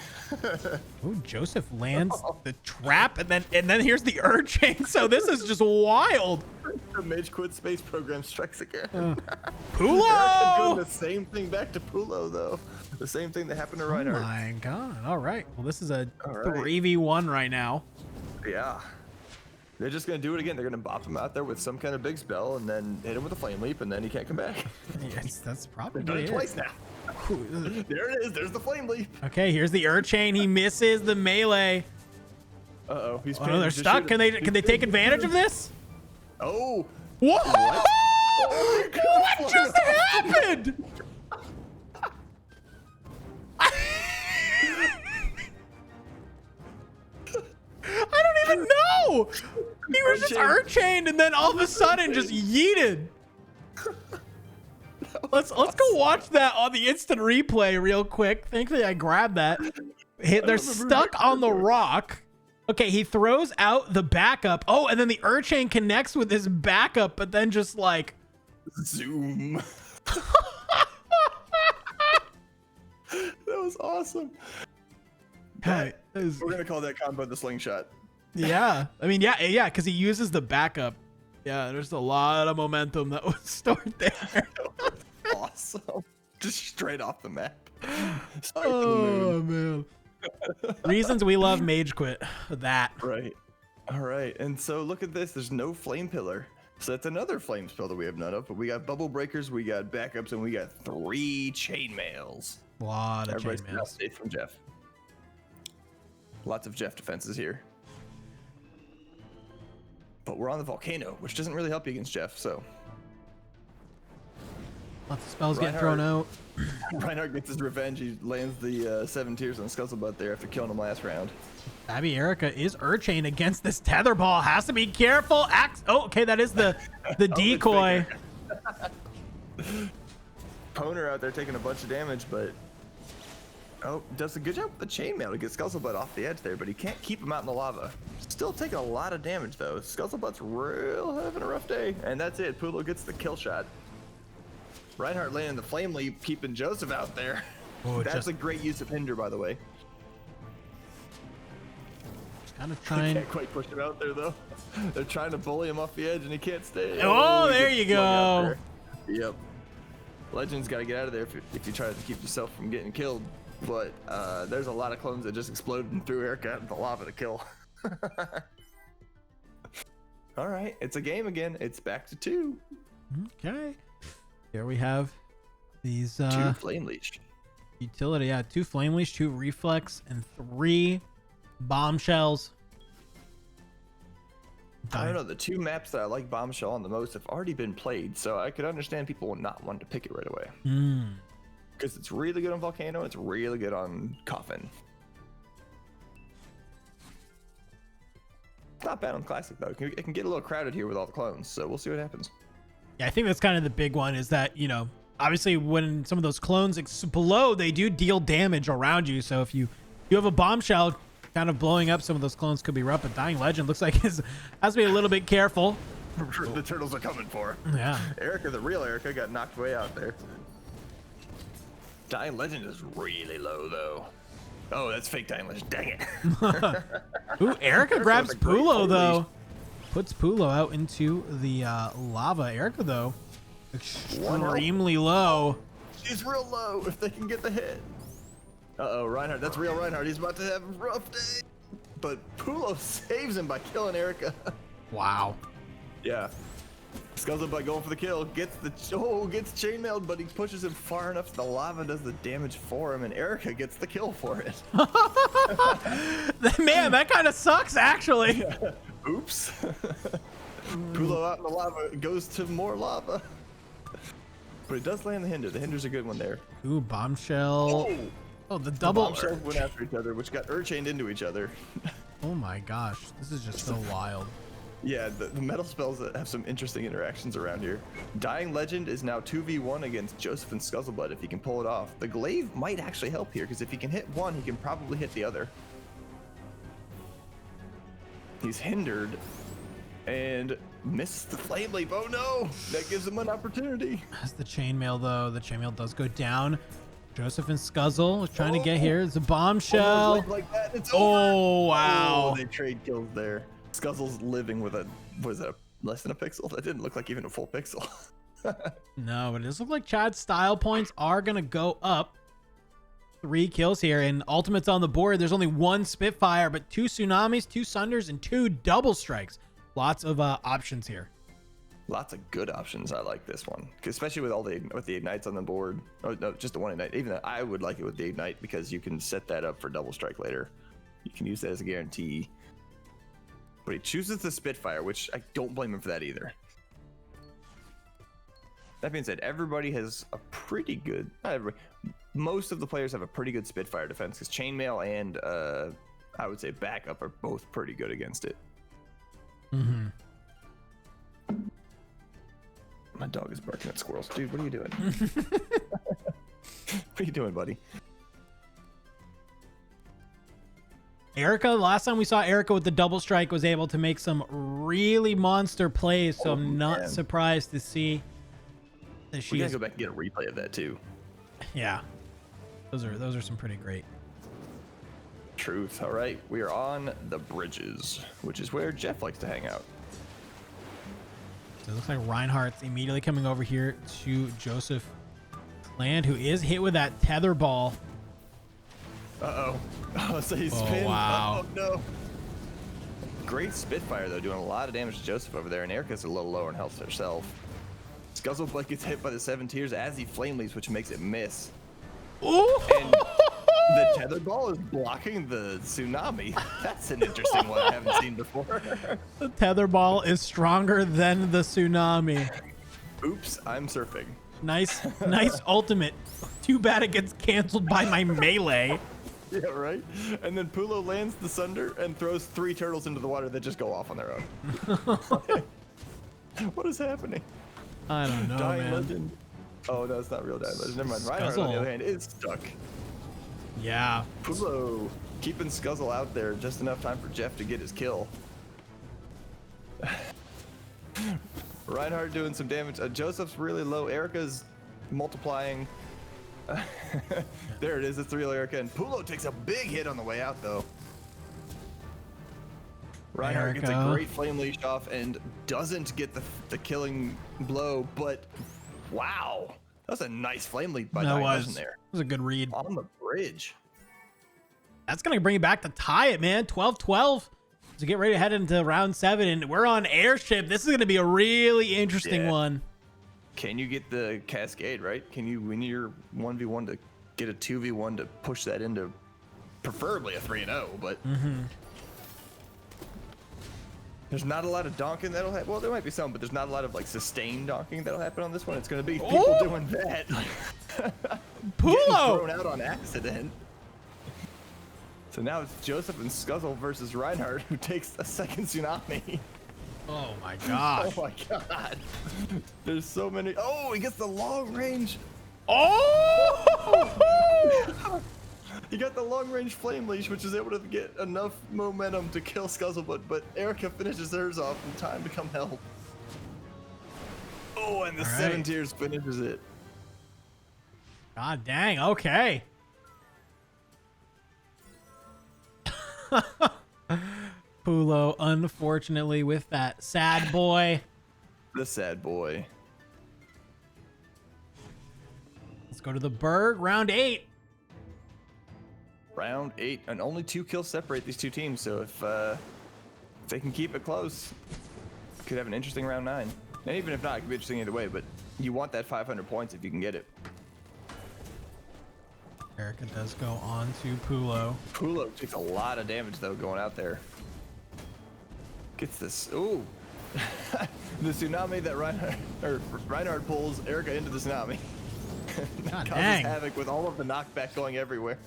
Ooh, Joseph lands the trap, and then here's the Urchain. So this is just wild. The MageQuit space program strikes again. Pulo! Doing the same thing back to Pulo, though. The same thing that happened to Oh Reinhardt. my god. All right. Well, this is a All right. 3v1 right now. Yeah. They're just going to do it again. They're going to bop him out there with some kind of big spell and then hit him with a flame leap, and then he can't come back. Yes, that's They've done probably it it. twice now. There it is. There's the flame leap. Okay, here's the Urchain. He misses the melee. Uh-oh. He's Oh, no, they're stuck. Can they take advantage of this? Oh. What? Oh, What just happened? I don't even know. He was just Urchained and then all of a sudden just yeeted. Let's go watch that on the instant replay real quick. Thankfully, I grabbed that. They're stuck on the rock. Okay, he throws out the backup. Oh, and then the Urchain connects with his backup, but then just like Zoom. That was awesome. Hey, We're going to call that combo the slingshot. yeah. I mean, yeah, because he uses the backup. Yeah, there's a lot of momentum that was stored there. Awesome. Just straight off the map. Straight to the Oh moon. man. Reasons we love MageQuit. That. Right. All right. And so look at this. There's no flame pillar. So that's another flame spell that we have none of. But we got bubble breakers, we got backups, and we got 3 chainmails. A lot of Everybody's been chainmails. update from Jeff. Lots of Jeff defenses here. But we're on the volcano, which doesn't really help you against Jeff, so. Lots of spells getting thrown out. Reinhardt gets his revenge. He lands the 7 tiers on Scuzzlebutt there after killing him last round. Abby Erica is Urchain against this tether ball. Has to be careful. Oh, okay, that is the decoy. Poner out there taking a bunch of damage, but does a good job with the chainmail to get Scuzzlebutt off the edge there, but he can't keep him out in the lava. Still taking a lot of damage though. Scuzzlebutt's having a rough day, and that's it. Pulo gets the kill shot. Reinhardt landing the flame leap, keeping Joseph out there. Oh, that's a great use of hinder, by the way. Kind of trying. Can't quite push him out there though. They're trying to bully him off the edge, and he can't stay. Oh, he there gets you flung out go. there. Yep. Legend's got to get out of there if you try to keep yourself from getting killed. But there's a lot of clones that just exploded and threw Eric out in the lava to kill. All right, it's a game again. It's back to 2. Okay. Here we have these 2 flame leash. utility. Yeah, 2 flame leash, 2 reflex, and 3 bombshells. I don't know. The 2 maps that I like bombshell on the most have already been played, so I could understand people not wanting to pick it right away. Because it's really good on Volcano, it's really good on Coffin. Not bad on Classic though. It can get a little crowded here with all the clones, so we'll see what happens. Yeah, I think that's kind of the big one is that, you know, obviously when some of those clones explode, they do deal damage around you. So if you have a bombshell kind of blowing up, some of those clones could be rough. But Dying Legend looks like has to be a little bit careful. The turtles are coming for her. Yeah. Erica, the real Erica, got knocked way out there. Dying Legend is really low though. Oh, that's fake Dying Legend. Dang it. Ooh, Erica grabs a great Pulo flame though. leash. Puts Pulo out into the lava. Erica though, extremely low. She's real low if they can get the hit. Uh-oh, Reinhardt. That's real Reinhardt. He's about to have a rough day. But Pulo saves him by killing Erica. Wow. Yeah. Scuzzlebutt going for the kill. Gets chainmailed, but he pushes him far enough the lava does the damage for him, and Erica gets the kill for it. Man, that kind of sucks actually. Oops. Pulo out in the lava goes to more lava. But it does land the hinder. The hinder's a good one there. Ooh, bombshell. Oh, Oh, the The double. bombshells went after each other, which got chained into each other. Oh my gosh, this is just so wild. Yeah, the metal spells that have some interesting interactions around here. Dying Legend is now 2v1 against Joseph and Scuzzlebutt if he can pull it off. The Glaive might actually help here, because if he can hit one, he can probably hit the other. He's hindered and missed the Flame Leap. Oh no! That gives him an opportunity. That's the chainmail though. The chainmail does go down. Joseph and Scuzzle is trying to get here. It's a bombshell. Like that. It's Oh, over. wow. Oh, they trade kills there. Scuzzle's living with a, was it less than a pixel? That didn't look like even a full pixel. No, but it does look like Chad's style points are going to go up. 3 kills here, and ultimates on the board. There's only 1 Spitfire, but 2 Tsunamis, 2 Sunders, and 2 double strikes. Lots of options here. Lots of good options. I like this one, especially with all the ignites on the board. Oh no, just the one ignite. Even I would like it with the ignite because you can set that up for double strike later. You can use that as a guarantee. But he chooses the Spitfire, which I don't blame him for that either. That being said, everybody has a pretty good. Not everybody. Most of the players have a pretty good Spitfire defense because chainmail and I would say backup are both pretty good against it. Mm-hmm. My dog is barking at squirrels. Dude, what are you doing? What are you doing, buddy? Erica, the last time we saw Erica with the double strike was able to make some really monster plays, so I'm not surprised to see that We gotta go back and get a replay of that too. Yeah. Those are some pretty great. Truth. All right, we are on the bridges, which is where Jeff likes to hang out. So it looks like Reinhardt's immediately coming over here to Joseph Land, who is hit with that tether ball. Uh-oh. Oh, so he's pinned. Wow. Oh, no. Great Spitfire, though, doing a lot of damage to Joseph over there, and Erica's a little lower in health herself. Scuzzlebutt gets hit by the 7 tiers as he flame leaps, which makes it miss. Ooh. And the tether ball is blocking the tsunami. That's an interesting one I haven't seen before. The tether ball is stronger than the tsunami. Oops, I'm surfing. Nice ultimate. Too bad it gets canceled by my melee. Yeah, right? And then Pulo lands the Sunder and throws 3 turtles into the water that just go off on their own. What is happening? I don't know, Dying man. Legend. Oh, no, it's not real Dying Legend. Never mind. Reinhardt, on the other hand, is stuck. Yeah. Pulo keeping Scuzzle out there just enough time for Jeff to get his kill. Reinhardt doing some damage. Joseph's really low. Erica's multiplying. There it is. It's the real Erica. And Pulo takes a big hit on the way out, though. Reinhardt gets a great flame leash off and doesn't get the killing blow, but wow. That's a nice flame leap by Dying Legend there. That was a good read. On the bridge. That's going to bring it back to tie it, man. 12-12 to get ready to head into round 7. And we're on Airship. This is going to be a really interesting one. Can you get the Cascade, right? Can you win your 1v1 to get a 2v1 to push that into preferably a 3-0, but there's not a lot of donking that'll happen. Well, there might be some, but there's not a lot of like sustained donking that'll happen on this one. It's going to be people doing that. Pulo thrown out on accident. So now it's Joseph and Scuzzle versus Reinhardt, who takes a second tsunami. Oh my gosh. Oh my god. There's so many. Oh, he gets the long range. Oh! He got the long range flame leash, which is able to get enough momentum to kill Scuzzlebutt, but Erica finishes hers off in time to come help. Oh, and the 7 tiers finishes it. God dang, okay. Pulo, unfortunately, with that sad boy. The sad boy. Let's go to the Berg, round 8. Round 8, and only 2 kills separate these two teams, so if they can keep it close, could have an interesting round 9. And even if not, it could be interesting either way, but you want that 500 points if you can get it. Erica does go on to Pulo. Pulo takes a lot of damage, though, going out there. Gets this. Ooh. The tsunami that Reinhardt pulls Erica into the tsunami. God Causes dang. havoc with all of the knockback going everywhere.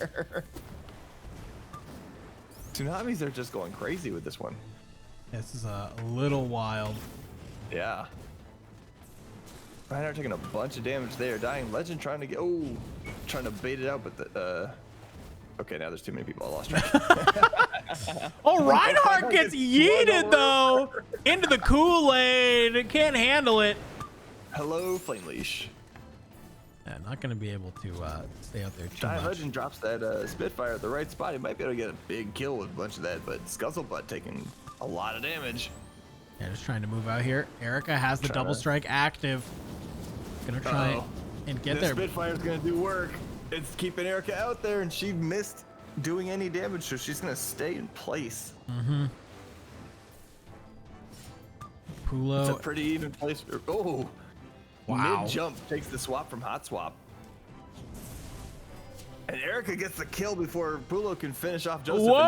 Tsunamis are just going crazy with this one. This is a little wild. Yeah. Reinhardt taking a bunch of damage there. Dying Legend trying to get, trying to bait it out, but the, okay, now there's too many people. I lost track. Oh, Reinhardt gets yeeted though into the Kool-Aid. Can't handle it. Hello, Flame Leash. Yeah, not going to be able to stay out there too Dying much. Legend drops that Spitfire at the right spot. He might be able to get a big kill with a bunch of that, but Scuzzlebutt taking a lot of damage. Yeah, just trying to move out here. Erica has the double strike active. Gonna try and get there. Spitfire's gonna do work. It's keeping Erica out there, and she missed doing any damage, so she's gonna stay in place. Mm-hmm. Pulo. It's a pretty even place. Oh, wow. Mid jump takes the swap from Hot Swap. And Erica gets the kill before Pulo can finish off Joseph. Whoa!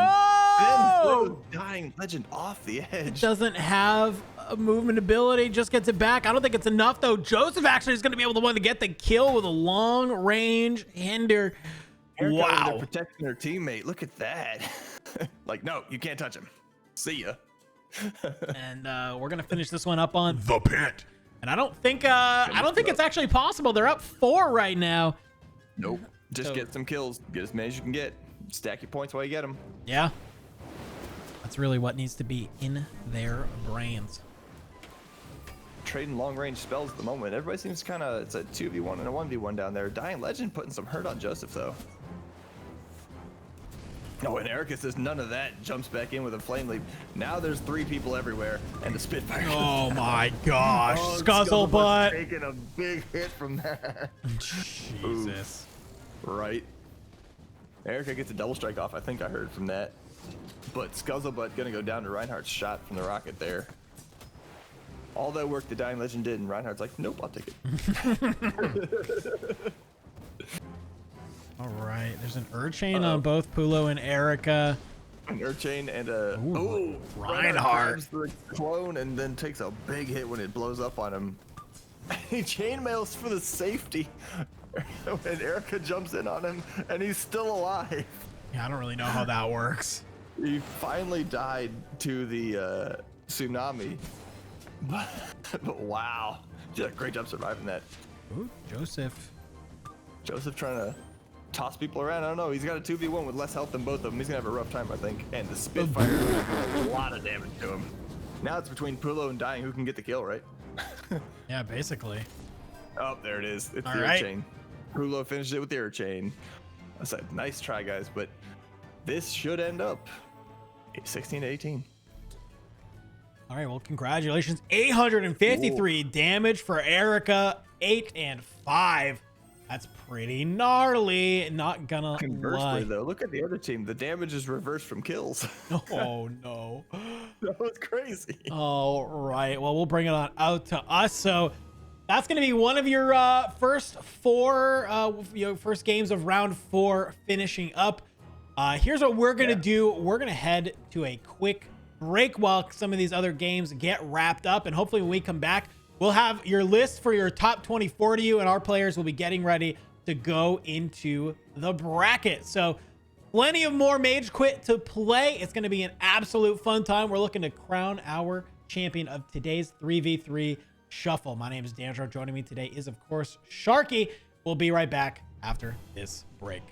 And then Dying Legend off the edge. Doesn't have a movement ability, just gets it back. I don't think it's enough though. Joseph actually is going to be able to get the kill with a long range hinder. Erica Wow. over there protecting her teammate. Look at that. Like, no, you can't touch him. See ya. And we're gonna finish this one up on the pit. And I don't think it's actually possible. They're up 4 right now. Nope. Just get some kills. Get as many as you can get. Stack your points while you get them. Yeah. That's really what needs to be in their brains. Trading long range spells at the moment. Everybody seems kind of, it's a 2v1 and a 1v1 down there. Dying Legend putting some hurt on Joseph though. Oh, and Erica says none of that. Jumps back in with a flame leap. Now there's 3 people everywhere and the Spitfire. Oh my gosh. Oh, Scuzzlebutt. taking a big hit from that. Jesus. Right. Erica gets a double strike off, I think I heard from that. But Scuzzlebutt gonna go down to Reinhardt's shot from the rocket there. All that work the Dying Legend did, and Reinhardt's like, nope, I'll take it. All right. There's an Urchain on both Pulo and Erica. An Urchain and a Reinhardt. grabs the clone and then takes a big hit when it blows up on him. He chainmails for the safety. And Erica jumps in on him, and he's still alive. Yeah, I don't really know how that works. He finally died to the tsunami. But wow, did a great job surviving that. Ooh, Joseph. Joseph trying to toss people around. I don't know. He's got a 2v1 with less health than both of them. He's gonna have a rough time, I think. And the Spitfire is gonna do a lot of damage to him. Now it's between Pulo and Dying who can get the kill, right? Yeah, basically. Oh, there it is. It's All the right. Urchain. Pulo finished it with the Urchain. I said, nice try, guys, but this should end up 16-18. All right, well, congratulations. 853 damage for Erica, 8 and 5. That's pretty gnarly. Not gonna Conversely, lie. though, look at the other team. The damage is reversed from kills. Oh, no. That was crazy. All right, well, we'll bring it on out to us. So that's going to be one of your first 4, first games of round 4 finishing up. Here's what we're going to do. We're going to head to a quick break while some of these other games get wrapped up. And hopefully when we come back, we'll have your list for your top 24 to you, and our players will be getting ready to go into the bracket. So plenty of more MageQuit to play. It's going to be an absolute fun time. We're looking to crown our champion of today's 3v3 shuffle. My name is Dandro. Joining me today is, of course, Sharky. We'll be right back after this break.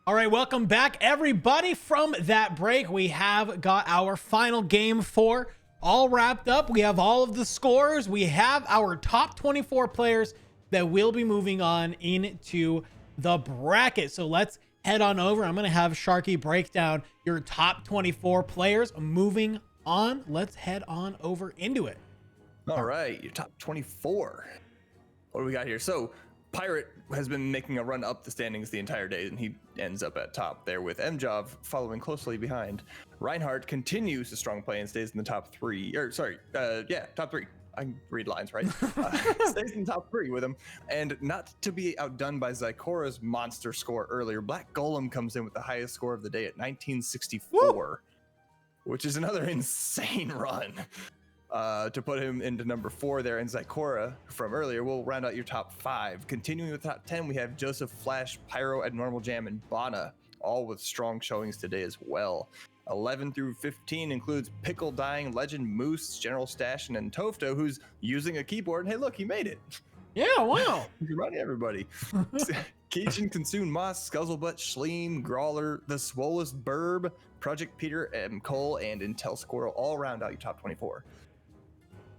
All right, welcome back, everybody. From that break, we have got our final game 4 all wrapped up. We have all of the scores. We have our top 24 players that will be moving on into the bracket. So let's head on over. I'm going to have Sharky break down your top 24 players moving on. Let's head on over into it. All right, your top 24. What do we got here? So Pirate has been making a run up the standings the entire day, and he ends up at top there with Mjov following closely behind. Reinhardt continues a strong play and stays in the top 3. Top 3. I can read lines, right? Stays in the top 3 with him. And not to be outdone by Zykora's monster score earlier, Black Golem comes in with the highest score of the day at 1964, Woo! Which is another insane run. To put him into number 4 there, and Zykora from earlier will round out your top 5. Continuing with top 10, we have Joseph, Flash, Pyro, Abnormal Jam, and Bana, all with strong showings today as well. 11 through 15 includes Pickle, Dying, Legend, Moose, General Stash, and Tofto, who's using a keyboard. And hey, look, he made it. Yeah, wow. Good running, everybody. Cajun, Consume, Moss, Scuzzlebutt, Schleem, Grawler, The Swollest Burb, Project Peter, M. Cole, and Intel Squirrel all round out your top 24.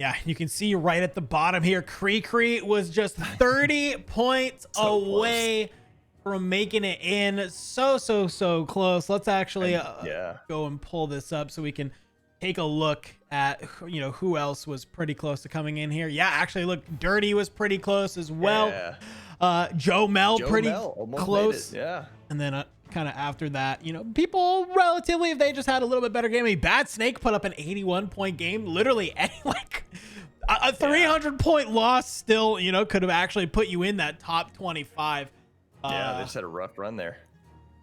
Yeah, you can see right at the bottom here, Cree was just 30 points away from making it in. So close. Let's actually go and pull this up so we can take a look at, who else was pretty close to coming in here. Yeah, actually, look, Dirty was pretty close as well. Yeah. Joe Mel pretty close. Yeah. And then kind of after that, people relatively, if they just had a little bit better game. I mean, Bad Snake put up an 81-point game. Literally, a 300-point loss still, could have actually put you in that top 25. Yeah, they just had a rough run there.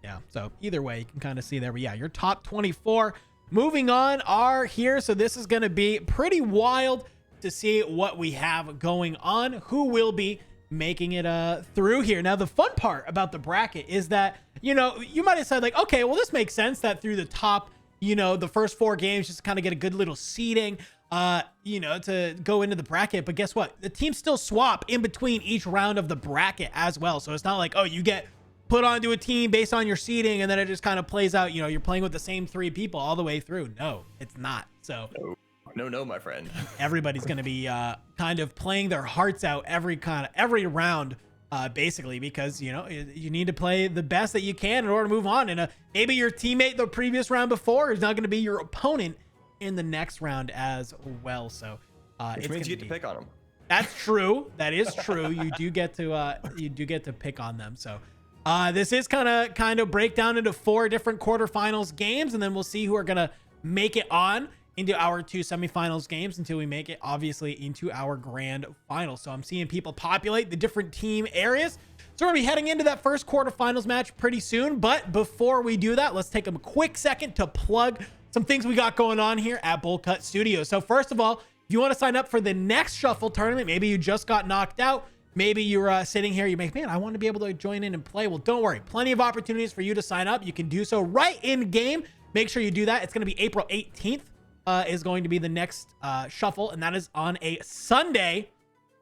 Yeah, so either way, you can kind of see there. But yeah, your top 24 moving on are here. So this is going to be pretty wild to see what we have going on, who will be making it through here. Now, the fun part about the bracket is that, you might have said like, okay, well, this makes sense that through the top, the first 4 games, just kind of get a good little seeding, to go into the bracket. But guess what? The teams still swap in between each round of the bracket as well. So it's not like, oh, you get put onto a team based on your seeding and then it just kind of plays out, you're playing with the same 3 people all the way through. No, it's not. So no, my friend. Everybody's going to be kind of playing their hearts out every round, basically, because, you need to play the best that you can in order to move on. And maybe your teammate the previous round before is not going to be your opponent in the next round as well. So which means you get to pick on them. That's true. That is true. You do get to pick on them. So this is kind of break down into 4 different quarterfinals games, and then we'll see who are going to make it on into our 2 semifinals games until we make it obviously into our grand final. So I'm seeing people populate the different team areas. So we're gonna be heading into that first quarterfinals match pretty soon. But before we do that, let's take a quick second to plug some things we got going on here at Bowlcut Studios. So first of all, if you want to sign up for the next Shuffle tournament, maybe you just got knocked out, maybe you're sitting here, you make, man, I want to be able to join in and play. Well, don't worry, plenty of opportunities for you to sign up. You can do so right in game. Make sure you do that. It's going to be April 18th. Is going to be the next Shuffle, and that is on a Sunday.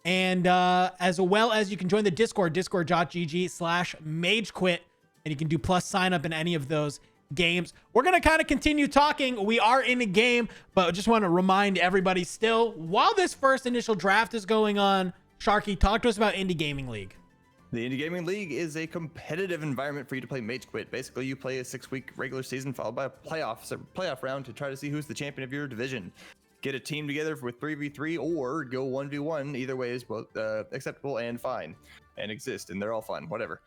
And as well as you can join the Discord, discord.gg/MageQuit, and you can do plus sign up in any of those games. We're going to kind of continue talking. We are in a game, but I just want to remind everybody still, while this first initial draft is going on, Sharky, talk to us about Indie Gaming League. The Indie Gaming League is a competitive environment for you to play MageQuit. Basically, you play a 6-week regular season followed by a playoff round to try to see who's the champion of your division. Get a team together with 3v3 or go 1v1. Either way is both acceptable and fine and exist, and they're all fun, whatever.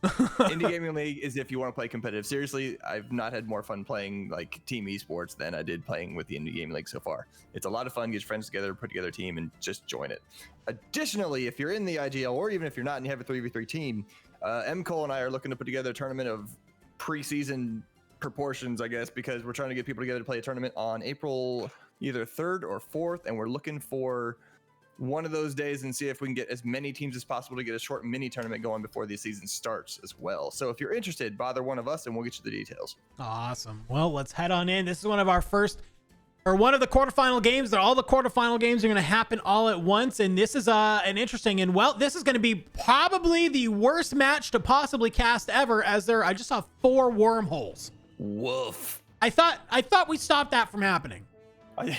Indie Gaming League is if you want to play competitive. Seriously, I've not had more fun playing like team esports than I did playing with the Indie Gaming League so far. It's a lot of fun. Get your friends together, put together a team, and just join it. Additionally, if you're in the IGL, or even if you're not and you have a 3v3 team, M. Cole and I are looking to put together a tournament of preseason proportions, I guess, because we're trying to get people together to play a tournament on April either 3rd or 4th, and we're looking for one of those days and see if we can get as many teams as possible to get a short mini tournament going before the season starts as well. So if you're interested, bother one of us and we'll get you the details. Awesome. Well, let's head on in. This is one of our first or one of the quarterfinal games. All the quarterfinal games are going to happen all at once, and this is an interesting, and well, this is going to be probably the worst match to possibly cast ever, as I just saw 4 wormholes. Woof. I thought we stopped that from happening. I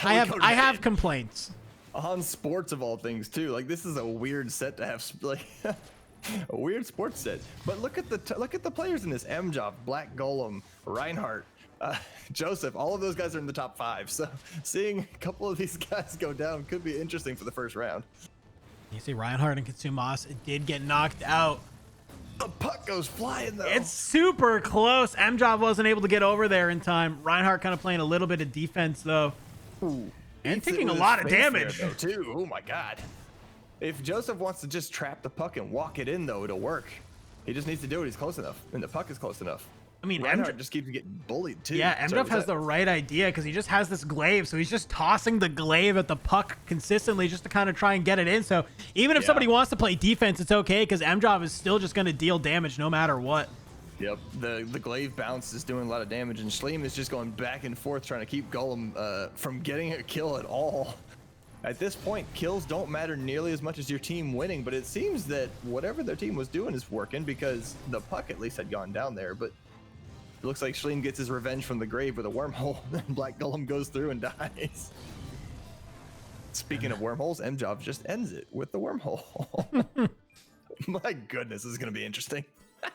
have complaints on sports of all things too. Like, this is a weird set to have, like a weird sports set. But look at the players in this: MJob, Black Golem, Reinhardt, Joseph. All of those guys are in the top 5. So seeing a couple of these guys go down could be interesting for the first round. You see Reinhardt and Consumas did get knocked out. The puck goes flying though. It's super close. MJob wasn't able to get over there in time. Reinhardt kind of playing a little bit of defense though. Ooh, and taking a lot of damage there, though, too. Oh my god. If Joseph wants to just trap the puck and walk it in though, it'll work. He just needs to do it. He's close enough, and the puck is close enough. I mean, Reinhardt just keeps getting bullied too. Yeah, MJob has the right idea because he just has this glaive, so he's just tossing the glaive at the puck consistently just to kind of try and get it in. So even if somebody wants to play defense, it's okay because MJob is still just going to deal damage no matter what. Yep, the glaive bounce is doing a lot of damage, and Schleem is just going back and forth trying to keep Golem from getting a kill at all. At this point, kills don't matter nearly as much as your team winning, but it seems that whatever their team was doing is working because the puck at least had gone down there, but it looks like Schleem gets his revenge from the grave with a wormhole, and Black Golem goes through and dies. Speaking of wormholes, MJob just ends it with the wormhole. My goodness, this is going to be interesting.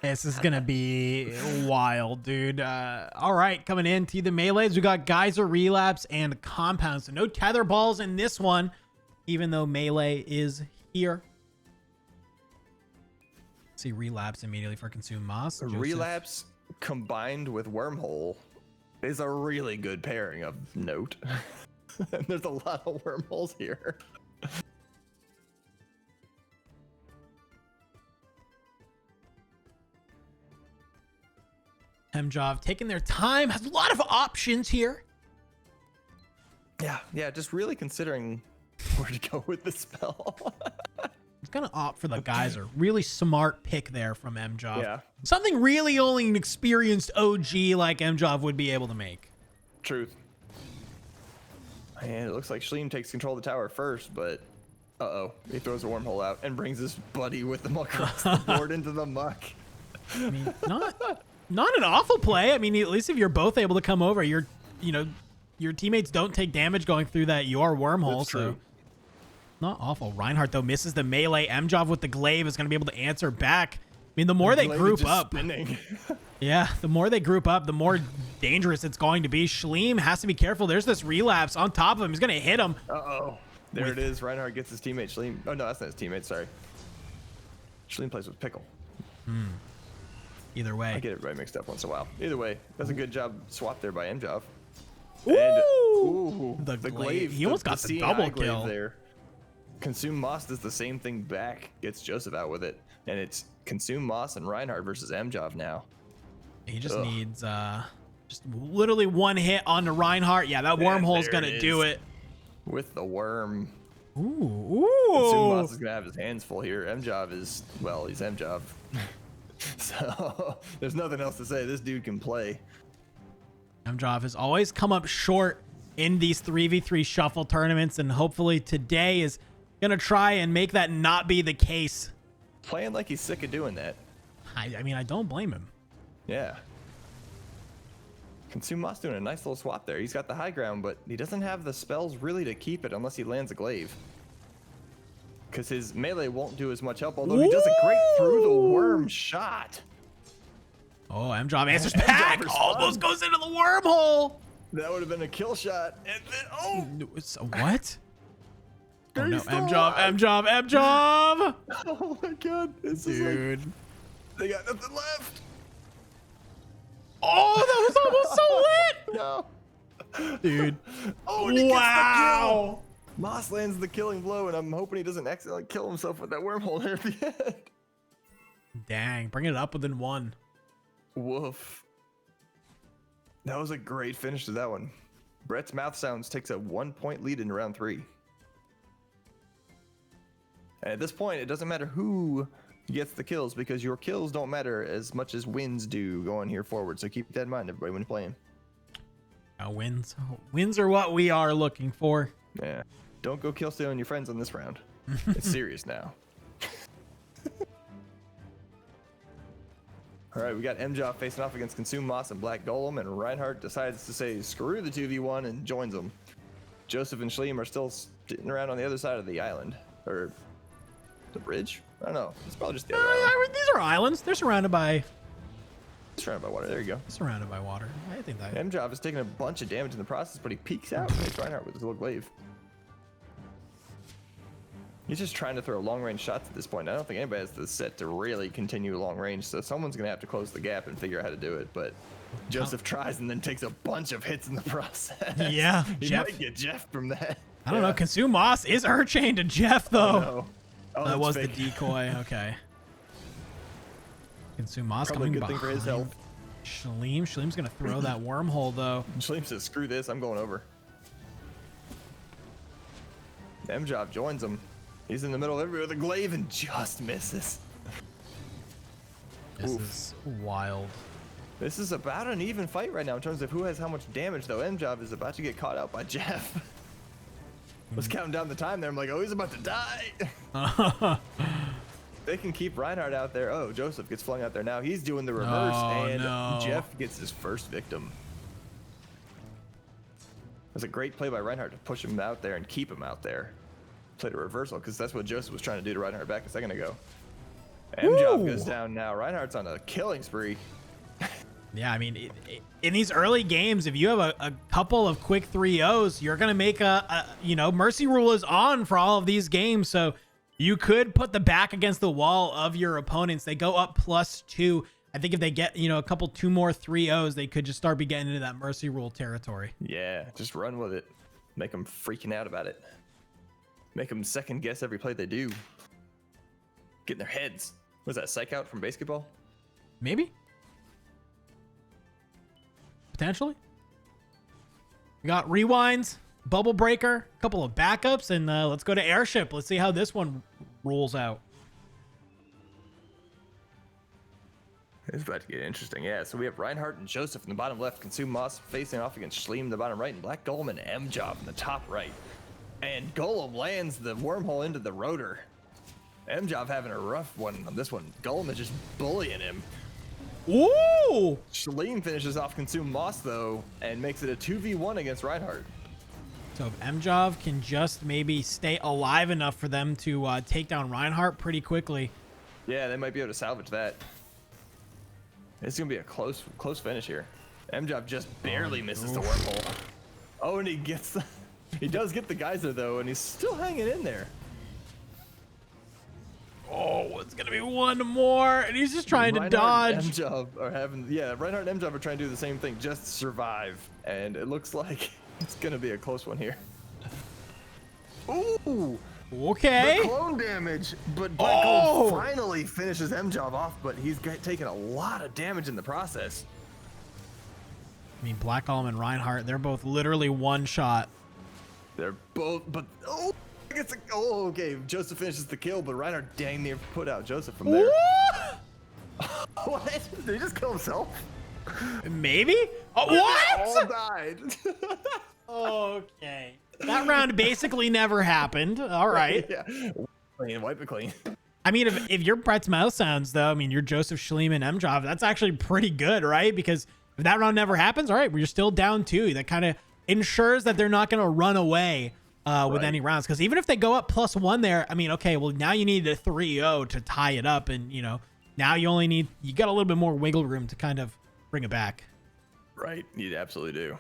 This is going to be wild, dude. All right, coming into the melees, we got Geyser, Relapse, and Compound. So no tether balls in this one, even though melee is here. See Relapse immediately for Consume Moss. Relapse combined with Wormhole is a really good pairing of note. And there's a lot of wormholes here. MJob taking their time, has a lot of options here. Yeah, just really considering where to go with the spell. He's gonna opt for the Geyser. Really smart pick there from MJob. Yeah. Something really only an experienced OG like MJob would be able to make. Truth. And it looks like Schleem takes control of the tower first, but he throws a wormhole out and brings his buddy with him across the board into the muck. I mean, not an awful play. I mean, at least if you're both able to come over, your teammates don't take damage going through that wormhole. That's true. So not awful. Reinhardt though misses the melee. MJob with the glaive is going to be able to answer back. I mean, the more they group up, yeah, the more they group up, the more dangerous it's going to be. Schleem has to be careful. There's this Relapse on top of him. He's going to hit him. There it is. Reinhardt gets his teammate Schleem. Oh no, that's not his teammate. Sorry. Schleem plays with Pickle. Either way, I get it right mixed up once in a while. Either way, that's a good job swap there by MJob. Ooh, and the glaive. He almost got the double kill there. Consume Moss does the same thing back, gets Joseph out with it, and it's Consume Moss and Reinhardt versus MJob now. He just needs just literally one hit on the Reinhardt. Yeah, that wormhole's gonna do it. With the worm. Ooh. Consume Moss is gonna have his hands full here. MJob is, well, he's MJob. So there's nothing else to say. This dude can play. MJob has always come up short in these 3v3 shuffle tournaments, and hopefully today is gonna try and make that not be the case. Playing like he's sick of doing that. I mean, I don't blame him. Yeah. Consume Moss doing a nice little swap there. He's got the high ground, but he doesn't have the spells really to keep it unless he lands a glaive. Because his melee won't do as much help, although he does a great through the worm shot. Oh, MJob answers back. Almost goes into the wormhole. That would have been a kill shot. And then, what? Oh no, MJob. Oh my god. This Dude. Is like, they got nothing left. Oh, that was almost so lit. No. Dude. Oh, and he gets the kill. Moss lands the killing blow, and I'm hoping he doesn't accidentally kill himself with that wormhole there at the end. Dang, bring it up within one. Woof. That was a great finish to that one. Brett's Mouth Sounds takes a 1-point lead in round 3. And at this point, it doesn't matter who gets the kills, because your kills don't matter as much as wins do going here forward. So keep that in mind, everybody, when playing. Wins. Wins are what we are looking for. Yeah. Don't go kill stealing your friends on this round. It's serious now. All right, we got MJoff facing off against Consume Moss and Black Golem, and Reinhardt decides to say screw the 2v1 and joins them. Joseph and Schleem are still sitting around on the other side of the island. Or the bridge? I don't know. It's probably just the other island. These are islands. They're surrounded by... Surrounded by water. There you go. Surrounded by water. I think that... MJoff is taking a bunch of damage in the process, but he peeks out and makes Reinhardt with his little glaive. He's just trying to throw long-range shots at this point. I don't think anybody has the set to really continue long range, so someone's going to have to close the gap and figure out how to do it. But Joseph tries and then takes a bunch of hits in the process. Yeah, he Jeff might get Jeff from that. I don't know. Consume Moss is chained to Jeff, though. Oh, no. Oh, that was fake. the decoy. Okay. Consume Moss Probably a coming good thing for his health. Schleem's going to throw that wormhole, though. Schleem says, screw this, I'm going over. MJoff joins him. He's in the middle of everywhere with a glaive and just misses. This is wild. This is about an even fight right now in terms of who has how much damage, though. MJoff is about to get caught out by Jeff. Was counting down the time there. I'm like, oh, he's about to die. They can keep Reinhardt out there. Oh, Joseph gets flung out there now. He's doing the reverse, and Jeff gets his first victim. It was a great play by Reinhardt to push him out there and keep him out there. Played a reversal, because that's what Joseph was trying to do to Reinhardt back a second ago. MJoff goes down now. Reinhardt's on a killing spree. Yeah, I mean, in these early games, if you have a couple of quick 3-0s, you're going to make Mercy Rule is on for all of these games. So you could put the back against the wall of your opponents. They go up +2. I think if they get, a couple 2 more 3-0s, they could just start getting into that Mercy Rule territory. Yeah, just run with it. Make them freaking out about it. Make them second guess every play they do. Get in their heads. Was that Psych Out from basketball? Maybe. Potentially. We got rewinds, bubble breaker, a couple of backups, and let's go to airship. Let's see how this one rolls out. It's about to get interesting. Yeah, so we have Reinhardt and Joseph in the bottom left, Consume Moss facing off against Schleem in the bottom right, and Black Golem and MJoff in the top right. And Golem lands the wormhole into the rotor. MJoff having a rough one on this one. Golem is just bullying him. Ooh! Schleem finishes off Consume Moss, though, and makes it a 2v1 against Reinhardt. So if MJoff can just maybe stay alive enough for them to take down Reinhardt pretty quickly. Yeah, they might be able to salvage that. It's going to be a close finish here. MJoff just barely misses the wormhole. Oh, and he gets the... He does get the geyser, though, and he's still hanging in there. Oh, it's going to be one more, and he's just trying to dodge. Reinhardt and MJoff are trying to do the same thing, just survive. And it looks like it's going to be a close one here. Ooh! Okay. The clone damage, but Black Golem finally finishes MJoff off, but he's taken a lot of damage in the process. I mean, Black Golem and Reinhardt, they're both literally one shot. They're both, but okay. Joseph finishes the kill, but Reinhardt dang near put out Joseph from there. What? Did he just kill himself? Maybe? Oh, what? All died. Okay. That round basically never happened. All right. Yeah. Wipe it clean. I mean, if your Brett's mouth sounds, though, I mean, you're Joseph, Schleem, and MJoff, that's actually pretty good, right? Because if that round never happens, all right, we're still down 2. That kind of ensures that they're not going to run away with any rounds. Because even if they go up +1 there, I mean, okay, well, now you need a 3-0 to tie it up. And, now you got a little bit more wiggle room to kind of bring it back. Right. You absolutely do.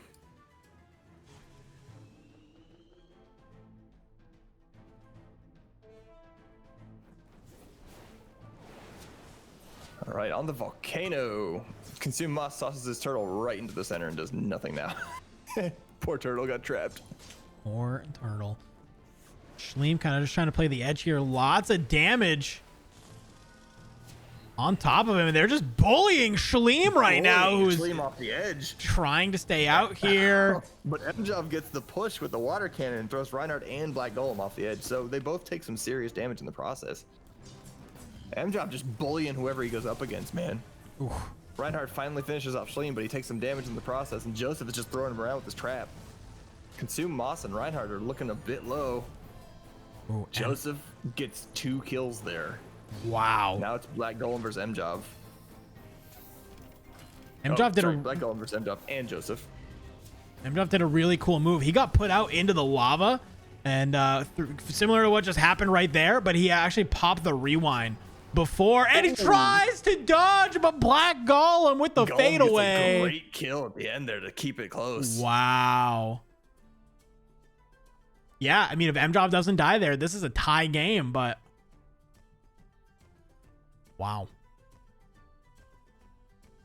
All right, on the volcano. Consume Moss tosses his turtle right into the center and does nothing now. Poor turtle got trapped. Poor turtle. Schleem kind of just trying to play the edge here. Lots of damage on top of him. And they're just bullying Schleem right now, who's Schleem off the edge, trying to stay out here. But MJoff gets the push with the water cannon and throws Reinhardt and Black Golem off the edge. So they both take some serious damage in the process. MJoff just bullying whoever he goes up against, man. Oof. Reinhardt finally finishes off Schleem, but he takes some damage in the process, and Joseph is just throwing him around with his trap. Consume, Moss, and Reinhardt are looking a bit low. Ooh, Joseph gets 2 kills there. Wow. Now it's Black Golem versus Mjov. Mjov did Black Golem versus Mjov and Joseph. Mjov did a really cool move. He got put out into the lava, and similar to what just happened right there, but he actually popped the rewind before, and he tries to dodge, but Black Golem with the fadeaway. Gets a great kill at the end there to keep it close. Wow. Yeah, I mean, if Mjov doesn't die there, this is a tie game, but wow.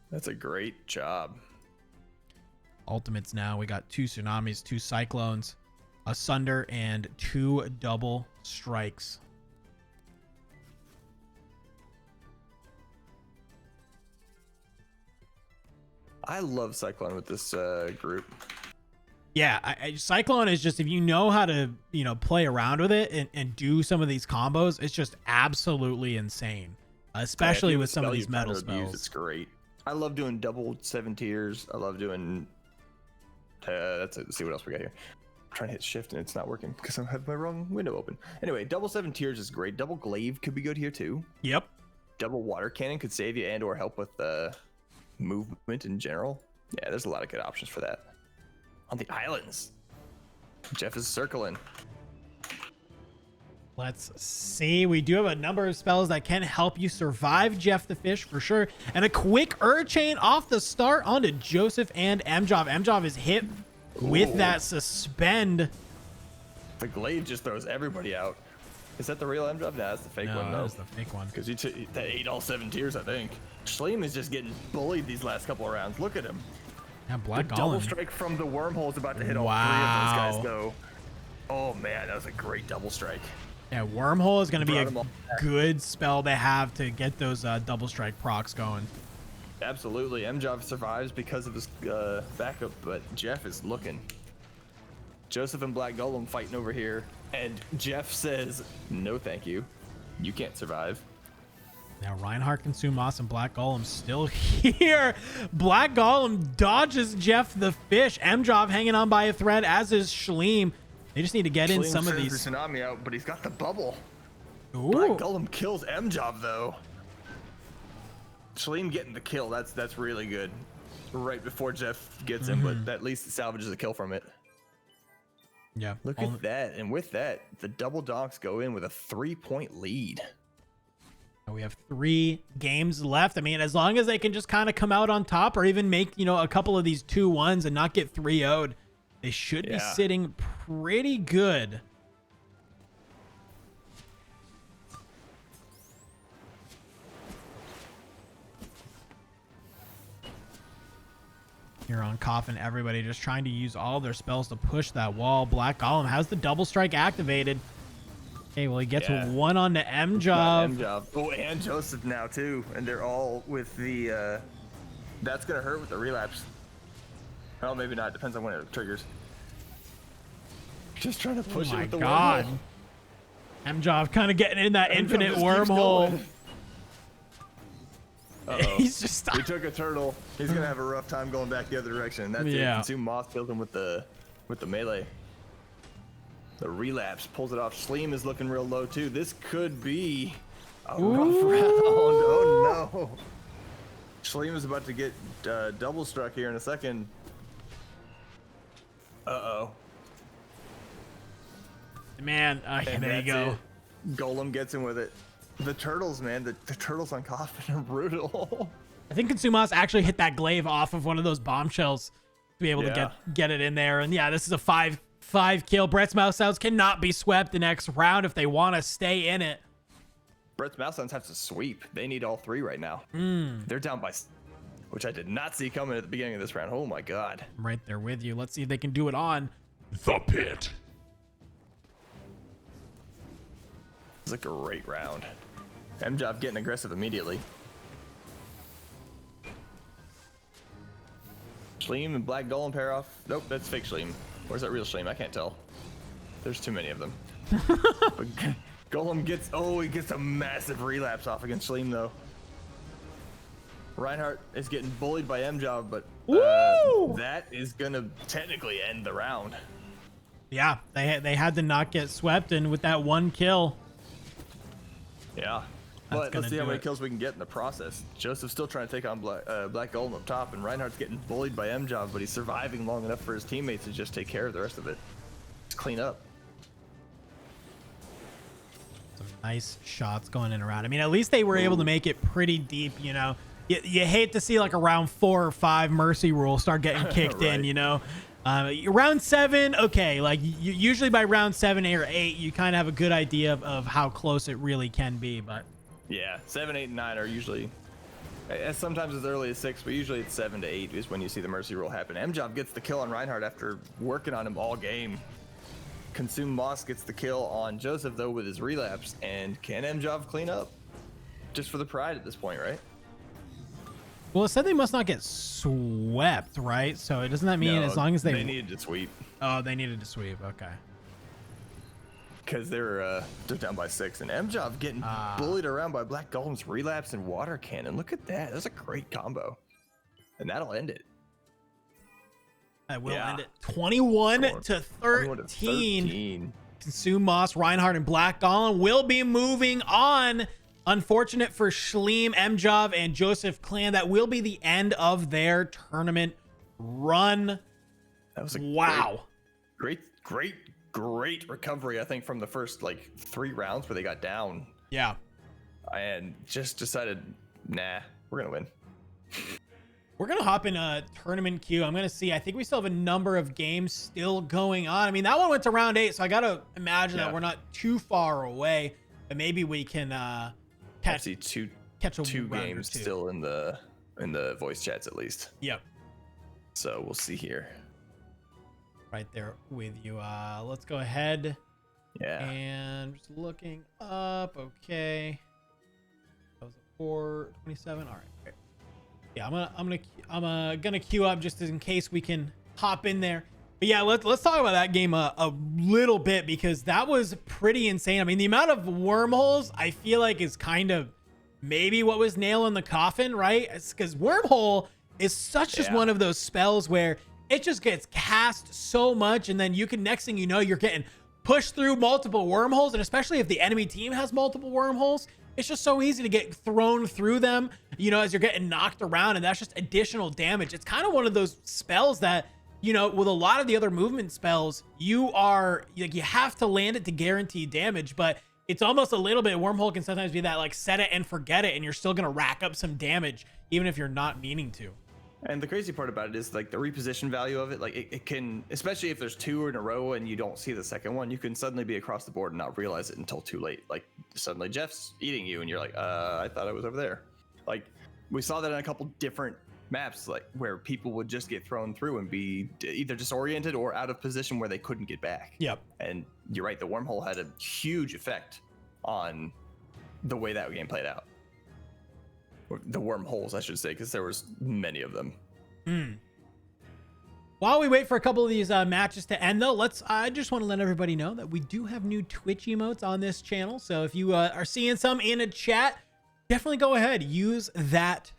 That's a great job. Ultimates now. We got 2 tsunamis, 2 cyclones, a sunder, and 2 double strikes. I love Cyclone with this group. Yeah, Cyclone is just, if you know how to, play around with it and do some of these combos, it's just absolutely insane. Especially with some of these metal spells. It's great. I love doing double 7 tiers. I love doing... let's see what else we got here. I'm trying to hit shift and it's not working because I have my wrong window open. Anyway, double 7 tiers is great. Double glaive could be good here too. Yep. Double water cannon could save you and or help with movement in general. Yeah, there's a lot of good options for that. On the islands, Jeff is circling. Let's see. We do have a number of spells that can help you survive Jeff the Fish for sure. And a quick chain off the start onto Joseph and Mjov. Mjov is hit with that suspend. The glaive just throws everybody out. Is that the real Mjov? No, that's the fake one. No, that's the fake one. Because that ate all 7 tiers, I think. Schleem is just getting bullied these last couple of rounds. Look at him. Yeah, Black The Golem. double strike from the wormhole is about to hit all 3 of those guys, though. Oh man, that was a great double strike. Yeah, Wormhole is going to be a good spell to have to get those double strike procs going. Absolutely. Mjov survives because of his backup, but Jeff is looking. Joseph and Black Golem fighting over here, and Jeff says, no thank you. You can't survive. Now Reinhardt, Consume Moss, and Black Golem still here. Black Golem dodges Jeff the Fish. Mjov hanging on by a thread, as is Schleem. They just need to get in some of these. The tsunami out, but he's got the bubble. Ooh. Black Golem kills Mjov though. Schleem getting the kill. That's really good. Right before Jeff gets him, but at least it salvages a kill from it. Yeah. Look at that, and with that, the double donks go in with a 3-point lead. We have 3 games left. I mean, as long as they can just kind of come out on top, or even make a couple of these 2-1s and not get 3-0'd, they should be sitting pretty good. Here on Coffin, everybody just trying to use all their spells to push that wall. Black Golem has the double strike activated. Okay, well, he gets 1 on the Mjov. Oh, and Joseph now too, and they're all with the. That's gonna hurt with the relapse. Oh, maybe not. Depends on when it triggers. Just trying to push it with the wormhole. Mjov kind of getting in that infinite wormhole. He's just. He took a turtle. He's gonna have a rough time going back the other direction. That's it. Consume Moth killed him with the melee. The relapse pulls it off. Schleem is looking real low too. This could be a rough round. Oh no. Schleem is about to get double struck here in a second. Uh-oh. Man, there you go. It. Golem gets him with it. The turtles, man. The turtles on Coffin are brutal. I think Consumas actually hit that glaive off of one of those bombshells to be able to get it in there. And yeah, this is a 5 kill. Brett's Mouse Sounds cannot be swept the next round if they want to stay in it. Brett's Mouse Sounds have to sweep. They need all 3 right now. They're down by, which I did not see coming at the beginning of this round. Oh my god. I'm right there with you. Let's see if they can do it on the pit. It's a great round. Mjov getting aggressive immediately. Schleem and Black Golem pair off. Nope, that's fake Schleem. Where's that real Schleem? I can't tell. There's too many of them. But Golem gets, he gets a massive relapse off against Schleem though. Reinhardt is getting bullied by MJob, but that is gonna technically end the round. Yeah, they had to not get swept, and with that 1 kill. Yeah. But let's see how many kills we can get in the process. Joseph's still trying to take on Black Golem up top, and Reinhardt's getting bullied by MJob, but he's surviving long enough for his teammates to just take care of the rest of it. Just clean up. Some nice shots going in around. I mean, at least they were able to make it pretty deep, you know. You hate to see like around 4 or 5 mercy rule start getting kicked in, you know. Round 7, okay, like usually by round 7 or 8, you kind of have a good idea of how close it really can be, but. Yeah, 7, 8, and 9 are usually, sometimes as early as 6, but usually it's 7 to 8 is when you see the mercy rule happen. MJob gets the kill on Reinhardt after working on him all game. Consume Moss gets the kill on Joseph though with his relapse, and can MJob clean up? Just for the pride at this point, right? Well, it said they must not get swept, right? So doesn't that mean as long as they needed to sweep? Oh, they needed to sweep. Okay. Because they're down by 6, and MJob getting bullied around by Black Golem's relapse and water cannon. Look at that. That's a great combo. And that'll end it. That will end it. 21 to 13. Consume Moss, Reinhardt, and Black Golem will be moving on. Unfortunate for Schleem, MJob, and Joseph Clan. That will be the end of their tournament run. That was a great recovery, I think, from the first like 3 rounds where they got down. Yeah. And just decided, nah, we're gonna win. We're gonna hop in a tournament queue. I'm gonna see. I think we still have a number of games still going on. I mean, that one went to round 8, so I gotta imagine that we're not too far away. But maybe we can catch two round games still in the voice chats at least. Yep. So we'll see here. Right there with you. Let's go ahead. Yeah. And just looking up. Okay. That was a 427. All right. Great. Yeah, I'm gonna queue up just in case we can hop in there. But yeah, let's talk about that game a little bit, because that was pretty insane. I mean, the amount of wormholes I feel like is kind of maybe what was nail in the coffin, right? It's because wormhole is such just one of those spells where it just gets cast so much, and then you can, next thing you know, you're getting pushed through multiple wormholes, and especially if the enemy team has multiple wormholes, it's just so easy to get thrown through them, you know, as you're getting knocked around, and that's just additional damage. It's kind of one of those spells that, you know, with a lot of the other movement spells, you have to land it to guarantee damage, but it's almost a little bit, wormhole can sometimes be that like set it and forget it, and you're still gonna rack up some damage even if you're not meaning to. And the crazy part about it is like the reposition value of it. Like it can, especially if there's 2 in a row and you don't see the second one, you can suddenly be across the board and not realize it until too late. Like suddenly Jeff's eating you and you're like, I thought I was over there. Like we saw that in a couple different maps, like where people would just get thrown through and be either disoriented or out of position where they couldn't get back. Yep. And you're right, the wormhole had a huge effect on the way that game played out. The wormholes, I should say, because there was many of them. While we wait for a couple of these matches to end, though, I just want to let everybody know that we do have new Twitch emotes on this channel. So if you are seeing some in a chat, definitely go ahead, use that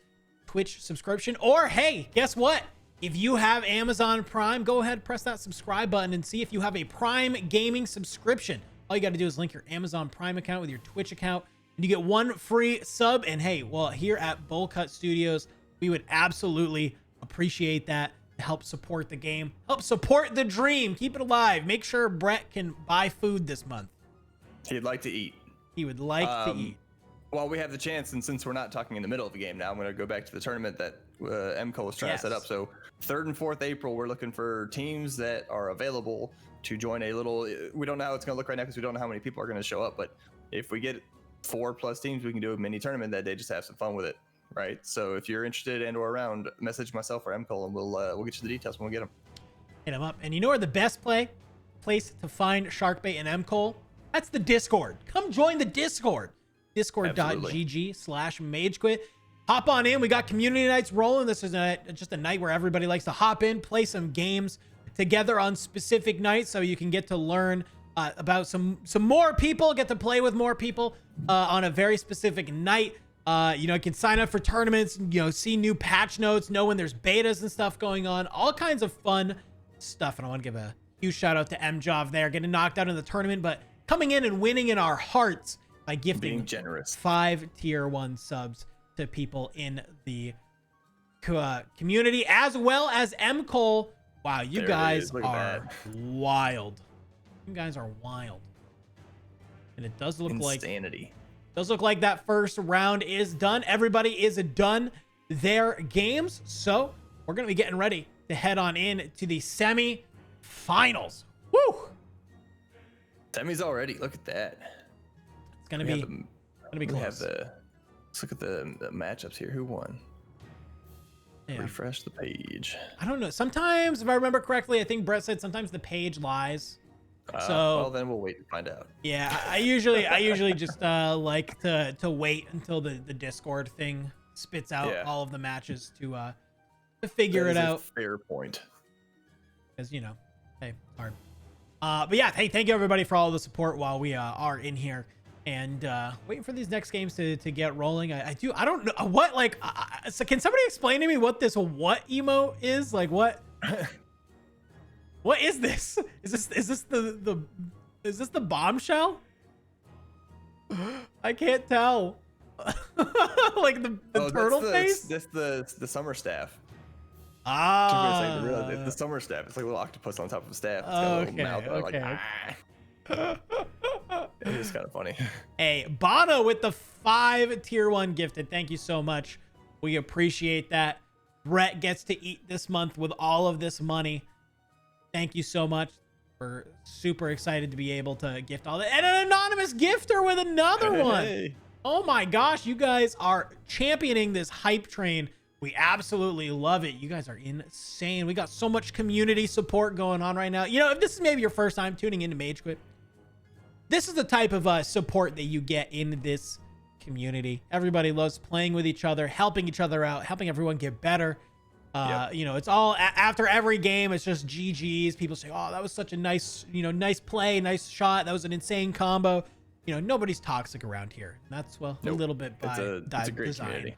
Twitch subscription. Or hey, guess what? If you have Amazon Prime, go ahead, press that subscribe button and see if you have a Prime Gaming subscription. All you got to do is link your Amazon Prime account with your Twitch account, and you get 1 free sub. And hey, well, here at Bowlcut Studios, we would absolutely appreciate that to help support the game, help support the dream, keep it alive. Make sure Brett can buy food this month. He'd like to eat. He would like to eat. While we have the chance, and since we're not talking in the middle of the game now, I'm going to go back to the tournament that MCO was trying to set up. So 3rd and 4th April, we're looking for teams that are available to join a little, we don't know how it's going to look right now because we don't know how many people are going to show up, but if we get 4+ teams, we can do a mini tournament that day, just have some fun with it, right? So if you're interested and or around, message myself or MCO, and we'll get you the details when we get them. Hit them up. And you know where the best place to find Sharkbait and MCO? That's the Discord. Come join the Discord. Discord.gg/MageQuit. Hop on in. We got community nights rolling. This is just a night where everybody likes to hop in, play some games together on specific nights, so you can get to learn about some more people, get to play with more people on a very specific night. You can sign up for tournaments, see new patch notes, know when there's betas and stuff going on, all kinds of fun stuff. And I want to give a huge shout out to MJov there, getting knocked out in the tournament, but coming in and winning in our hearts by gifting being generous 5 tier 1 subs to people in the community, as well as M. Cole. Wow, you guys are wild. You guys are wild. And it does look like insanity. Does look like that first round is done. Everybody is done their games. So we're going to be getting ready to head on in to the semi-finals. Woo! Semis already. Look at that. It's going to be close. Let's look at the matchups here. Who won? Yeah. Refresh the page. I don't know. Sometimes, if I remember correctly, I think Brett said sometimes the page lies. So well, then we'll wait and find out. Yeah, I usually just like to wait until the Discord thing spits out all of the matches to figure it out. Fair point. Because hey, it's hard. But yeah, hey, thank you everybody for all the support while we are in here and waiting for these next games to get rolling. I don't know what so can somebody explain to me what this emote is? Like what? What is this? Is this the bombshell? I can't tell. Like the turtle face? That's the summer staff. Ah. It's the summer staff. It's like a little octopus on top of a staff. It's got a little mouth. It's kind of funny. Hey, Bono with the 5 tier 1 gifted. Thank you so much. We appreciate that. Brett gets to eat this month with all of this money. Thank you so much. We're super excited to be able to gift all that. And an anonymous gifter with another one. Oh my gosh, you guys are championing this hype train. We absolutely love it. You guys are insane. We got so much community support going on right now. If this is maybe your first time tuning into MageQuit, this is the type of support that you get in this community. Everybody loves playing with each other, helping each other out, helping everyone get better. It's all after every game. It's just GGs. People say, "Oh, that was such a nice, nice play, nice shot. That was an insane combo." Nobody's toxic around here. That's a little bit by it's a great design. Community.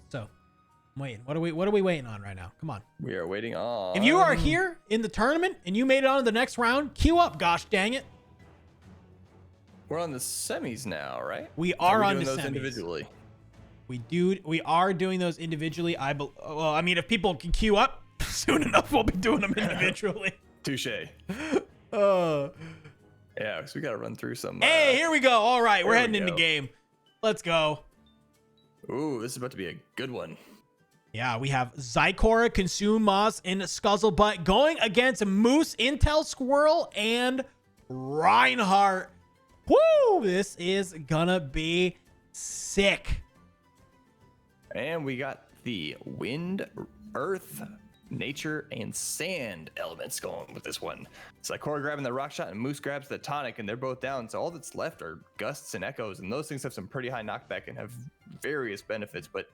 So, I'm waiting. What are we waiting on right now? Come on. We are waiting on. If you are here in the tournament and you made it on to the next round, queue up. Gosh dang it. We're on the semis now, right? We are on the those semis individually. We are doing those individually. If people can queue up soon enough, we'll be doing them individually. Touche. Yeah, because we got to run through some. Hey, here we go. All right, we're heading into game. Let's go. Ooh, this is about to be a good one. Yeah, we have Zykora, Consume Moss, and Scuzzlebutt going against Moose, Intel Squirrel, and Reinhardt. Woo! This is gonna be sick. And we got the wind, earth, nature, and sand elements going with this one. Zykora grabbing the rock shot and Moose grabs the tonic, and they're both down. So all that's left are gusts and echoes, and those things have some pretty high knockback and have various benefits. But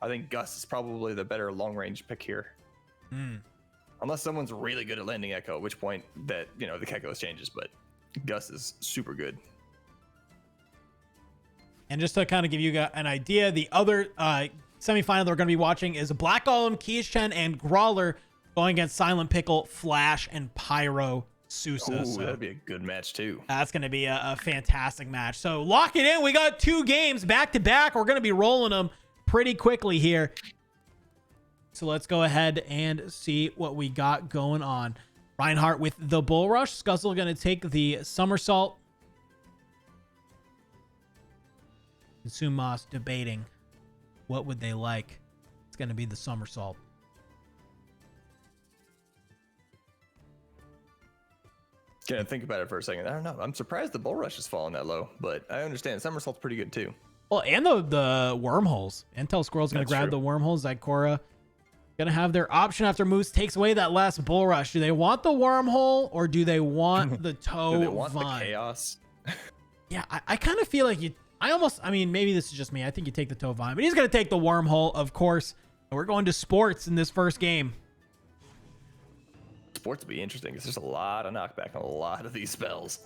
I think Gust is probably the better long-range pick here. Unless someone's really good at landing echo, at which point that the calculus changes. But Gust is super good. And just to kind of give you an idea, the other semifinal that we're going to be watching is Black Golem, Kieschen, and Brawler going against Silent Pickle, Flash, and Pyro Sousa. Ooh, that'd be a good match too. That's going to be a fantastic match. So lock it in. We got 2 games back to back. We're going to be rolling them pretty quickly here. So let's go ahead and see what we got going on. Reinhardt with the Bull Rush. Scuzzle going to take the Somersault. And Sumas debating what would they like. It's going to be the Somersault. Gonna think about it for a second. I don't know. I'm surprised the Bull Rush is falling that low, but I understand. Somersault's pretty good too. Well, and the wormholes. Intel Squirrel's going to grab the wormholes. Zykora going to have their option after Moose takes away that last Bull Rush. Do they want the wormhole or do they want the toe Do they want vine? the chaos? Yeah, I kind of feel like maybe this is just me. I think you take the toe vine, but he's going to take the wormhole, of course. And we're going to sports in this first game. Sports will be interesting because there's a lot of knockback on a lot of these spells.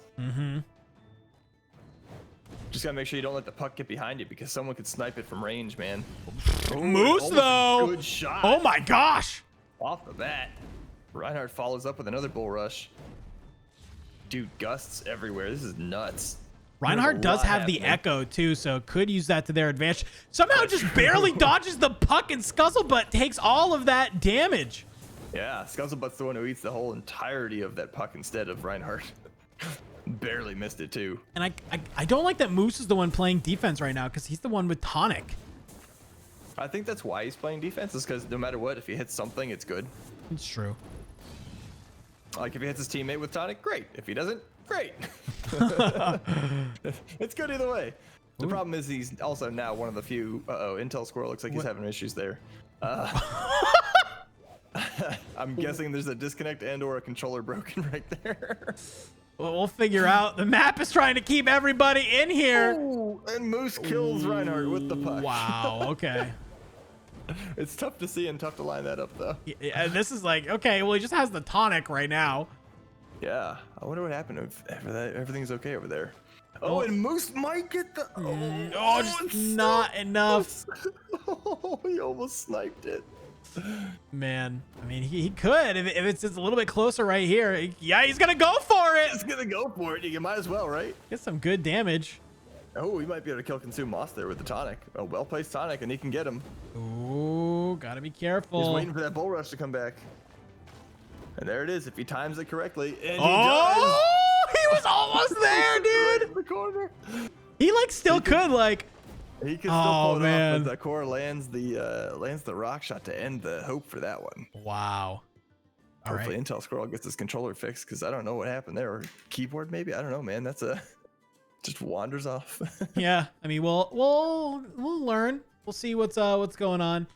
Just gotta make sure you don't let the puck get behind you because someone could snipe it from range, man. Ooh, Moose though. Good shot. Oh my gosh. Off the bat. Reinhardt follows up with another bull rush. Dude, gusts everywhere. This is nuts. Reinhardt does have the echo too, so could use that to their advantage. Somehow just barely dodges the puck, and Scuzzlebutt takes all of that damage. Yeah, Scuzzlebutt's the one who eats the whole entirety of that puck instead of Reinhardt. Barely missed it too. And I don't like that Moose is the one playing defense right now because he's the one with tonic. I think that's why he's playing defense, is because no matter what, if he hits something, it's good. It's true. Like if he hits his teammate with tonic, great. If he doesn't, great. It's good either way. The problem is he's also now one of the few. Intel Squirrel looks like he's having issues there. I'm guessing there's a disconnect and/or a controller broken right there. Well, we'll figure out. The map is trying to keep everybody in here. Ooh, and Moose kills Reinhardt with the puck. Wow. Okay. It's tough to see and tough to line that up, though. Yeah, this is like, okay, well, he just has the tonic right now. Yeah. I wonder what happened if everything's okay over there. Oh, and Moose might get the... Oh, just not enough. Oh, he almost sniped it. Man, I mean, he could if it's just a little bit closer right here. Yeah, he's going to go for it. He's going to go for it. You might as well, right? Get some good damage. Oh, he might be able to kill Consume Moss there with the tonic. A well-placed tonic, and he can get him. Ooh, gotta be careful. He's waiting for that bull rush to come back. And there it is, if he times it correctly. And he does! He was almost there, dude! Right in the corner. He, like, still could, like... He can still pull it off, but the core lands the rock shot to end the hope for that one. Wow. Hopefully Intel Squirrel gets his controller fixed, because I don't know what happened there. Or keyboard, maybe? I don't know, man. That's a... just wanders off. Yeah, I mean, we'll learn. We'll see what's going on.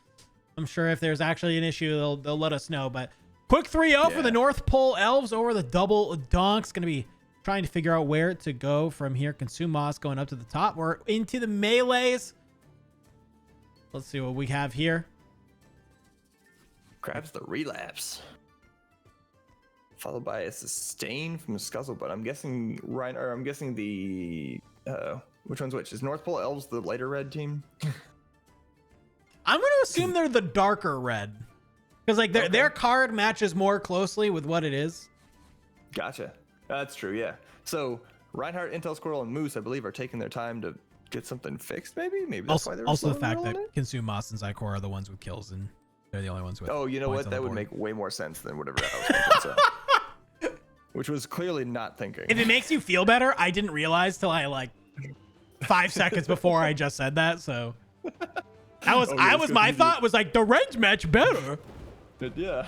I'm sure if there's actually an issue, they'll let us know. But quick 3-0 for the North Pole Elves over the double donks. Gonna be trying to figure out where to go from here. Consume Moss going up to the top. We're into the melees. Let's see what we have here. Grabs the relapse. Followed by a sustain from Scuzzlebutt. I'm guessing I'm guessing the which one's which? Is North Pole Elves the lighter red team? I'm going to assume they're the darker red, because like their card matches more closely with what it is. Gotcha. That's true. Yeah. So Reinhardt, Intel Squirrel, and Moose, I believe, are taking their time to get something fixed. Maybe that's why they're also the fact that Consume Moss and Zykor are the ones with kills, and they're the only ones with. Oh, you know what? That would make way more sense than whatever I was thinking. So. Which was clearly not thinking. If it makes you feel better, I didn't realize till I like 5 seconds before I just said that. So that was my thought was like the Reds match better. Yeah,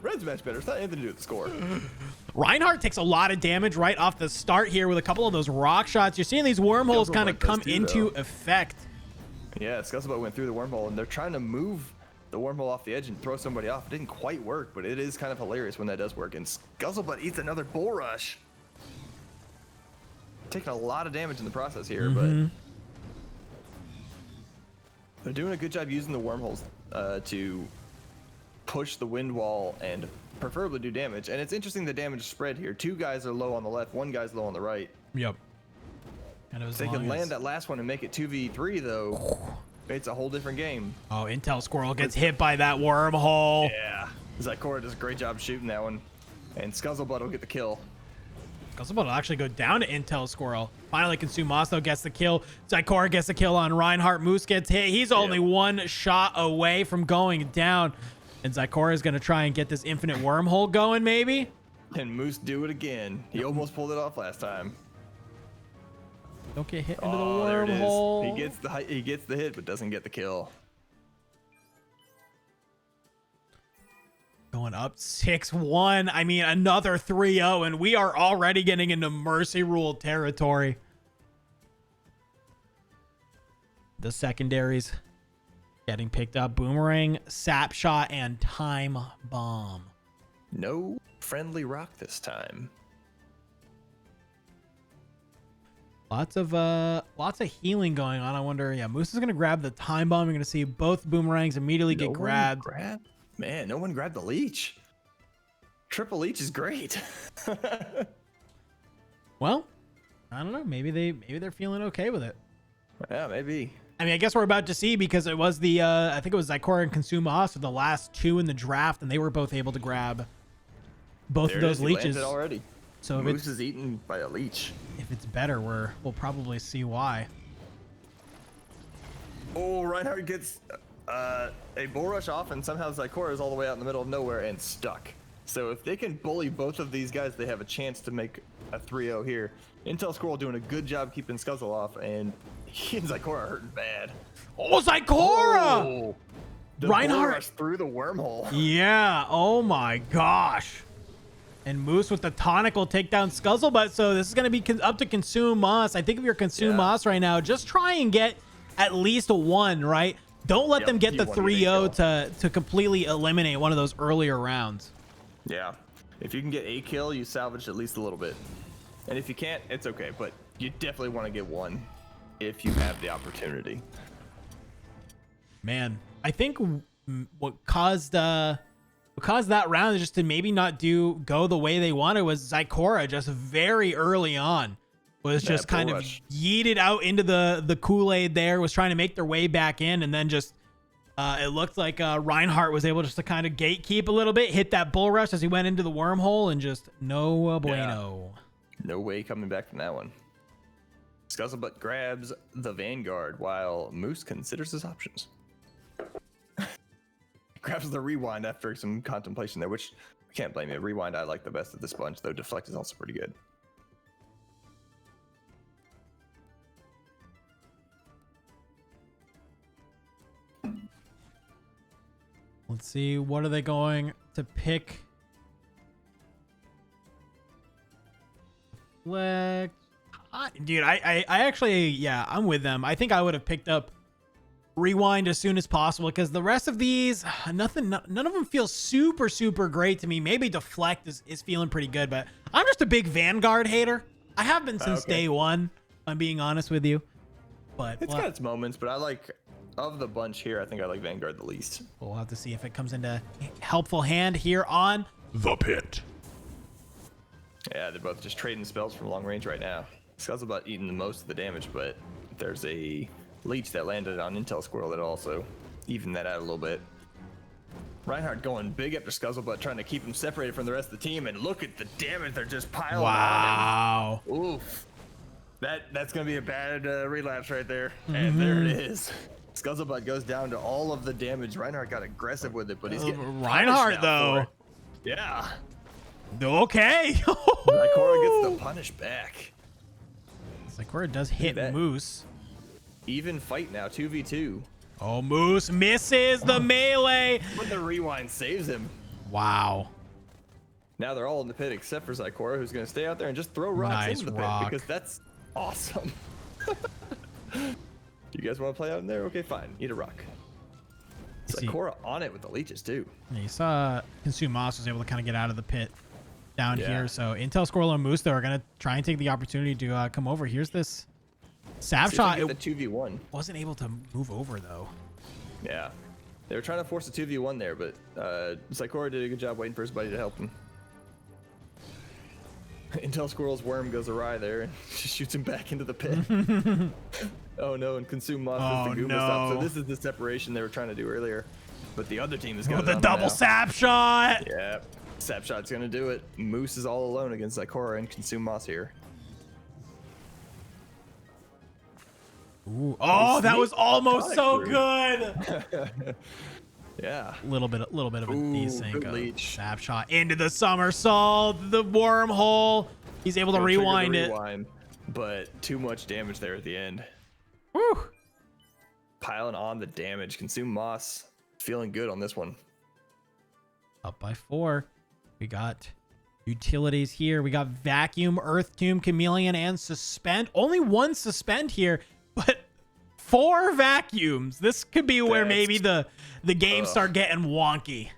Reds match better. It's not anything to do with the score. Reinhardt takes a lot of damage right off the start here with a couple of those rock shots. You're seeing these wormholes kind of come into effect. Yeah, Scuzzlebutt went through the wormhole, and they're trying to move the wormhole off the edge and throw somebody off. It didn't quite work, but it is kind of hilarious when that does work. And Scuzzlebutt eats another bull rush. Taking a lot of damage in the process here, but they're doing a good job using the wormholes to push the wind wall and preferably do damage. And it's interesting the damage spread here. 2 guys are low on the left, 1 guy's low on the right. Yep. And if they can land that last one and make it 2v3 though, it's a whole different game. Oh, Intel Squirrel gets hit by that wormhole. Yeah. Zykor does a great job shooting that one. And Scuzzlebutt will get the kill. Scuzzlebutt will actually go down to Intel Squirrel. Finally, Consume Moss, though, gets the kill. Zykor gets the kill on Reinhardt. Moose gets hit. He's only 1 shot away from going down. And Zykor is going to try and get this infinite wormhole going, maybe? And Moose do it again. He almost pulled it off last time. Don't get hit into the wormhole. He gets the hit, but doesn't get the kill. Going up 6-1. I mean, another 3-0, and we are already getting into Mercy Rule territory. The secondaries getting picked up. Boomerang, Sap Shot, and Time Bomb. No friendly rock this time. Lots of healing going on. I wonder, Moose is gonna grab the Time Bomb. You're gonna see both boomerangs immediately get grabbed. Man, no one grabbed the leech. Triple leech is great. Well, I don't know. Maybe they're feeling okay with it. Yeah, maybe. I mean, I guess we're about to see, because it was the I think it was Zykora and Consuma, so the last two in the draft, and they were both able to grab both of those leeches already. So Moose is eaten by a leech. If it's better, we'll probably see why. Oh, Reinhardt gets a bull rush off, and somehow Zykora is all the way out in the middle of nowhere and stuck. So if they can bully both of these guys, they have a chance to make a 3-0 here. Intel Squirrel doing a good job keeping Scuzzle off, and he and Zykora are hurting bad. Oh, Zykora! Oh, the Reinhardt bull rush through the wormhole. Yeah. Oh my gosh. And Moose with the tonic will take down Scuzzlebutt. So this is going to be up to Consume Moss. I think if you're Consume Moss right now, just try and get at least a 1, right? Don't let them get the 3-0 to completely eliminate one of those earlier rounds. Yeah. If you can get a kill, you salvage at least a little bit. And if you can't, it's okay. But you definitely want to get 1 if you have the opportunity. Man, I think what caused that round just to maybe not go the way they wanted was Zykora just very early on was just kind of yeeted out into the Kool-Aid there, was trying to make their way back in, and then just it looked like Reinhardt was able just to kind of gatekeep a little bit, hit that bull rush as he went into the wormhole, and just no bueno. Yeah. No way coming back from that one. Scuzzlebutt grabs the Vanguard while Moose considers his options. Grabs the Rewind after some contemplation there, which I can't blame you. Rewind I like the best of this bunch, though Deflect is also pretty good. Let's see, what are they going to pick? Deflect. Dude, I actually, yeah, I'm with them. I think I would have picked up Rewind as soon as possible, because the rest of these, none of them feel super great to me. Maybe Deflect is feeling pretty good, but I'm just a big Vanguard hater. I have been since day one, if I'm being honest with you. But it's got its moments, but I like, of the bunch here, I think I like Vanguard the least. We'll have to see if it comes into helpful hand here on The Pit. Yeah, they're both just trading spells from long range right now. Scuzzlebutt eating the most of the damage, but there's a leech that landed on Intel Squirrel that also evened that out a little bit. Reinhardt going big after Scuzzlebutt, trying to keep him separated from the rest of the team, and look at the damage they're just piling on him. Oof. That's going to be a bad relapse right there. And there it is. Scuzzlebutt goes down to all of the damage. Reinhardt got aggressive with it, but he's getting Reinhardt though. Yeah. Okay. Zykora gets the punish back. Zykora does hit Moose. Even fight now, 2v2. Oh, Moose misses the melee. But the Rewind saves him. Wow. Now they're all in the pit except for Zykora, who's going to stay out there and just throw rocks into the pit, because that's awesome. You guys want to play out in there? Okay, fine. Eat a rock. Zykora on it with the leeches, too. Yeah, you saw Consume Moss was able to kind of get out of the pit down here. So Intel Squirrel and Moose, though, are going to try and take the opportunity to come over. Here's this Sap Shot. The 2v1. Wasn't able to move over, though. Yeah. They were trying to force a 2v1 there, but Zykora did a good job waiting for his buddy to help him. Intel Squirrel's worm goes awry there and just shoots him back into the pit. Oh no, and Consume Moss the Goomba stop. So this is the separation they were trying to do earlier. But the other team has got the double Sap Shot. Yeah, Sap Shot's gonna do it. Moose is all alone against Zykora and Consume Moss here. Ooh. Oh, that was almost so good. Yeah. Little bit of a desync. Sap Shot into the somersault, the wormhole. He's able to rewind it. But too much damage there at the end. Woo. Piling on the damage. Consume Moss feeling good on this one. Up by 4. We got utilities here. We got Vacuum, Earth Tomb, Chameleon, and Suspend. Only 1 Suspend here, but 4 vacuums. This could be where maybe the games start getting wonky.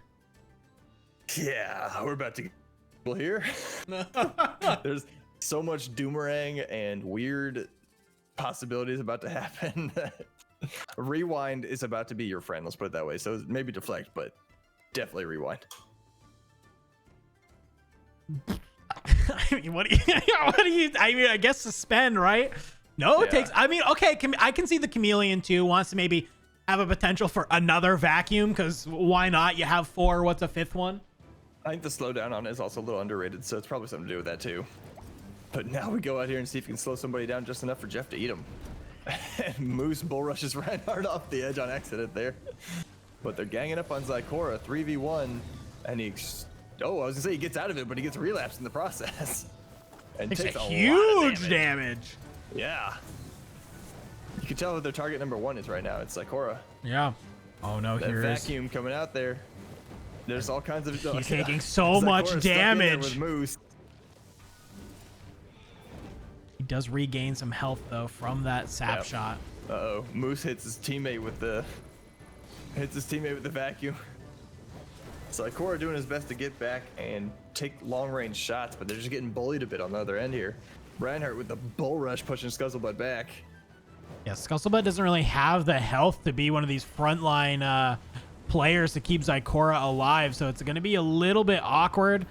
Yeah, we're about to get here. There's so much Doomerang and weird possibilities about to happen. Rewind is about to be your friend, let's put it that way. So maybe Deflect, but definitely Rewind. I mean, what do you, I mean, I guess suspend, right? No, it takes, I mean, okay, I can see the chameleon too wants to maybe have a potential for another vacuum, because why not? You have 4, what's a 5th one? I think the slowdown on it is also a little underrated, so it's probably something to do with that too. But now we go out here and see if we can slow somebody down just enough for Jeff to eat him. And Moose bull rushes Reinhardt off the edge on accident there. But they're ganging up on Zykora, 3v1, and I was gonna say he gets out of it, but he gets relapsed in the process. And Takes takes a lot of huge damage. Yeah. You can tell who their target number 1 is right now. It's Zykora. Yeah. Oh no, That here vacuum coming out there. There's all kinds of. He's taking so much Zykora's stuck in there damage. with Moose. He does regain some health though from that sap shot. Uh-oh. Moose hits his teammate with the vacuum. Zykora doing his best to get back and take long-range shots, but they're just getting bullied a bit on the other end here. Reinhardt with the bull rush pushing Scuzzlebutt back. Yeah, Scuzzlebutt doesn't really have the health to be one of these frontline players to keep Zykora alive, so it's going to be a little bit awkward.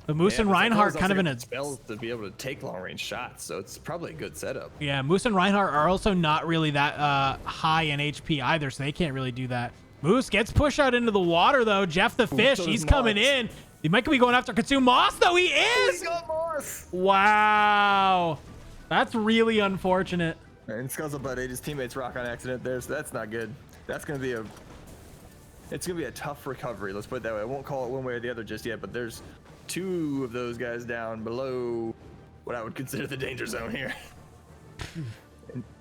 But Moose and Reinhardt kind of in a spell to be able to take long-range shots, so it's probably a good setup. Yeah, Moose and Reinhardt are also not really that high in HP either, so they can't really do that. Moose gets pushed out into the water though. Jeff the fish, so he's does coming Moss. in. He might be going after Consume Moss though. He is. He got Moss. Wow, that's really unfortunate. And Scuzzlebutt ate his teammates rock on accident there, so that's not good. That's gonna be it's gonna be a tough recovery. Let's put it that way. I won't call it one way or the other just yet, but there's 2 of those guys down below what I would consider the danger zone here.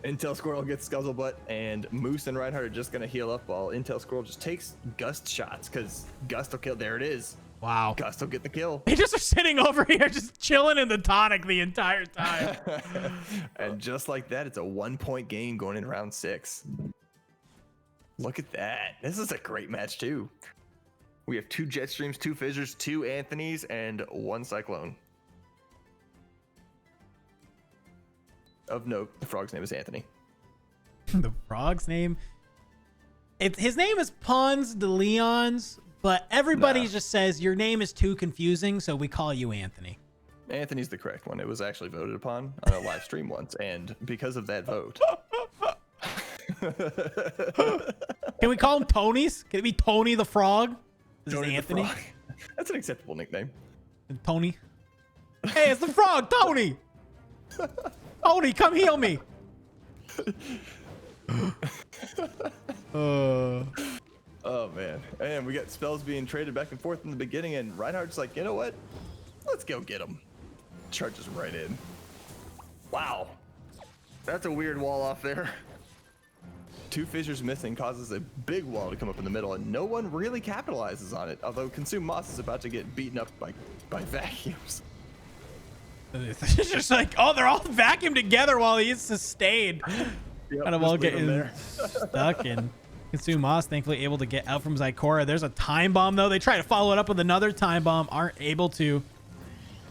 Intel Squirrel gets Scuzzlebutt, and Moose and Reinhardt are just gonna heal up while Intel Squirrel just takes Gust shots, because Gust will kill. There it is. Wow. Gust will get the kill. They just are sitting over here just chilling in the tonic the entire time. And just like that, it's a 1-point game going in round 6. Look at that. This is a great match too. We have 2 Jetstreams, 2 Fissures, 2 Anthonys, and 1 Cyclone. Of note, the frog's name is Anthony. The frog's name? His name is Pons de Leons, but everybody just says your name is too confusing, so we call you Anthony. Anthony's the correct one. It was actually voted upon on a live stream once, and because of that vote. Can we call him Tony's? Can it be Tony the Frog? This Tony is the Anthony. Frog. That's an acceptable nickname. And Tony. Hey, it's the frog, Tony. Tony, come heal me. Oh man. And we got spells being traded back and forth in the beginning, and Reinhardt's like, you know what? Let's go get him. Charges right in. Wow. That's a weird wall off there. 2 fissures missing causes a big wall to come up in the middle, and no one really capitalizes on it, although Consume Moss is about to get beaten up by vacuums. It's just like, oh, they're all vacuumed together while he's sustained. Yep, Kind of just all leave getting him there. stuck. And Consume Moss thankfully able to get out from Zykora. There's a time bomb though. They try to follow it up with another time bomb, aren't able to.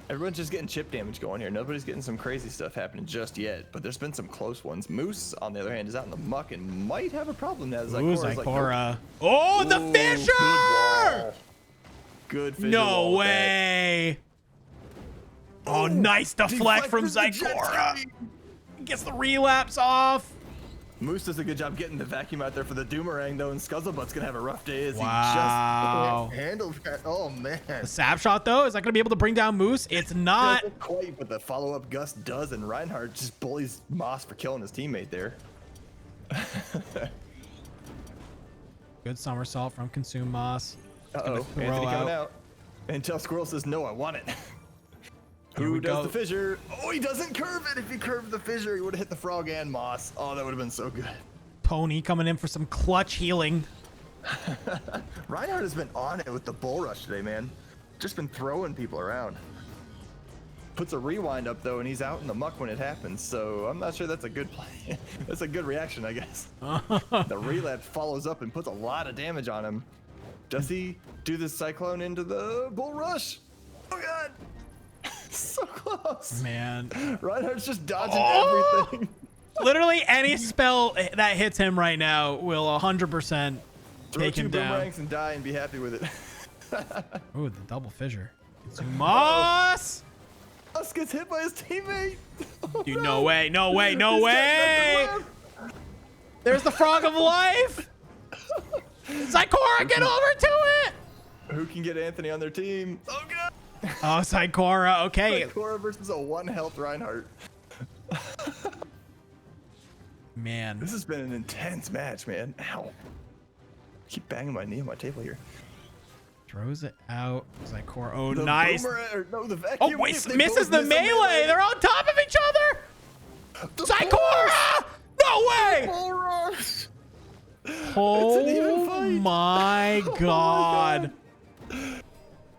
Everyone's just getting chip damage going here. Nobody's getting some crazy stuff happening just yet, but there's been some close ones. Moose, on the other hand, is out in the muck and might have a problem now. Ooh, Zykora's Zykora. Like, oh, the Ooh, Fissure! Good fissure. No wall with way. Oh, Ooh, nice deflect from deflected the Zykora. Jetstream. Gets the relapse off. Moose does a good job getting the vacuum out there for the Doomerang, though, and Scuzzlebutt's gonna have a rough day as Wow. he just can't handle that. Oh, man. The sap shot, though, is that going to be able to bring down Moose? It's not. Doesn't quite, but the follow-up Gust does, and Reinhardt just bullies Moss for killing his teammate there. Good somersault from Consume Moss. Uh-oh, Anthony coming out. Until Squirrel says, no, I want it. Who does the fissure? Oh, he doesn't curve it. If he curved the fissure, he would have hit the frog and Moss. Oh, that would have been so good. Tony coming in for some clutch healing. Reinhardt has been on it with the bull rush today, man. Just been throwing people around. Puts a rewind up, though, and he's out in the muck when it happens, so I'm not sure that's a good play. That's a good reaction, I guess. The relapse follows up and puts a lot of damage on him. Does he do the Cyclone into the bull rush? Oh, God. So close. Man. Reinhardt's just dodging everything. Literally any spell that hits him right now will 100% take him down. Boomerangs and die and be happy with it. Ooh, the double fissure. Consume Moss. Moss gets hit by his teammate. Oh, Dude, no way, no way, no He's got way. nothing There's the frog of life. Zykora, get over to it. left. Who can get Anthony on their team? Oh god. Oh, Zykora, okay. Zykora versus a 1 health Reinhardt. Man. This has been an intense match, man. Ow. Keep banging my knee on my table here. Throws it out. Zykora, oh, The nice. no, the vacuum. Oh, wait, They misses both the miss melee. They're on top of each other. The Zykora! No way! Bull rush. Oh It's an even fight. my god.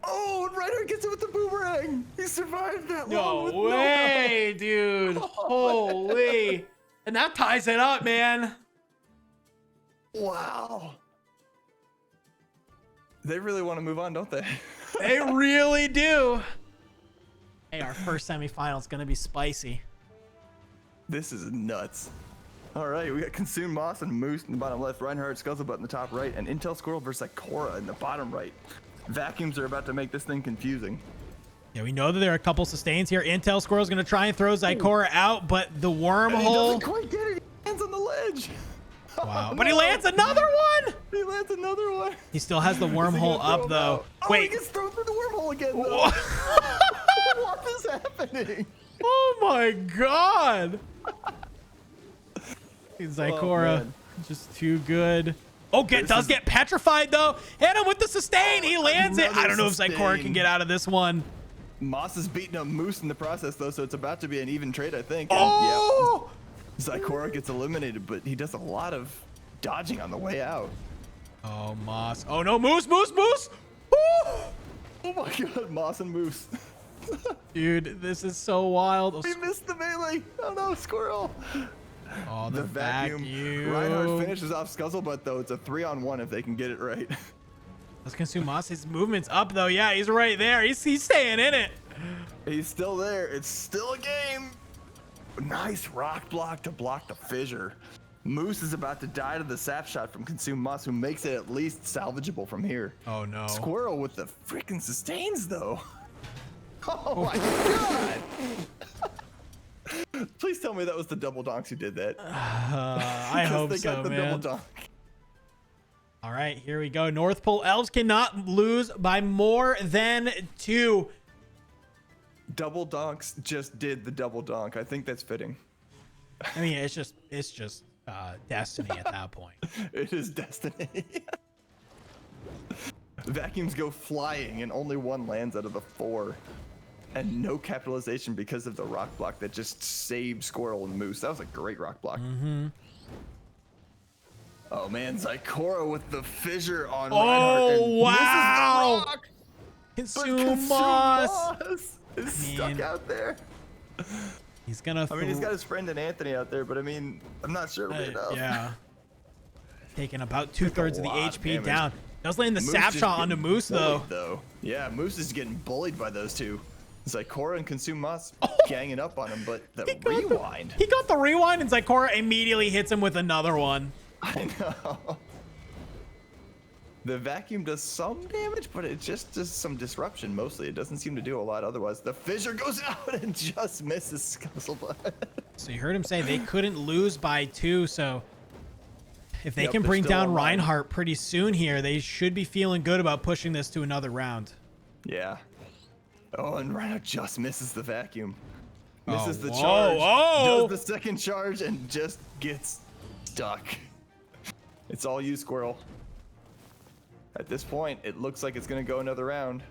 Oh, and Reinhardt gets it with the boomerang. He survived that long No with way, dude. Holy. And that ties it up, man. Wow. They really want to move on, don't they? They really do. Hey, our first semifinal is going to be spicy. This is nuts. All right, we got Consume Moss and Moose in the bottom left, Reinhardt, Scuzzlebutt in the top right, and Intel Squirrel versus Cora in the bottom right. Vacuums are about to make this thing confusing. Yeah, we know that there are a couple sustains here. Intel Squirrel's going to try and throw Zykora out, but the And he wormhole. doesn't quite get it. He lands on the ledge. Wow. Oh, But he no. lands another one. He lands another one. He still has the Is he wormhole gonna throw up, him though. out? Oh, he Wait. gets thrown through the wormhole again, though. What? What is happening? Oh my god. Zykora, man. just too good. Oh, does get petrified though. Hit him with the sustain. He lands it. I don't know if Zykora sustain. can get out of this one. Moss is beating up Moose in the process, though, so it's about to be an even trade, I think. And, Oh! yeah, Zykora gets eliminated, but he does a lot of dodging on the way out. Oh, Moss. Oh no, Moose, Moose, Moose. Woo! Oh my god, Moss and Moose. Dude, this is so wild. He missed the melee. Oh no, Squirrel. Oh, the vacuum. Reinhardt finishes off Scuzzlebutt, though. It's a 3-on-1 if they can get it right. Let's consume Moss. His movement's up though. Yeah, he's right there. He's staying in it. He's still there. It's still a game. Nice rock block to block the fissure. Moose is about to die to the sap shot from Consume Moss, who makes it at least salvageable from here. Oh no. Squirrel with the freaking sustains, though. Oh my god! Please tell me that was the double donks who did that. I hope they so, got the man. double donk. All right, here we go. North Pole Elves cannot lose by more than 2. Double donks just did the double donk. I think that's fitting. I mean, it's just destiny at that point. It is destiny. Vacuums go flying and only one lands out of the 4. And no capitalization because of the rock block that just saved Squirrel and Moose. That was a great rock block. Mm-hmm. Oh man, Zykora with the fissure on Oh, Reinhardt and wow. misses the rock. Consume Moss. Moss is stuck out there. He's gonna. I mean, he's got his friend and Anthony out there, but I mean, I'm not sure it'll be enough. Yeah. Taking about 2/3 of the lot of HP damage. down. Does land the Moose sap is shot onto getting Moose though. bullied, Yeah, Moose is getting bullied by those two. Zykora and Consume Moss ganging up on him, but the rewind. He got the rewind, and Zykora immediately hits him with another one. I know. The vacuum does some damage, but it just does some disruption mostly. It doesn't seem to do a lot otherwise. The fissure goes out and just misses Scuzzlebutt. So you heard him say they couldn't lose by 2, so if they Yep, can they're bring still down online. Reinhardt pretty soon here, they should be feeling good about pushing this to another round. Yeah. Oh, and Reinhardt just misses the vacuum. Misses the whoa, charge. whoa. Does the second charge and just gets stuck. It's all you, Squirrel. At this point, it looks like it's going to go another round.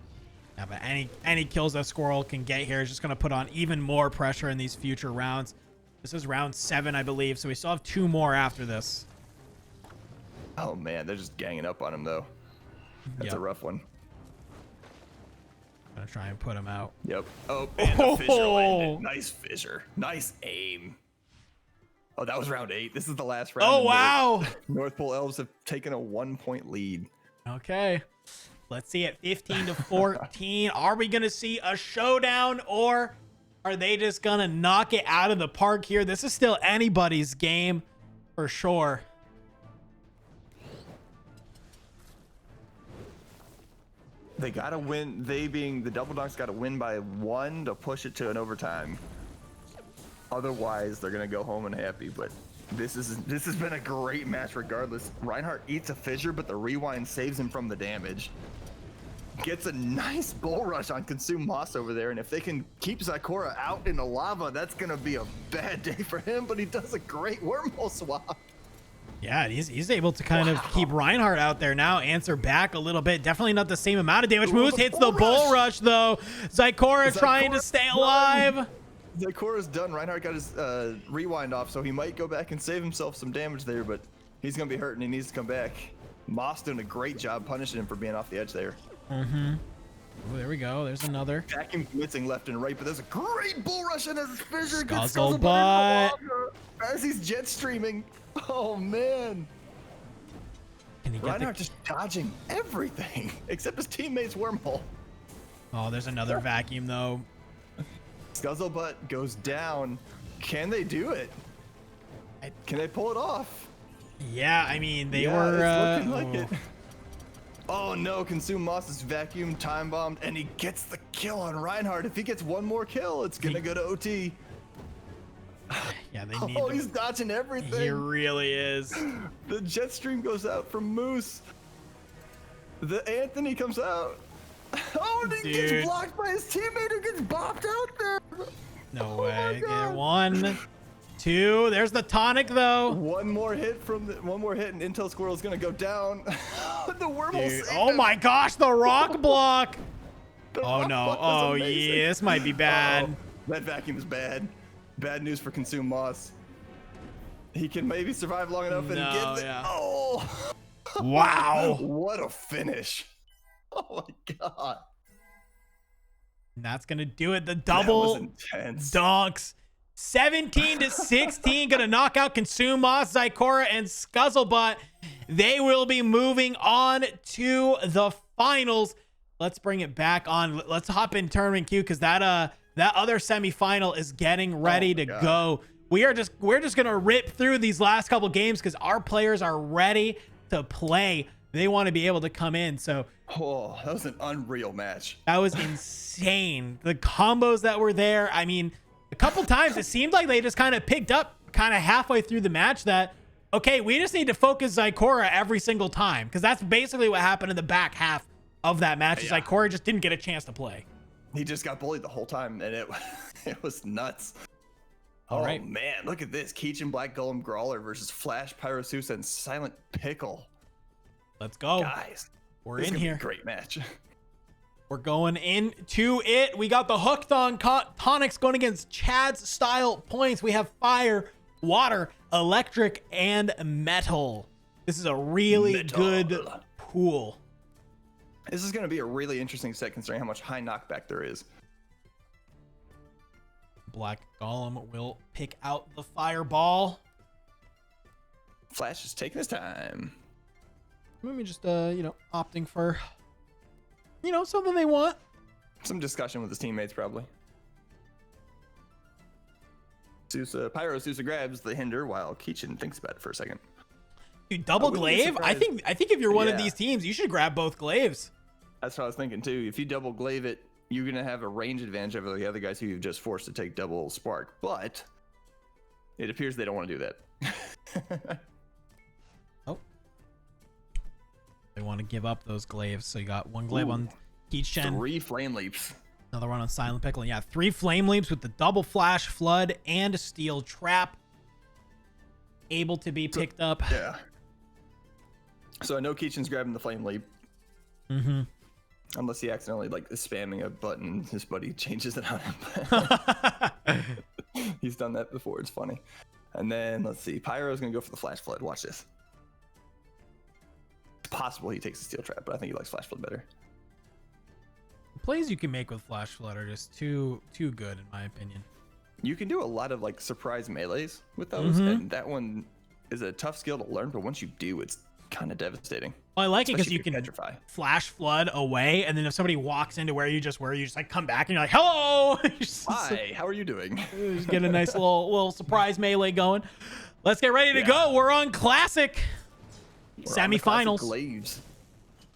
Yeah, but any kills that Squirrel can get here is just going to put on even more pressure in these future rounds. This is round 7, I believe, so we still have 2 more after this. Oh, man, they're just ganging up on him, though. That's a rough one. Gonna try and put him out. Yep. Oh, and the fissure Oh. landed. Nice fissure. Nice aim. Oh, that was round 8. This is the last round. Oh, and wow. North Pole Elves have taken a 1-point lead. Okay. Let's see it. 15-14. Are we going to see a showdown, or are they just going to knock it out of the park here? This is still anybody's game for sure. They gotta win. They being the double donks gotta win by 1 to push it to an overtime. Otherwise, they're gonna go home unhappy. But this has been a great match regardless. Reinhardt eats a fissure, but the rewind saves him from the damage. Gets a nice bull rush on Consume Moss over there, and if they can keep Zykora out in the lava, that's gonna be a bad day for him. But he does a great wormhole swap. Yeah, he's able to kind of keep Reinhardt out there now, answer back a little bit. Definitely not the same amount of damage. Moose hits the bull rush though. Zykora trying to stay alive. Zykora's done. Reinhardt got his rewind off, so he might go back and save himself some damage there, but he's gonna be hurt and he needs to come back. Moss doing a great job punishing him for being off the edge there. Mm-hmm. Oh, there we go. There's another. Vacuum blitzing left and right, but there's a great bull rush and his fissure. Scuzzlebutt. As he's jet streaming. Oh man. Can he get Reinhardt just dodging everything except his teammate's wormhole. Oh, there's another vacuum though. Scuzzlebutt goes down. Can they do it? Can they pull it off? Yeah, I mean they were looking like it. Oh no, Consume Moss is vacuum time bombed and he gets the kill on Reinhardt. If he gets one more kill, it's gonna go to OT. Yeah, they need. Oh, he's dodging everything. He really is. The jet stream goes out from Moose. The Anthony comes out. Oh, and he gets blocked by his teammate who gets bopped out there. No way. Get 1, 2. There's the tonic though. One more hit and Intel Squirrel is gonna go down. The wormhole. Oh my gosh, the rock block. Oh no. Oh yeah, this might be bad. Oh, that vacuum is bad. Bad news for Consume Moss. He can maybe survive long enough and get it. Yeah. Oh. Wow. What a finish. Oh my god. And that's gonna do it. The double dunks. 17-16, gonna knock out Consume Moss, Zykora, and Scuzzlebutt. They will be moving on to the finals. Let's bring it back on. Let's hop in tournament queue because that other semifinal is getting ready to go. We're just gonna rip through these last couple games because our players are ready to play. They want to be able to come in. So oh, that was an unreal match. That was insane. The combos that were there. I mean, a couple times it seemed like they just kind of picked up kind of halfway through the match that, okay, we just need to focus Zykora every single time because that's basically what happened in the back half of that match. Yeah. Zykora just didn't get a chance to play. He just got bullied the whole time and it was nuts. All right, man, look at this. Keechin Black Golem Brawler versus Flash Pyrosus and Silent Pickle. Let's go. Guys, we're in here. Great match. We're going into it. We got the hooked on tonics going against Chad's style points. We have fire, water, electric, and metal. This is a really good pool. This is going to be a really interesting set considering how much high knockback there is. Black Golem will pick out the fireball. Flash is taking his time. Maybe just, opting for, something they want. Some discussion with his teammates, probably. Pyro Sousa grabs the hinder while Keechin thinks about it for a second. Dude, double glaive? I think if you're one of these teams, you should grab both glaives. That's what I was thinking too. If you double glaive it, you're gonna have a range advantage over the other guys who you've just forced to take double spark. But it appears they don't want to do that. Oh, they want to give up those glaives. So you got one glaive on Keechin. 3 flame leaps. Another one on Silent Pickle. Yeah, 3 flame leaps with the double flash, flood, and steel trap. Able to be picked up. Yeah. So I know Keechin's grabbing the flame leap. Mm-hmm. Unless he accidentally is spamming a button, his buddy changes it on him. He's done that before. It's funny. And then let's see. Pyro's gonna go for the flash flood. Watch this. It's possible he takes the steel trap, but I think he likes flash flood better. The plays you can make with flash flood are just too good in my opinion. You can do a lot of surprise melees with those, and that one is a tough skill to learn, but once you do, it's kind of devastating. Well, I like it because you can petrify. Flash flood away, and then if somebody walks into where you just come back and you're like, hello. Hi, how are you doing? Just get a nice little surprise melee going. Let's get ready to go. We're on classic semifinals. Glaives.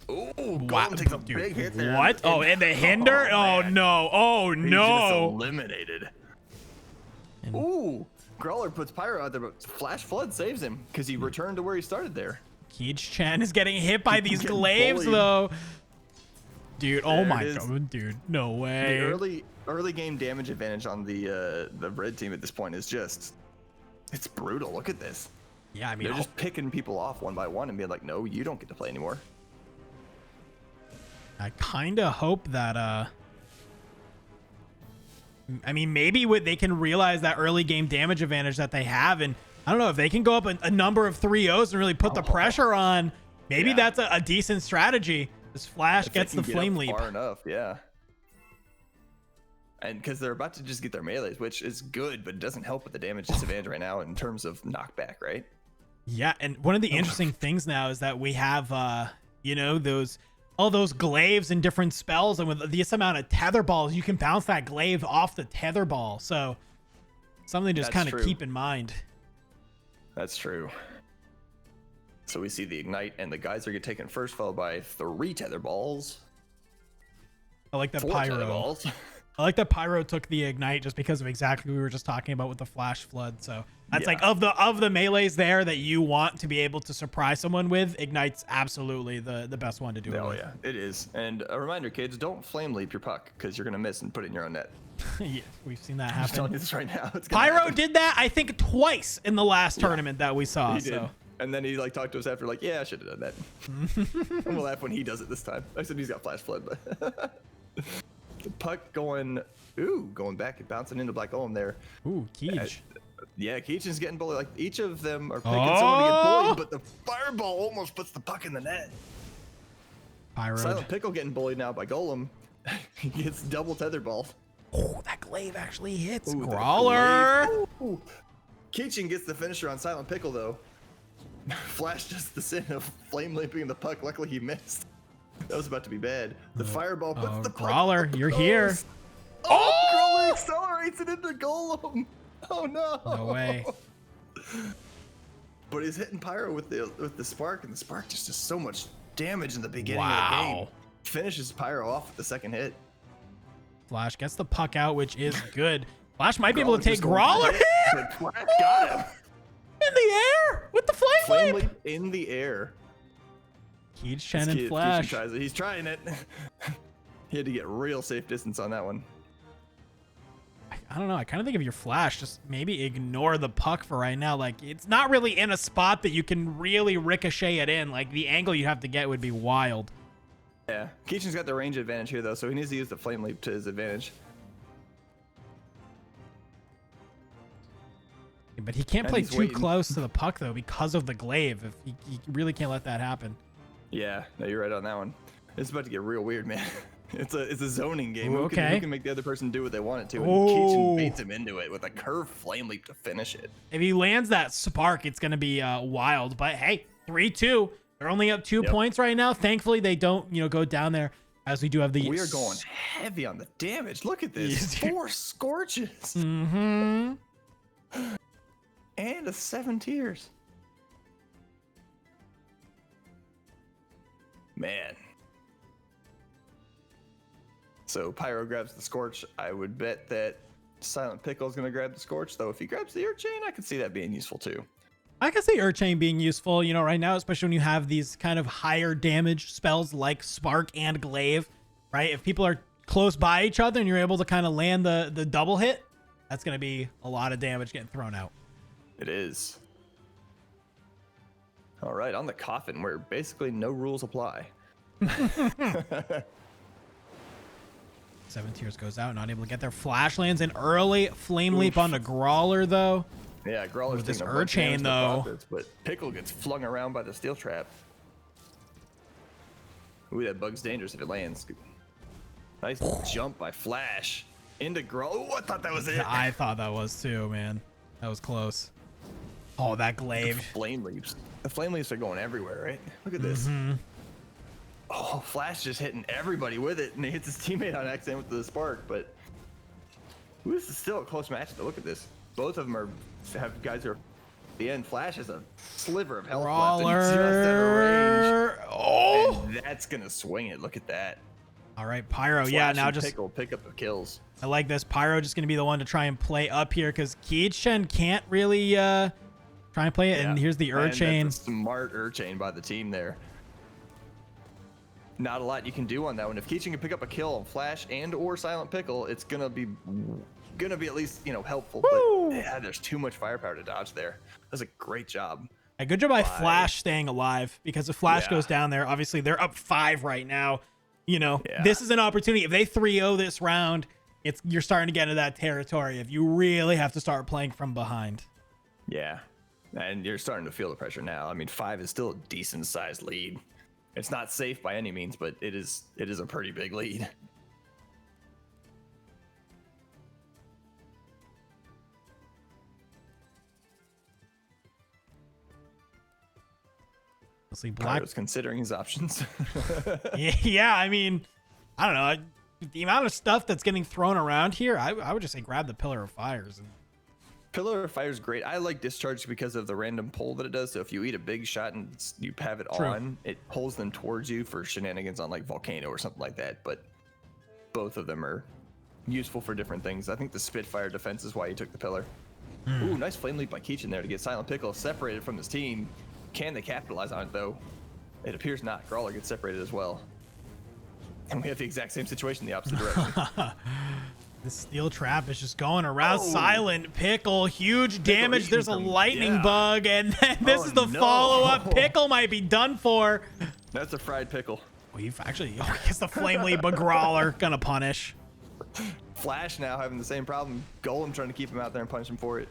Ooh, Wow, Golem takes a dude, big hit there. what? Oh, and the hinder? Oh, man. no. Oh, He's just no. eliminated. And- Ooh, Brawler puts Pyro out there, but Flash Flood saves him because he returned to where he started there. Keech Chen is getting hit by these Getting glaives, bullied. though. Dude, oh There my it is. god, dude. No way. The early game damage advantage on the red team at this point is just, it's brutal. Look at this. Yeah, I mean, They're just picking people off one by one and being like, no, you don't get to play anymore. I kind of hope that, I mean, maybe they can realize that early game damage advantage that they have. And I don't know if they can go up a number of 3-0s and really put the pressure on. Maybe Yeah. that's a decent strategy. This Flash If they gets the can get flame up leap. far enough, yeah. And because they're about to just get their melees, which is good, but it doesn't help with the damage disadvantage right now in terms of knockback, right? Yeah, and one of the interesting things now is that we have, you know, all those glaives and different spells, and with this amount of tether balls, you can bounce that glaive off the tether ball. So something to just That's kind of true. keep in mind. That's true. So we see the Ignite, and the Geyser get taken first, followed by 3 tether balls. I like that 4 tether Pyro. balls. I like that Pyro took the Ignite just because of exactly what we were just talking about with the Flash Flood. So that's Yeah. like of the melees there that you want to be able to surprise someone with, Ignite's absolutely the best one to do it Oh with. yeah, it is. And a reminder, kids, don't flame leap your puck because you're gonna miss and put it in your own net. Yeah, we've seen that I'm just telling happen. you this right now. It's gonna Pyro happen. did that, I think, twice in the last tournament that we saw. He did. So And then he like talked to us after, like, yeah, I should have done that. And we'll laugh when he does it this time. I said he's got Flash Flood, but the puck going back and bouncing into Black Golem there. ooh, Keech. Yeah, Keachin's getting bullied. Like each of them are picking someone to get bullied, but the fireball almost puts the puck in the net. Pyro. Silent Pickle getting bullied now by Golem. He gets double tether ball. Oh, that glaive actually hits. Ooh, the Brawler. glaive. Ooh. Keachin gets the finisher on Silent Pickle though. Flash does the sin of flame leaping the puck. Luckily he missed. That was about to be bad. The fireball puts the puck. Brawler, up the you're here. post. Oh, Brawler accelerates it into Golem. Oh no. No way. But he's hitting Pyro with the spark, and the spark just does so much damage in the beginning of the Wow. game. Finishes Pyro off with the second hit. Flash gets the puck out, which is good. Flash might be able to Brawler take just going Brawler right, but Flash got him. in the air with the flame Flame leap. leap in the air. Keech Chen This and kid- Flash. Keachin tries it. He's trying it. He had to get real safe distance on that one. I don't know. I kind of think of your Flash, just maybe ignore the puck for right now. Like, it's not really in a spot that you can really ricochet it in. Like, the angle you have to get would be wild. Yeah, Keachin's got the range advantage here though, so he needs to use the flame leap to his advantage. But he can't And play he's too waiting. close to the puck, though, because of the glaive. If he really can't let that happen. Yeah, no, you're right on that one. It's about to get real weird, man. It's a zoning game. Ooh, Who okay. can make the other person do what they want it to? And Ooh. Keachin baits him into it with a curved flame leap to finish it. If he lands that spark, it's going to be wild. But hey, 3-2. They're only up 2 Yep. points right now. Thankfully, they don't, go down there, as we do have the. We are going heavy on the damage. Look at this. Yes, dude. 4 scorches Mm-hmm. and a 7 tears. Man. So Pyro grabs the Scorch. I would bet that Silent Pickle is going to grab the Scorch, though if he grabs the Earth Chain, I could see that being useful too. I can see Earth Chain being useful, right now, especially when you have these kind of higher damage spells like Spark and Glaive, right? If people are close by each other and you're able to kind of land the double hit, that's going to be a lot of damage getting thrown out. It is. All right, on the coffin, where basically no rules apply. 7 Tears goes out, not able to get their Flash lands an early Flame Leap on the Brawler, though. Yeah, Grawler's With this taking a bunch of Urchain, damage to the though. profits, but Pickle gets flung around by the steel trap. Ooh, that bug's dangerous if it lands. Nice jump by Flash into Grawler. Oh, I thought that was it. I thought that was too, man. That was close. Oh, that Glaive. Flame leaps. The flame leaps are going everywhere, right? Look at this. Mm-hmm. Oh, Flash just hitting everybody with it, and he hits his teammate on accident with the spark. But ooh, this is still a close match. Though. Look at this. Both of them have guys who are. At the end, Flash has a sliver of health left, and he's just out of range. Brawler. Oh, And that's gonna swing it. Look at that. All right, Pyro. Flash Yeah, now and just Pickle pick up the kills. I like this. Pyro just gonna be the one to try and play up here because Kichen can't really try and play it. And here's the Urchain. That's a smart Urchain by the team there. Not a lot you can do on that one. If Kichen can pick up a kill on Flash and or Silent Pickle, it's gonna be at least, you know, helpful. Woo! But yeah, there's too much firepower to dodge there. That's a great job. A good job by Flash staying alive, because if Flash Yeah. goes down there, obviously they're up 5 right now. You know, Yeah. this is an opportunity. If they 3-0 this round, you're starting to get into that territory if you really have to start playing from behind. Yeah, and you're starting to feel the pressure now. I mean, 5 is still a decent sized lead. It's not safe by any means, but it is a pretty big lead. Let's see, Black. Was considering his options. Yeah, I mean, I don't know. The amount of stuff that's getting thrown around here, I would just say grab the Pillar of Fires. Pillar of Fire is great. I like Discharge because of the random pull that it does. So if you eat a big shot and you have it on, it pulls them towards you for shenanigans on like Volcano or something like that. But both of them are useful for different things. I think the Spitfire defense is why he took the Pillar. Ooh, nice Flame Leap by Keechin there to get Silent Pickle separated from his team. Can they capitalize on it though? It appears not. Brawler gets separated as well. And we have the exact same situation in the opposite direction. The Steel Trap is just going around. Silent Pickle, huge damage. There's a lightning bug, and then this is the follow-up. Pickle might be done for. That's a fried Pickle. We've actually, I guess the Flame Leap, but Brawler gonna punish. Flash now having the same problem. Golem trying to keep him out there and punish him for it.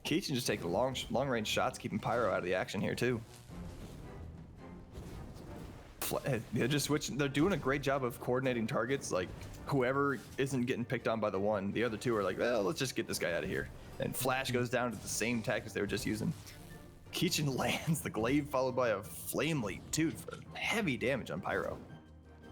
Keechin just taking long range shots, keeping Pyro out of the action here too. They're just switching. They're doing a great job of coordinating targets. Like whoever isn't getting picked on by the one, the other two are like, well, let's just get this guy out of here. And Flash goes down to the same tactics they were just using. Keechin lands the glaive followed by a flame leap too for heavy damage on Pyro.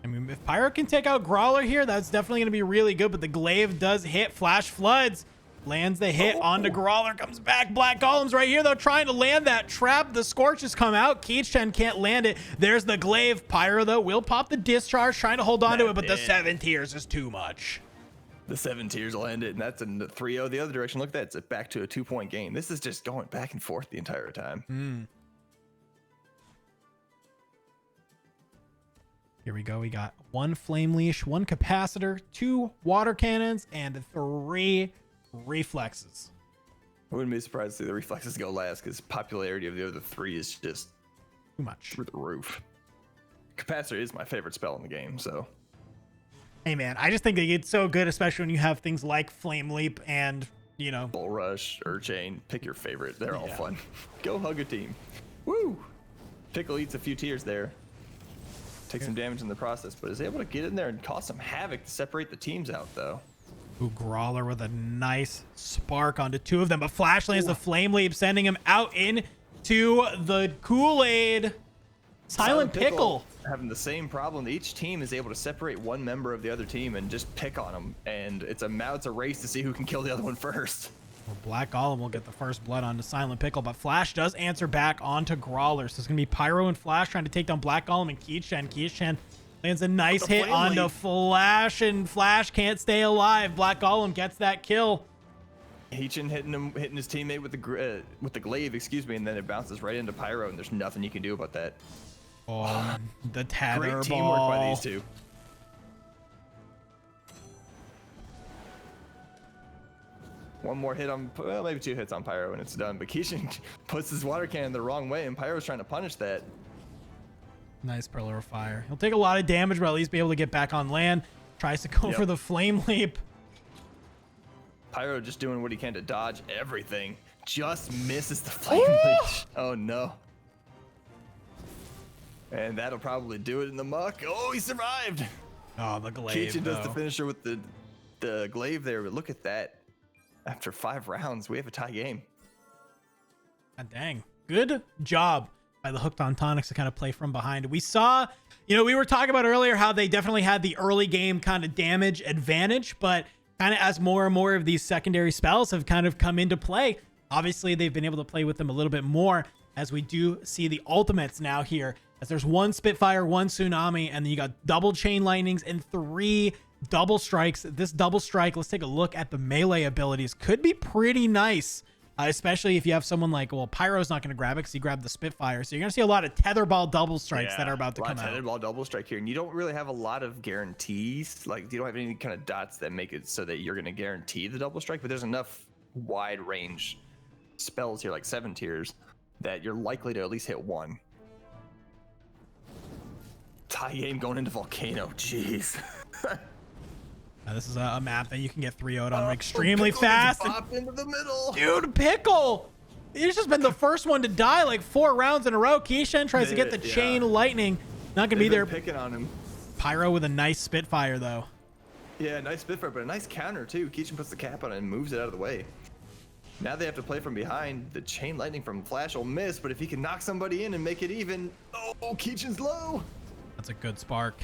I mean, if Pyro can take out Brawler here, that's definitely going to be really good. But the glaive does hit. Flash floods. Lands the hit onto Brawler, comes back. Black Golem's right here, though, trying to land that trap. The Scorch has come out. Keechin can't land it. There's the glaive. Pyro, though, will pop the discharge, trying to hold on to it, but the 7 tiers is too much. The 7 tiers will end it, and that's a 3-0 the other direction. Look at that. It's back to a 2-point game. This is just going back and forth the entire time. Here we go. We got 1 Flame Leash, 1 Capacitor, 2 Water Cannons, and 3 Reflexes. I wouldn't be surprised to see the Reflexes go last because popularity of the other 3 is just too much through the roof. Capacitor is my favorite spell in the game, so. Hey man, I just think it's so good, especially when you have things like Flame Leap and, you know, Bull Rush, Urchain, pick your favorite. They're all fun. Go hug a team. Woo! Pickle eats a few tiers there. Takes some damage in the process, but is able to get in there and cause some havoc to separate the teams out, though. Ooh, Brawler with a nice spark onto 2 of them, but Flash lands the Flame Leap, sending him out into the Kool-Aid. Silent Pickle having the same problem. Each team is able to separate one member of the other team and just pick on them, and it's a race to see who can kill the other one first. Well, Black Golem will get the first blood onto Silent Pickle, but Flash does answer back onto Brawler. So it's going to be Pyro and Flash trying to take down Black Golem and Keechin. Keechin lands a nice hit onto Flash, and Flash can't stay alive. Black Golem gets that kill. Keechin hitting his teammate with the glaive, excuse me, and then it bounces right into Pyro, and there's nothing you can do about that. Oh, the tether ball. Great teamwork by these two. One more hit on, well, maybe 2 hits on Pyro and it's done. But Keechin puts his water cannon the wrong way, and Pyro's trying to punish that. Nice Pillar of Fire. He'll take a lot of damage, but at least be able to get back on land. Tries to go for the Flame Leap. Pyro just doing what he can to dodge everything. Just misses the Flame Leap. Oh no. And that'll probably do it in the muck. Oh, he survived. Oh, the glaive. Keechin does the finisher with the glaive there, but look at that. After 5 rounds, we have a tie game. God dang. Good job by the Hooked on Tonics to kind of play from behind. We saw, you know, we were talking about earlier how they definitely had the early game kind of damage advantage, but kind of as more and more of these secondary spells have kind of come into play, obviously they've been able to play with them a little bit more as we do see the ultimates now here as there's 1 Spitfire, 1 Tsunami, and then you got double Chain Lightnings and 3 double strikes. This double strike, let's take a look at the melee abilities. Could be pretty nice, especially if you have someone like, well, Pyro's not going to grab it because he grabbed the Spitfire. So you're going to see a lot of Tetherball double strikes that are about to come out. Tetherball double strike here, and you don't really have a lot of guarantees. Like, you don't have any kind of dots that make it so that you're going to guarantee the double strike, but there's enough wide range spells here, like 7 tiers, that you're likely to at least hit 1. Tie game going into Volcano, jeez. This is a map that you can get 3-0'd on extremely fast. Pop into the middle. Dude, Pickle! He's just been the first one to die like 4 rounds in a row. Keishan tries to get the Chain Lightning. Not going to be there. Picking on him. Pyro with a nice Spitfire, though. Yeah, nice Spitfire, but a nice counter, too. Keishan puts the cap on it and moves it out of the way. Now they have to play from behind. The Chain Lightning from Flash will miss, but if he can knock somebody in and make it even... Oh, Keishan's low! That's a good spark.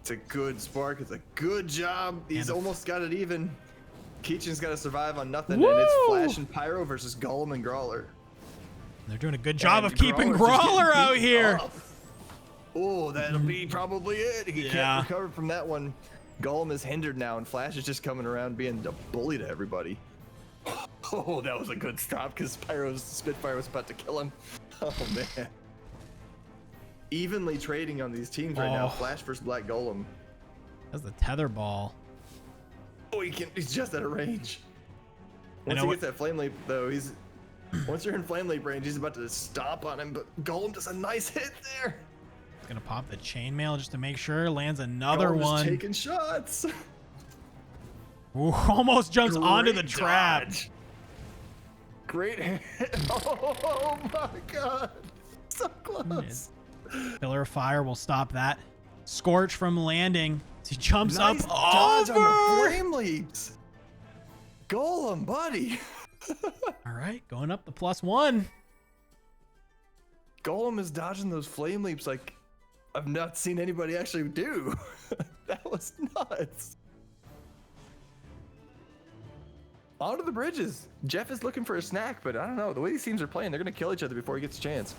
It's a good spark. It's a good job. He's almost got it even. Keichan's got to survive on nothing, and it's Flash and Pyro versus Golem and Brawler. They're doing a good job of keeping Brawler out here. Oh, that'll be probably it. He can't recover from that one. Golem is hindered now, and Flash is just coming around being a bully to everybody. Oh, that was a good stop because Pyro's Spitfire was about to kill him. Oh, man. Evenly trading on these teams right now. Flash versus Black Golem. That's the Tetherball. Oh, he's just out of range. Once he gets that Flame Leap, though, once you're in Flame Leap range, he's about to stomp on him, but Golem does a nice hit there. He's gonna pop the Chainmail just to make sure. Lands another Golem's one. Taking shots. Ooh, almost jumps onto the trap. Dodge. Great hit. Oh my god. So close. Pillar of Fire will stop that. Scorch from landing. He jumps nice up dodge over. On the Flame Leaps. Golem, buddy. All right, going up the +1. Golem is dodging those Flame Leaps like I've not seen anybody actually do. That was nuts. Onto the bridges. Jeff is looking for a snack, but I don't know. The way these teams are playing, they're going to kill each other before he gets a chance.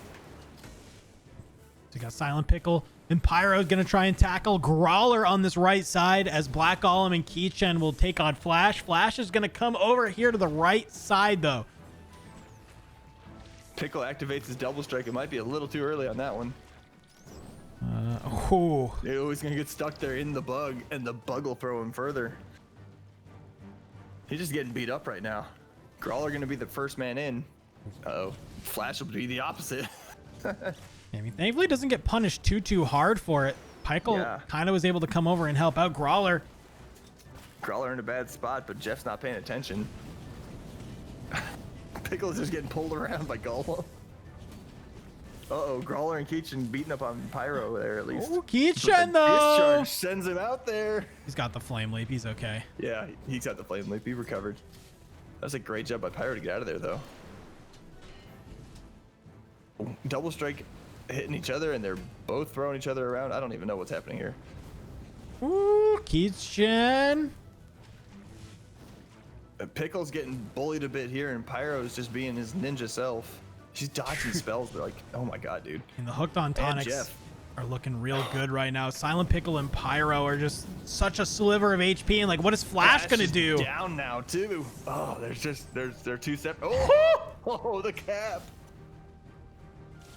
So we got Silent Pickle and Pyro going to try and tackle Brawler on this right side as Black Golem and Keichan will take on Flash. Flash is going to come over here to the right side, though. Pickle activates his double strike. It might be a little too early on that one. He's going to get stuck there in the bug, and the bug will throw him further. He's just getting beat up right now. Brawler going to be the first man in. Uh-oh. Flash will be the opposite. I mean, thankfully, doesn't get punished too hard for it. Pickle kind of was able to come over and help out Brawler. Brawler in a bad spot, but Jeff's not paying attention. Pickle is just getting pulled around by Golem. Uh-oh, Brawler and Keichan beating up on Pyro there at least. Oh, Keichan, though! Discharge sends him out there. He's got the Flame Leap. He's okay. Yeah, he's got the Flame Leap. He recovered. That's a great job by Pyro to get out of there, though. Double strike hitting each other, and they're both throwing each other around. I don't even know what's happening here. Ooh, Keichan. Pickle's getting bullied a bit here, and Pyro's just being his ninja self. She's dodging spells. They're like, oh my god, dude. And the hooked on tonics are looking real good right now. Silent Pickle and Pyro are just such a sliver of HP. And like, what is Flash gonna do? Down now too. Oh, they're two separate. Oh, the cap.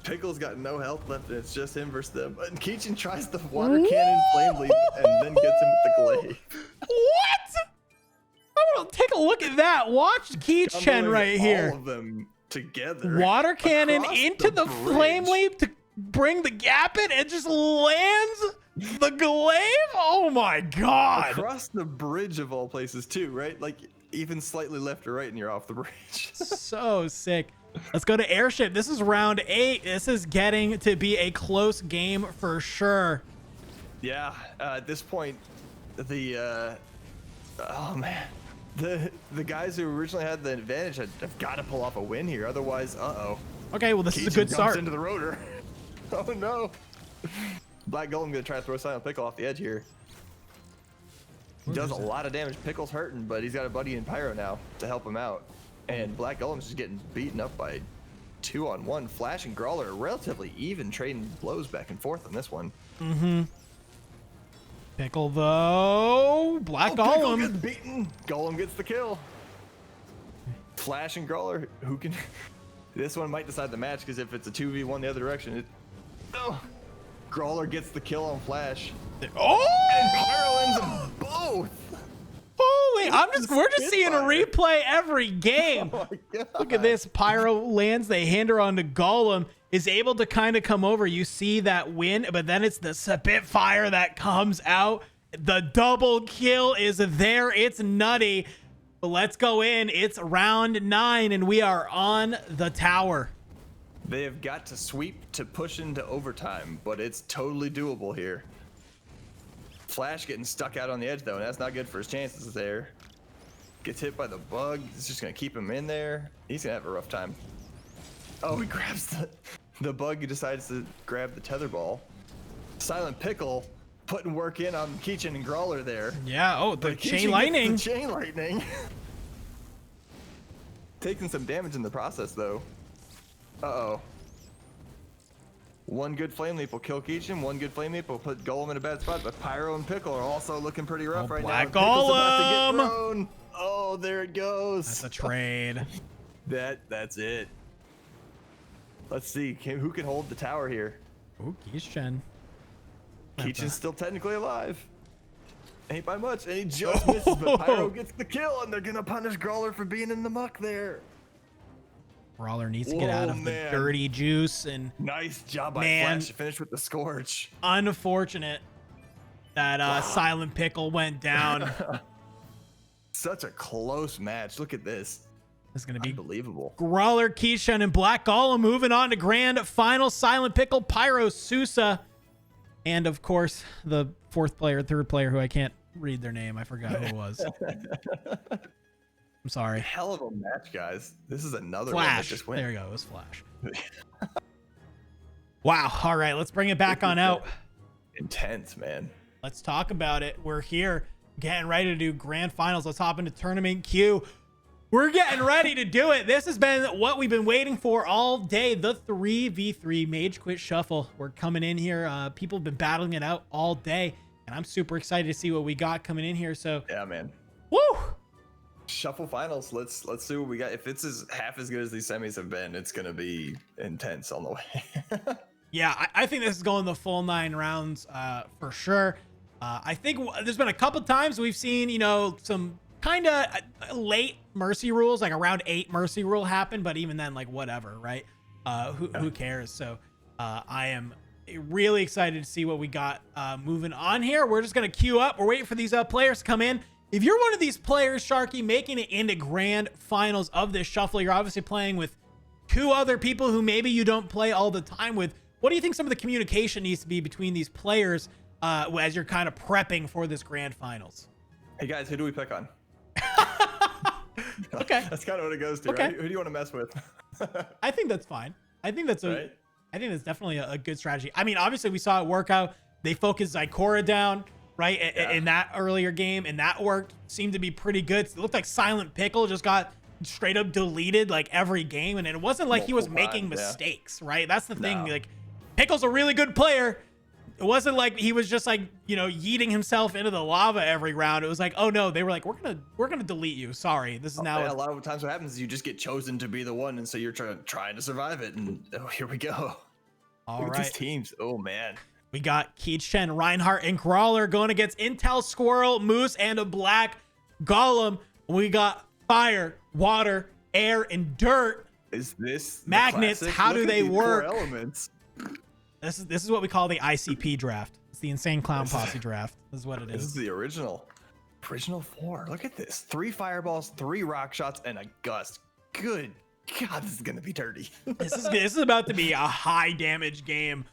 Pickle's got no health left, and it's just him versus them. And Keichan tries the water cannon Flame Leap and then gets him with the glaive. What? I'm gonna take a look at that. Watch Keichan right here. All of them together. Water cannon into the Flame Leap to bring the gap in. It just lands the glaive. Oh my god! Across the bridge of all places too, right? Like even slightly left or right, and you're off the bridge. So sick. Let's go to Airship. This is round 8. This is getting to be a close game for sure. Yeah. At this point, oh man. The guys who originally had the advantage have got to pull off a win here. Otherwise, Okay, well, this is a good jumps start. Into the rotor. Oh, no. Black Golem going to try to throw Silent Pickle off the edge here. He does a lot of damage. Pickle's hurting, but he's got a buddy in Pyro now to help him out. And Black Golem's just getting beaten up by 2-on-1. Flash and Brawler are relatively even, trading blows back and forth on this one. Pickle though. Black Pickle Golem. gets beaten. Golem gets the kill. Flash and Brawler, who can... This one might decide the match, because if it's a 2v1 the other direction, Brawler gets the kill on Flash. Oh! And Pyro ends them both. Holy! We're just seeing a replay every game. Oh my God. Look at this. Pyro lands the hander onto Golem, is able to kind of come over. You see that win, but then it's the Spitfire that comes out. The double kill is there. It's nutty. But let's go in. It's round 9, and we are on the tower. They have got to sweep to push into overtime, but it's totally doable here. Flash getting stuck out on the edge, though, and that's not good for his chances there. Gets hit by the bug. It's just going to keep him in there. He's going to have a rough time. Oh, he grabs the bug. He decides to grab the tether ball. Silent Pickle putting work in on Keechin and Brawler there. Yeah, oh, the But chain Keechin lightning. gets the chain lightning. Taking some damage in the process, though. Uh-oh. One good Flame Leap will kill Keechin. One good Flame Leap will put Golem in a bad spot, but Pyro and Pickle are also looking pretty rough right Black now. Pickle's about to Golem! get thrown. Oh, there it goes. That's a trade. That's it. Let's see who can hold the tower here. Ooh, Keechin. Keechin's still technically alive. Ain't by much, and he just misses, but Pyro gets the kill, and they're gonna punish Brawler for being in the muck there. Brawler needs to get out of man. the dirty juice, and Nice job by Man. Flash to finish with the Scorch. unfortunate that Silent Pickle went down. Such a close match. Look at this. It's going to be Unbelievable. Brawler, Keechin, and Black Golem moving on to grand final. Silent Pickle, Pyro, Sousa, and of course the third player who I can't read their name. I forgot who it was. I'm sorry. Hell of a match, guys. This is another one that Flash. just went. There you go. It was Flash. Wow. All right. Let's bring it back on out. Intense, man. Let's talk about it. We're here getting ready to do grand finals. Let's hop into tournament Q. We're getting ready to do it. This has been what we've been waiting for all day. The 3v3 MageQuit Shuffle. We're coming in here. People have been battling it out all day, and I'm super excited to see what we got coming in here. So Yeah, man. woo! Shuffle finals. Let's see what we got. If it's half as good as these semis have been, it's gonna be intense on the way. Yeah, I think this is going the full 9 rounds for sure. I think there's been a couple times we've seen, some kind of late mercy rules, like around 8 mercy rule happen, but even then, like whatever, right? Who cares? So I am really excited to see what we got moving on here. We're just gonna queue up. We're waiting for these players to come in. If you're one of these players, Sharky, making it into grand finals of this shuffle, you're obviously playing with 2 other people who maybe you don't play all the time with. What do you think some of the communication needs to be between these players as you're kind of prepping for this grand finals? Hey guys, who do we pick on? Okay. That's kind of what it goes to, Okay. right? Who do you want to mess with? I think that's fine. I think that's Right? I think that's definitely a good strategy. I mean, obviously we saw it work out. They focused Zykora down, right? Yeah. In that earlier game, and that worked. Seemed to be pretty good. It looked like Silent Pickle just got straight up deleted like every game, and it wasn't like he was Multiple making times, yeah. mistakes, right? That's the thing. No. Like, Pickle's a really good player. It wasn't like he was just like, yeeting himself into the lava every round. It was like, oh no, they were like, we're gonna delete you. Sorry, this is now. Yeah, a lot of times what happens is you just get chosen to be the one, and so you're trying to survive it, and here we go. All Look at right. these teams. Oh man. We got Keechin, Reinhardt, and Brawler going against Intel, Squirrel, Moose, and a Black Golem. We got fire, water, air, and dirt. Is this the Magnets, classic? how do Look at they these core work? Elements. This is what we call the ICP draft. It's the Insane Clown Posse draft. This is what it This is is. the original 4. Look at this. 3 fireballs, 3 rock shots, and a gust. Good God, this is gonna be dirty. This is about to be a high damage game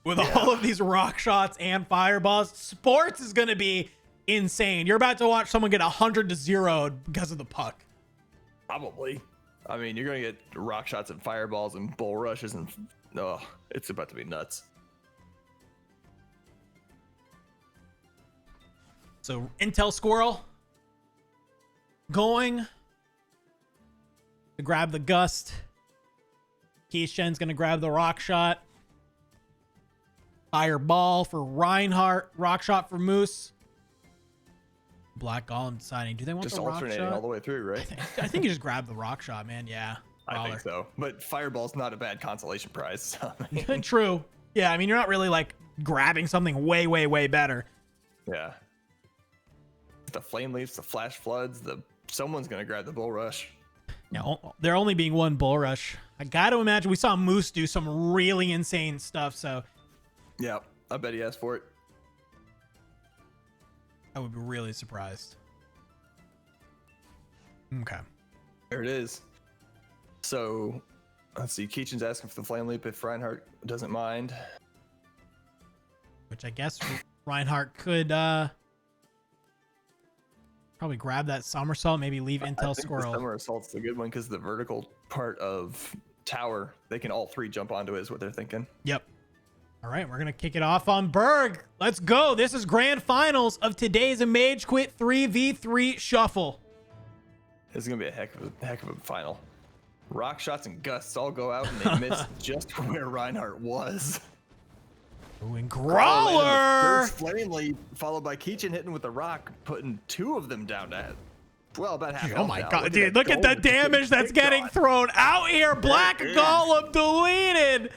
with all of these rock shots and fireballs. Sports is going to be insane. You're about to watch someone get 100-0 because of the puck. Probably. I mean, you're gonna get rock shots and fireballs and bull rushes, and it's about to be nuts. So Intel Squirrel going to grab the gust. Keishen's going to grab the rock shot. Fireball for Reinhardt. Rock shot for Moose. Black Golem deciding, do they want just the rock alternating shot? all the way through, right? I think you just grab the rock shot, man. Yeah. I think so. But Fireball's not a bad consolation prize. So, True. Yeah, I mean, you're not really like grabbing something way, way, way better. yeah. The Flame Leaps, the Flash Floods, someone's going to grab the Bull Rush. Yeah, there only being one Bull Rush. I got to imagine we saw Moose do some really insane stuff, so. Yeah, I bet he asked for it. I would be really surprised. Okay. There it is. So, let's see. Keachin's asking for the Flame Leap if Reinhardt doesn't mind. Which I guess Reinhardt could probably grab that somersault, maybe leave Intel Squirrel. The somersault's a good one because the vertical part of tower, they can all three jump onto it is what they're thinking. Yep. All right, we're going to kick it off on Berg. Let's go. This is grand finals of today's MageQuit 3v3 shuffle. This is going to be a heck of a final. Rock shots and gusts all go out and they miss just where Reinhardt was. Ooh, and Brawler! First Flame Leap, followed by Keachin hitting with the rock, putting two of them down to about half. Oh my god, dude, look at the damage that's getting thrown out here. Black Golem deleted.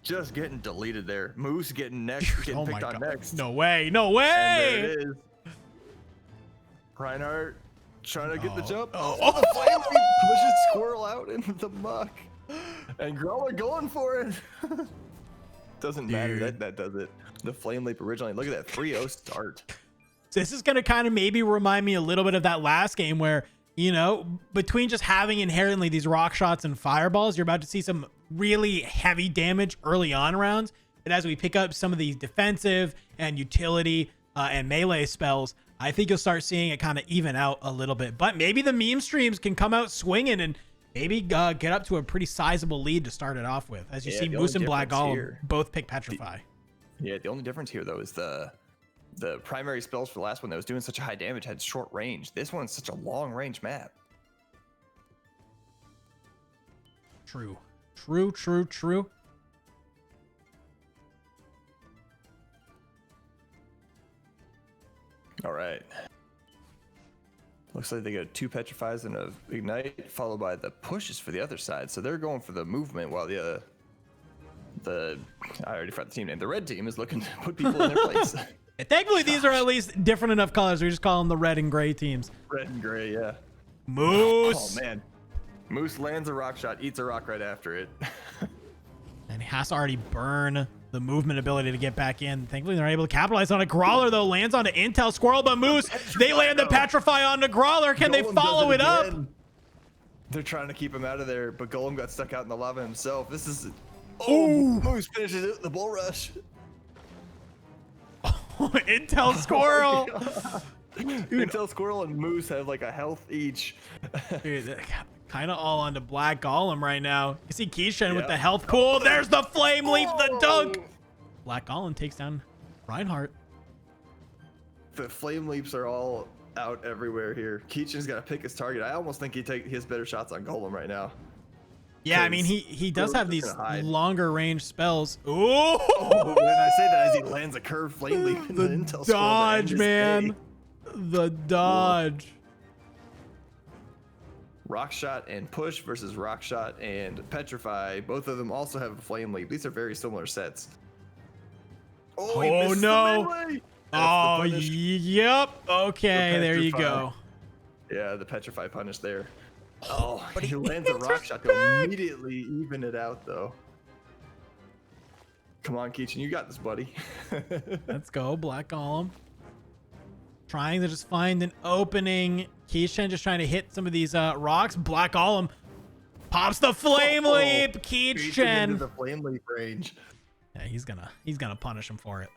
Just getting deleted there. Moose getting picked on next. No way, no way. And there it is. Reinhardt trying to get the jump. Oh. The Flame Leap pushes Squirrel out into the muck. And Brawler going for it. Doesn't matter. That does it. The Flame Leap originally. Look at that 3-0 start. So this is going to kind of maybe remind me a little bit of that last game where, you know, between just having inherently these rock shots and fireballs, you're about to see some really heavy damage early on rounds. But as we pick up some of these defensive and utility and melee spells, I think you'll start seeing it kind of even out a little bit. But maybe the meme streams can come out swinging and maybe get up to a pretty sizable lead to start it off with. As you see, Moose and Black Golem both pick Petrify. The only difference here, though, is the primary spells for the last one that was doing such a high damage had short range. This one's such a long range map. True. All right. Looks like they got 2 Petrifies and a Ignite, followed by the pushes for the other side. So they're going for the movement while the I already forgot the team name. The red team is looking to put people in their place. Thankfully, these are at least different enough colors. We just call them the red and gray teams. Red and gray, yeah. Moose. Oh, man. Moose lands a rock shot, eats a rock right after it. And he has to already burn the movement ability to get back in. Thankfully, they're able to capitalize on it. Growler, though, lands onto Intel Squirrel, but Moose, they land the Petrify onto Growler. Can they follow it up? They're trying to keep him out of there, but Golem got stuck out in the lava himself. This is... Ooh. Moose finishes it with the Bull Rush. Intel Squirrel. Intel Squirrel and Moose have like a health each. Dude, kind of all onto Black Golem right now. You see Keishen with the health pool. There's the Flame Leap, the dunk. Black Golem takes down Reinhardt. The Flame Leaps are all out everywhere here. Keachin's got to pick his target. I almost think he has better shots on Golem right now. Yeah, I mean, he does have these longer range spells. Ooh! Oh, when I say that as he lands a curved Flame Leap in the Intel dodge, man. The dodge. Rock Shot and Push versus Rock Shot and Petrify. Both of them also have a Flame Leap. These are very similar sets. Oh no. Oh, yep. Okay, The there you go. Yeah, the Petrify punish there. Oh, but he lands a rock shot to immediately even it out, though. Come on, Keachin, you got this, buddy. Let's go, Black Golem. Trying to just find an opening. Keishen just trying to hit some of these rocks. Black Golem pops the Flame Leap. Keishen into the Flame Leap range. Yeah, he's gonna punish him for it.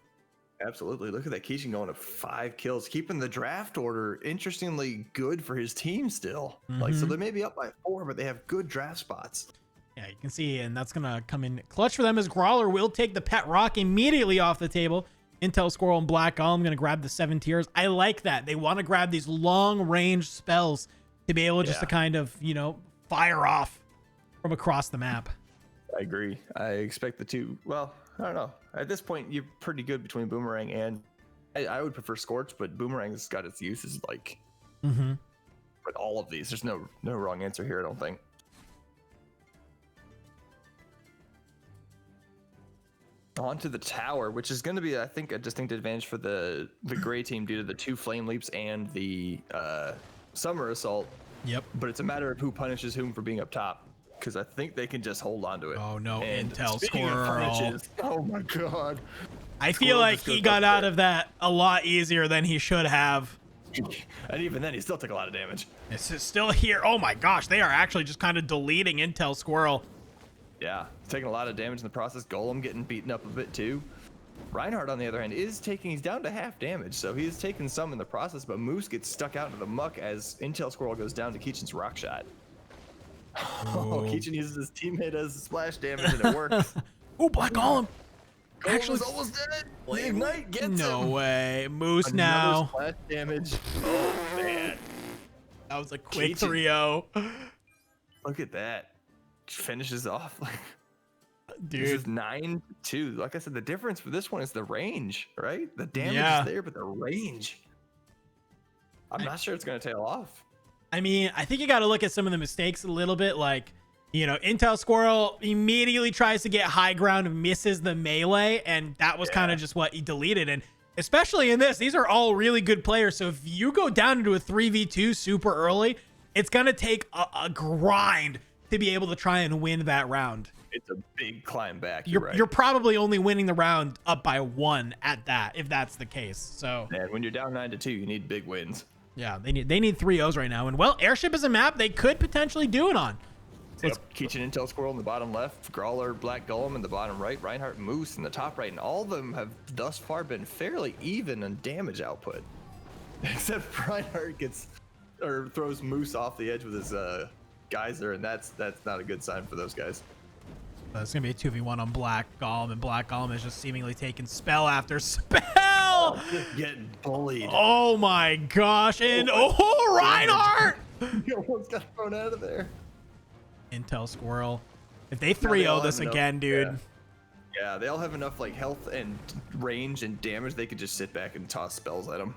Absolutely. Look at that Keishin going to 5 kills, keeping the draft order interestingly good for his team still. Like, so they may be up by 4, but they have good draft spots. Yeah, you can see, and that's gonna come in clutch for them as Growler will take the pet rock immediately off the table. Intel Squirrel and Black Golem gonna grab the 7 tiers. I like that. They want to grab these long range spells to be able just to kind of, you know, fire off from across the map. I agree. I expect the two. Well, I don't know. At this point, you're pretty good between Boomerang and I would prefer Scorch, but Boomerang's got its uses like. But all of these, there's no wrong answer here. I don't think. On to the tower, which is going to be, I think, a distinct advantage for the gray team due to the 2 flame leaps and the summer assault. Yep. But it's a matter of who punishes whom for being up top, because I think they can just hold on to it. Oh no, and Intel speaking of Squirrel. punishes, oh my god. I feel like he got out of that a lot easier than he should have. And even then, he still took a lot of damage. It's still here. Oh my gosh, they are actually just kind of deleting Intel Squirrel. Yeah, he's taking a lot of damage in the process. Golem getting beaten up a bit too. Reinhardt, on the other hand, he's down to half damage, so he's taken some in the process, but Moose gets stuck out into the muck as Intel Squirrel goes down to Keechan's rock shot. Oh, Keechan uses his teammate as splash damage, and it works. Oh, Black Golem. Actually, almost dead. Ignite gets No him. way. Moose Another now. splash damage. Oh, man. That was a quick Keechan. 3-0. Look at that. Finishes off. Dude. This is 9-2. Like I said, the difference for this one is the range, right? The damage is there, but the range. I'm not sure it's going to tail off. I mean, I think you got to look at some of the mistakes a little bit. Like, you know, Intel Squirrel immediately tries to get high ground, misses the melee, and that was kind of just what he deleted. And especially in this, these are all really good players. So if you go down into a 3v2 super early, it's going to take a grind to be able to try and win that round. It's a big climb back. You're probably only winning the round up by 1 at that, if that's the case. So, and when you're down 9-2, you need big wins. Yeah, they need 3-0s right now. And well, Airship is a map they could potentially do it on. Yep. Keechan, Intel Squirrel in the bottom left, Brawler, Black Golem in the bottom right, Reinhardt, Moose in the top right, and all of them have thus far been fairly even on damage output. Except Reinhardt throws Moose off the edge with his geyser, and that's not a good sign for those guys. It's going to be a 2v1 on Black Golem, and Black Golem is just seemingly taking spell after spell. Just getting bullied. Oh my gosh. And Reinhardt! He almost got thrown out of there. Intel Squirrel. If they 3-0 this again, dude. Yeah, they all have enough like health and range and damage. They could just sit back and toss spells at them.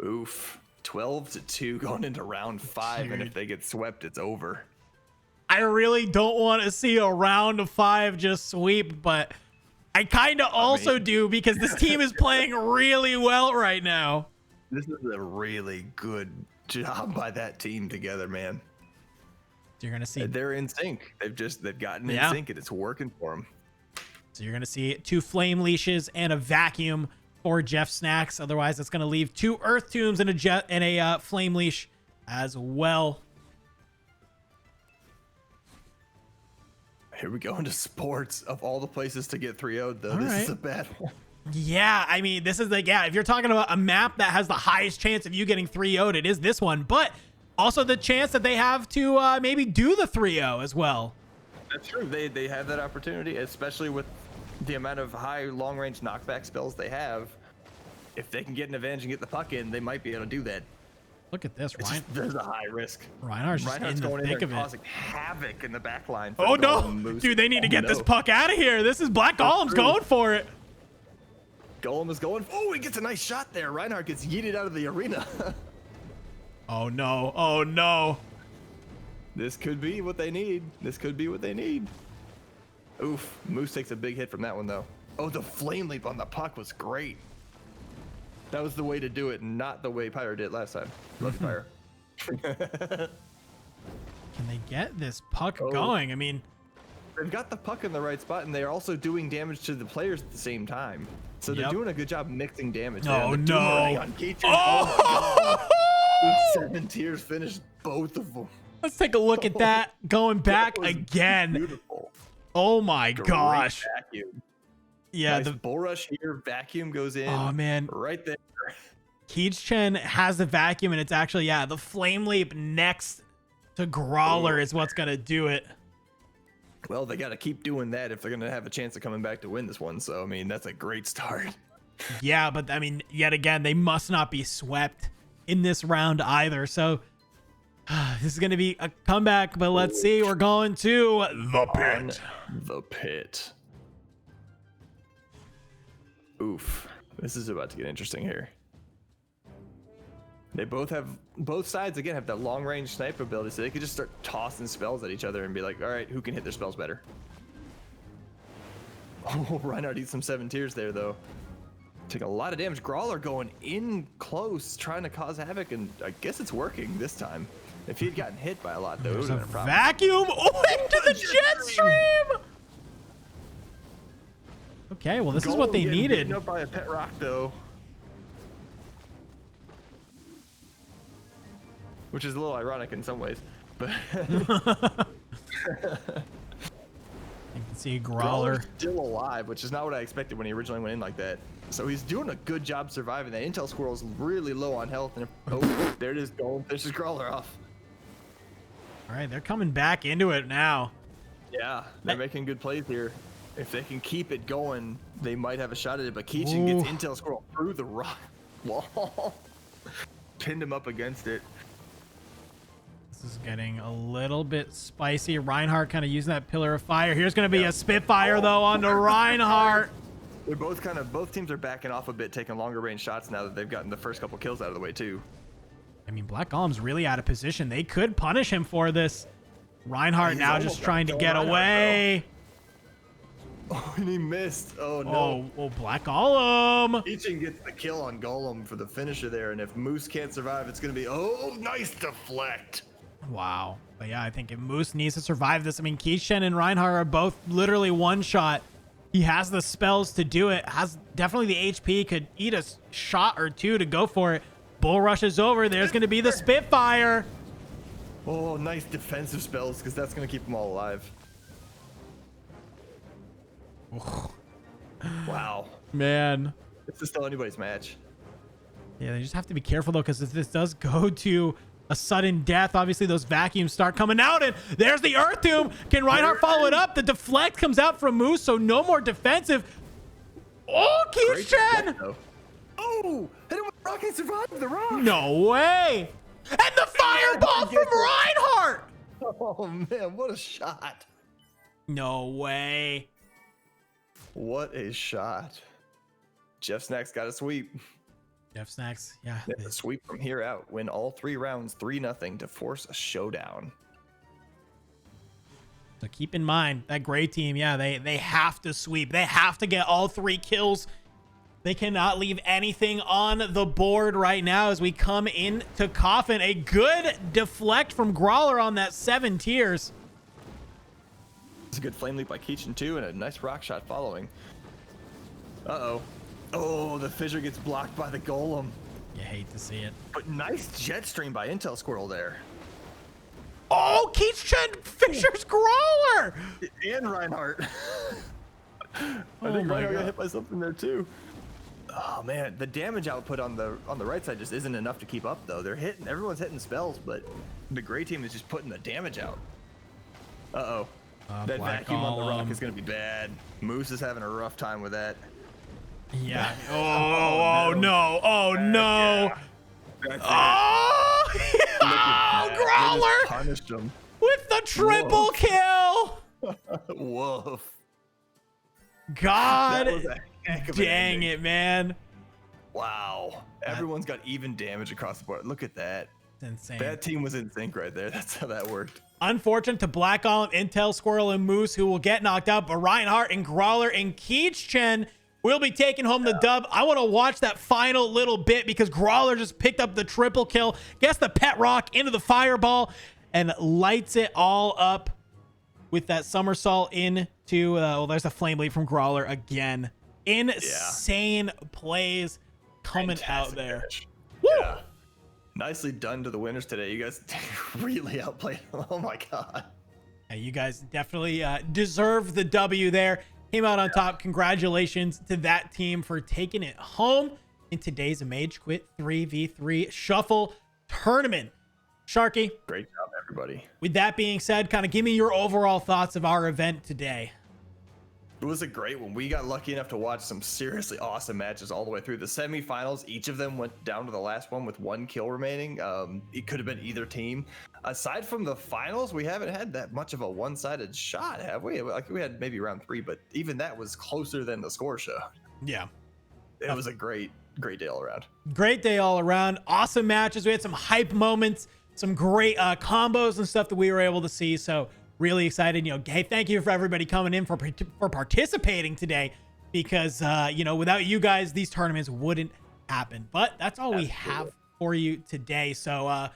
Oof. 12-2 going into round 5, Dude. and if they get swept, it's over. I really don't want to see a round of 5 just sweep, but I kind of also do because this team is playing really well right now. This is a really good job by that team together, man. So you're going to see. They're in sync. They've gotten in sync, and it's working for them. So you're going to see 2 flame leashes and a vacuum for Jeff Snacks. Otherwise, it's going to leave 2 earth tombs and a flame leash as well. Here we go into sports. Of all the places to get 3-0'd, though, this is a bad one. Yeah, I mean, this is if you're talking about a map that has the highest chance of you getting 3-0'd, it is this one. But also the chance that they have to maybe do the 3-0 as well. That's true. They have that opportunity, especially with the amount of high long-range knockback spells they have. If they can get an advantage and get the puck in, they might be able to do that. Look at this, Ryan. There's a high risk. Reinhardt's just in the going thick in of it. causing havoc in the back line. Oh no, dude, they need to get this puck out of here. This is Black Golem's going for it. Golem is going. Oh, he gets a nice shot there. Reinhardt gets yeeted out of the arena. Oh no, oh no. This could be what they need. This could be what they need. Oof, Moose takes a big hit from that one though. Oh, the flame leap on the puck was great. That was the way to do it, not the way Pyre did last time. Love you, Pyre. Can they get this puck going? I mean, they've got the puck in the right spot, and they're also doing damage to the players at the same time. So they're doing a good job mixing damage. Oh no! On oh my God. 7 tiers finished both of them. Let's take a look at that. Going back again. Beautiful. Oh my Great gosh. Vacuum. Yeah, nice bull rush here. Vacuum goes in. Oh man, right there. Keechan has the vacuum, and it's actually the flame leap next to Brawler is what's gonna do it. Well, they got to keep doing that if they're gonna have a chance of coming back to win this one. So I mean, that's a great start. Yeah, but I mean, yet again, they must not be swept in this round either. So This is going to be a comeback, but let's see. We're going to the pit. The pit. Oof. This is about to get interesting here. They both sides again have that long range sniper ability, so they could just start tossing spells at each other and be like, all right, who can hit their spells better? Oh, Reinhardt eats some 7 tiers there though. Taking a lot of damage. Brawler going in close, trying to cause havoc, and I guess it's working this time. If he had gotten hit by a lot, though, it would have been a problem. Vacuum into the jet stream. Okay, well, this is what they needed. Beaten up by a pet rock, though, which is a little ironic in some ways. But you can see Brawler still alive, which is not what I expected when he originally went in like that. So he's doing a good job surviving. That Intel Squirrel's really low on health, and there it is. Gold. There's his Brawler off. All right, they're coming back into it now. Yeah, they're making good plays here. If they can keep it going, they might have a shot at it. But Keechin gets Intel Squirrel through the rock wall, pinned him up against it. This is getting a little bit spicy. Reinhardt kind of using that pillar of fire. Here's going to be a Spitfire though onto Reinhardt. They're both teams are backing off a bit, taking longer range shots now that they've gotten the first couple kills out of the way too. I mean, Black Golem's really out of position. They could punish him for this. Reinhardt now just trying to get away. Oh, and he missed. Oh, no. Oh, Black Golem. Keechin gets the kill on Golem for the finisher there, and if Moose can't survive, it's going to be, oh, nice deflect. Wow. But yeah, I think if Moose needs to survive this, I mean, Keechin and Reinhardt are both literally one shot. He has the spells to do it, has definitely the HP, could eat a shot or two to go for it. Bull rushes over. There's going to be the Spitfire. Oh, nice defensive spells, because that's going to keep them all alive. Wow. Man. This is still anybody's match. Yeah, they just have to be careful, though, because if this does go to a sudden death, obviously those vacuums start coming out, and there's the Earth Tomb. Can Reinhardt follow it up? The deflect comes out from Moose, so no more defensive. Oh, Keechin! Oh, hit him with the rock and survived the rock. No way. And the fireball from Reinhardt. Oh, man, what a shot. No way. What a shot. Jeff Snacks got a sweep. Jeff Snacks, yeah. A sweep from here out. Win all 3 rounds, 3-0 to force a showdown. So keep in mind, that gray team, yeah, they have to sweep. They have to get all 3 kills. They cannot leave anything on the board right now as we come into Coffin. A good deflect from Brawler on that 7 tiers. It's a good flame leap by Keechin too, and a nice rock shot following. Uh-oh. Oh, the fissure gets blocked by the Golem. You hate to see it. But nice jet stream by Intel Squirrel there. Oh, Keechin fissures Brawler! And Reinhardt. I think Reinhardt got hit by something there too. Oh man, the damage output on the right side just isn't enough to keep up though. They're hitting, everyone's hitting spells, but the gray team is just putting the damage out. Uh-oh. That vacuum on the rock is gonna be bad. Moose is having a rough time with that. Yeah. Oh no. Oh no. Oh, Brawler Punished him with the triple kill. Woof. God That was a heck of an dang ending. it, man. Wow. Everyone's got even damage across the board. Look at that. It's insane. That team was in sync right there. That's how that worked. Unfortunate to Black Golem, Intel Squirrel, and Moose, who will get knocked out, but Reinhardt and Brawler and Keechin will be taking home the dub. I want to watch that final little bit because Brawler just picked up the triple kill, gets the pet rock into the fireball, and lights it all up with that somersault into, well, there's a flame leap from Brawler again. Insane plays coming out there. Woo! Yeah. Nicely done to the winners today. You guys really outplayed. Oh my God. Yeah, you guys definitely deserve the W there. Came out on top. Congratulations to that team for taking it home in today's MageQuit 3v3 Shuffle Tournament. Sharky. Great job, everybody. With that being said, kind of give me your overall thoughts of our event today. It was a great one. We got lucky enough to watch some seriously awesome matches all the way through the semifinals. Each of them went down to the last one with 1 kill remaining. It could have been either team. Aside from the finals, we haven't had that much of a one-sided shot, have we? Like, we had maybe round 3, but even that was closer than the score show. Yeah. It was a great day all around. Great day all around. Awesome matches. We had some hype moments, some great combos and stuff that we were able to see. So really excited. Hey, thank you for everybody coming in for participating today, because without you guys, these tournaments wouldn't happen. But that's all we have for you today. So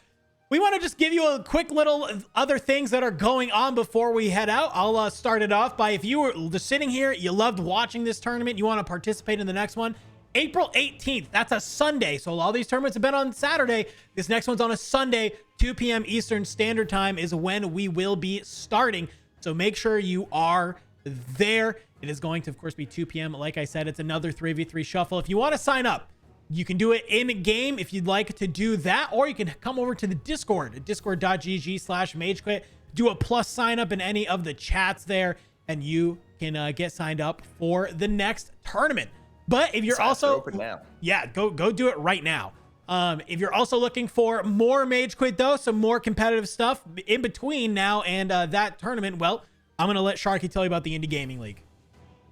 we want to just give you a quick little other things that are going on before we head out. I'll start it off by, if you were just sitting here, you loved watching this tournament, you want to participate in the next one, April 18th, that's a Sunday. So all these tournaments have been on Saturday. This next one's on a Sunday, 2 p.m. Eastern Standard Time is when we will be starting. So make sure you are there. It is going to, of course, be 2 p.m. Like I said, it's another 3v3 shuffle. If you want to sign up, you can do it in game if you'd like to do that, or you can come over to the Discord at discord.gg/MageQuit, do a plus sign up in any of the chats there, and you can get signed up for the next tournament. But if you're also open now. Yeah, go do it right now. If you're also looking for more MageQuit though, some more competitive stuff in between now and that tournament, well, I'm gonna let Sharky tell you about the Indie Gaming League.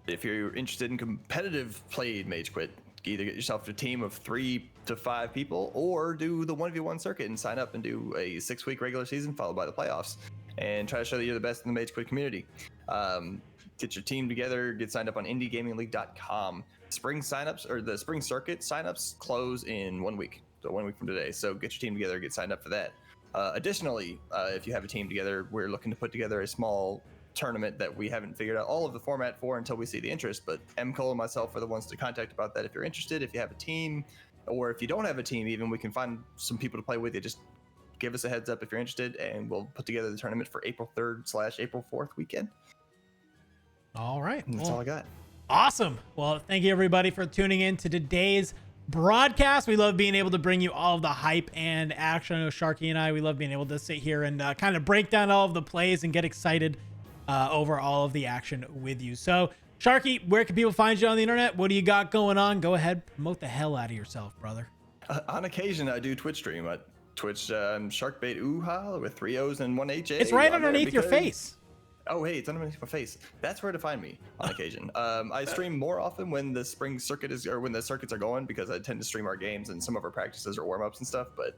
If you're interested in competitive played MageQuit, either get yourself a team of 3 to 5 people, or do the 1v1 circuit and sign up and do a 6-week regular season followed by the playoffs, and try to show that you're the best in the MageQuit community. Get your team together, get signed up on indiegamingleague.com. Spring signups, or the spring circuit signups, close in 1 week. So 1 week from today. So get your team together, get signed up for that. Additionally, if you have a team together, we're looking to put together a small tournament that we haven't figured out all of the format for until we see the interest. But Cole and myself are the ones to contact about that if you're interested. If you have a team, or if you don't have a team, even, we can find some people to play with you. Just give us a heads up if you're interested, and we'll put together the tournament for April 3rd/April 4th weekend. All right. And that's all I got. Awesome. Well, thank you everybody for tuning in to today's broadcast. We love being able to bring you all of the hype and action. I know Sharky and we love being able to sit here and kind of break down all of the plays and get excited over all of the action with you. So Sharky, where can people find you on the internet? What do you got going on? Go ahead, promote the hell out of yourself, brother. On occasion, I do Twitch stream at Twitch, Sharkbait Ooha with 3 O's and 1 H. It's right underneath your face. Oh, hey, it's underneath my face. That's where to find me on occasion. I stream more often when the spring circuit is, or when the circuits are going, because I tend to stream our games and some of our practices or warm-ups and stuff. But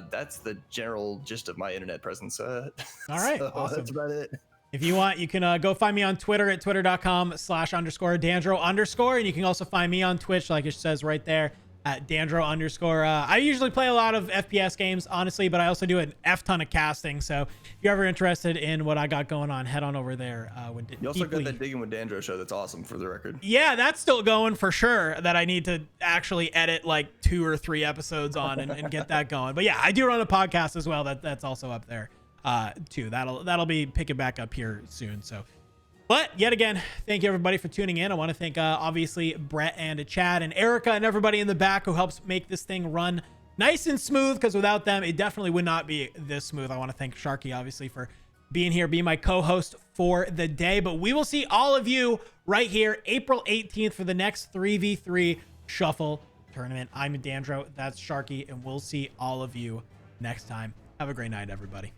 that's the general gist of my internet presence. All right, so awesome. That's about it. If you want, you can go find me on Twitter at twitter.com/_Dandro_. And you can also find me on Twitch, like it says right there, at Dandro_. I usually play a lot of FPS games, honestly, but I also do an F-ton of casting. So if you're ever interested in what I got going on, head on over there. You also got that Digging with Dandro show. That's awesome, for the record. Yeah, that's still going for sure. That I need to actually edit like 2 or 3 episodes on and get that going. But yeah, I do run a podcast as well. That's also up there too. That'll be picking back up here soon. So. But yet again, thank you everybody for tuning in. I want to thank obviously Brett and Chad and Erica and everybody in the back who helps make this thing run nice and smooth, because without them, it definitely would not be this smooth. I want to thank Sharky obviously for being here, being my co-host for the day. But we will see all of you right here April 18th for the next 3v3 shuffle tournament. I'm Dandro, that's Sharky, and we'll see all of you next time. Have a great night, everybody.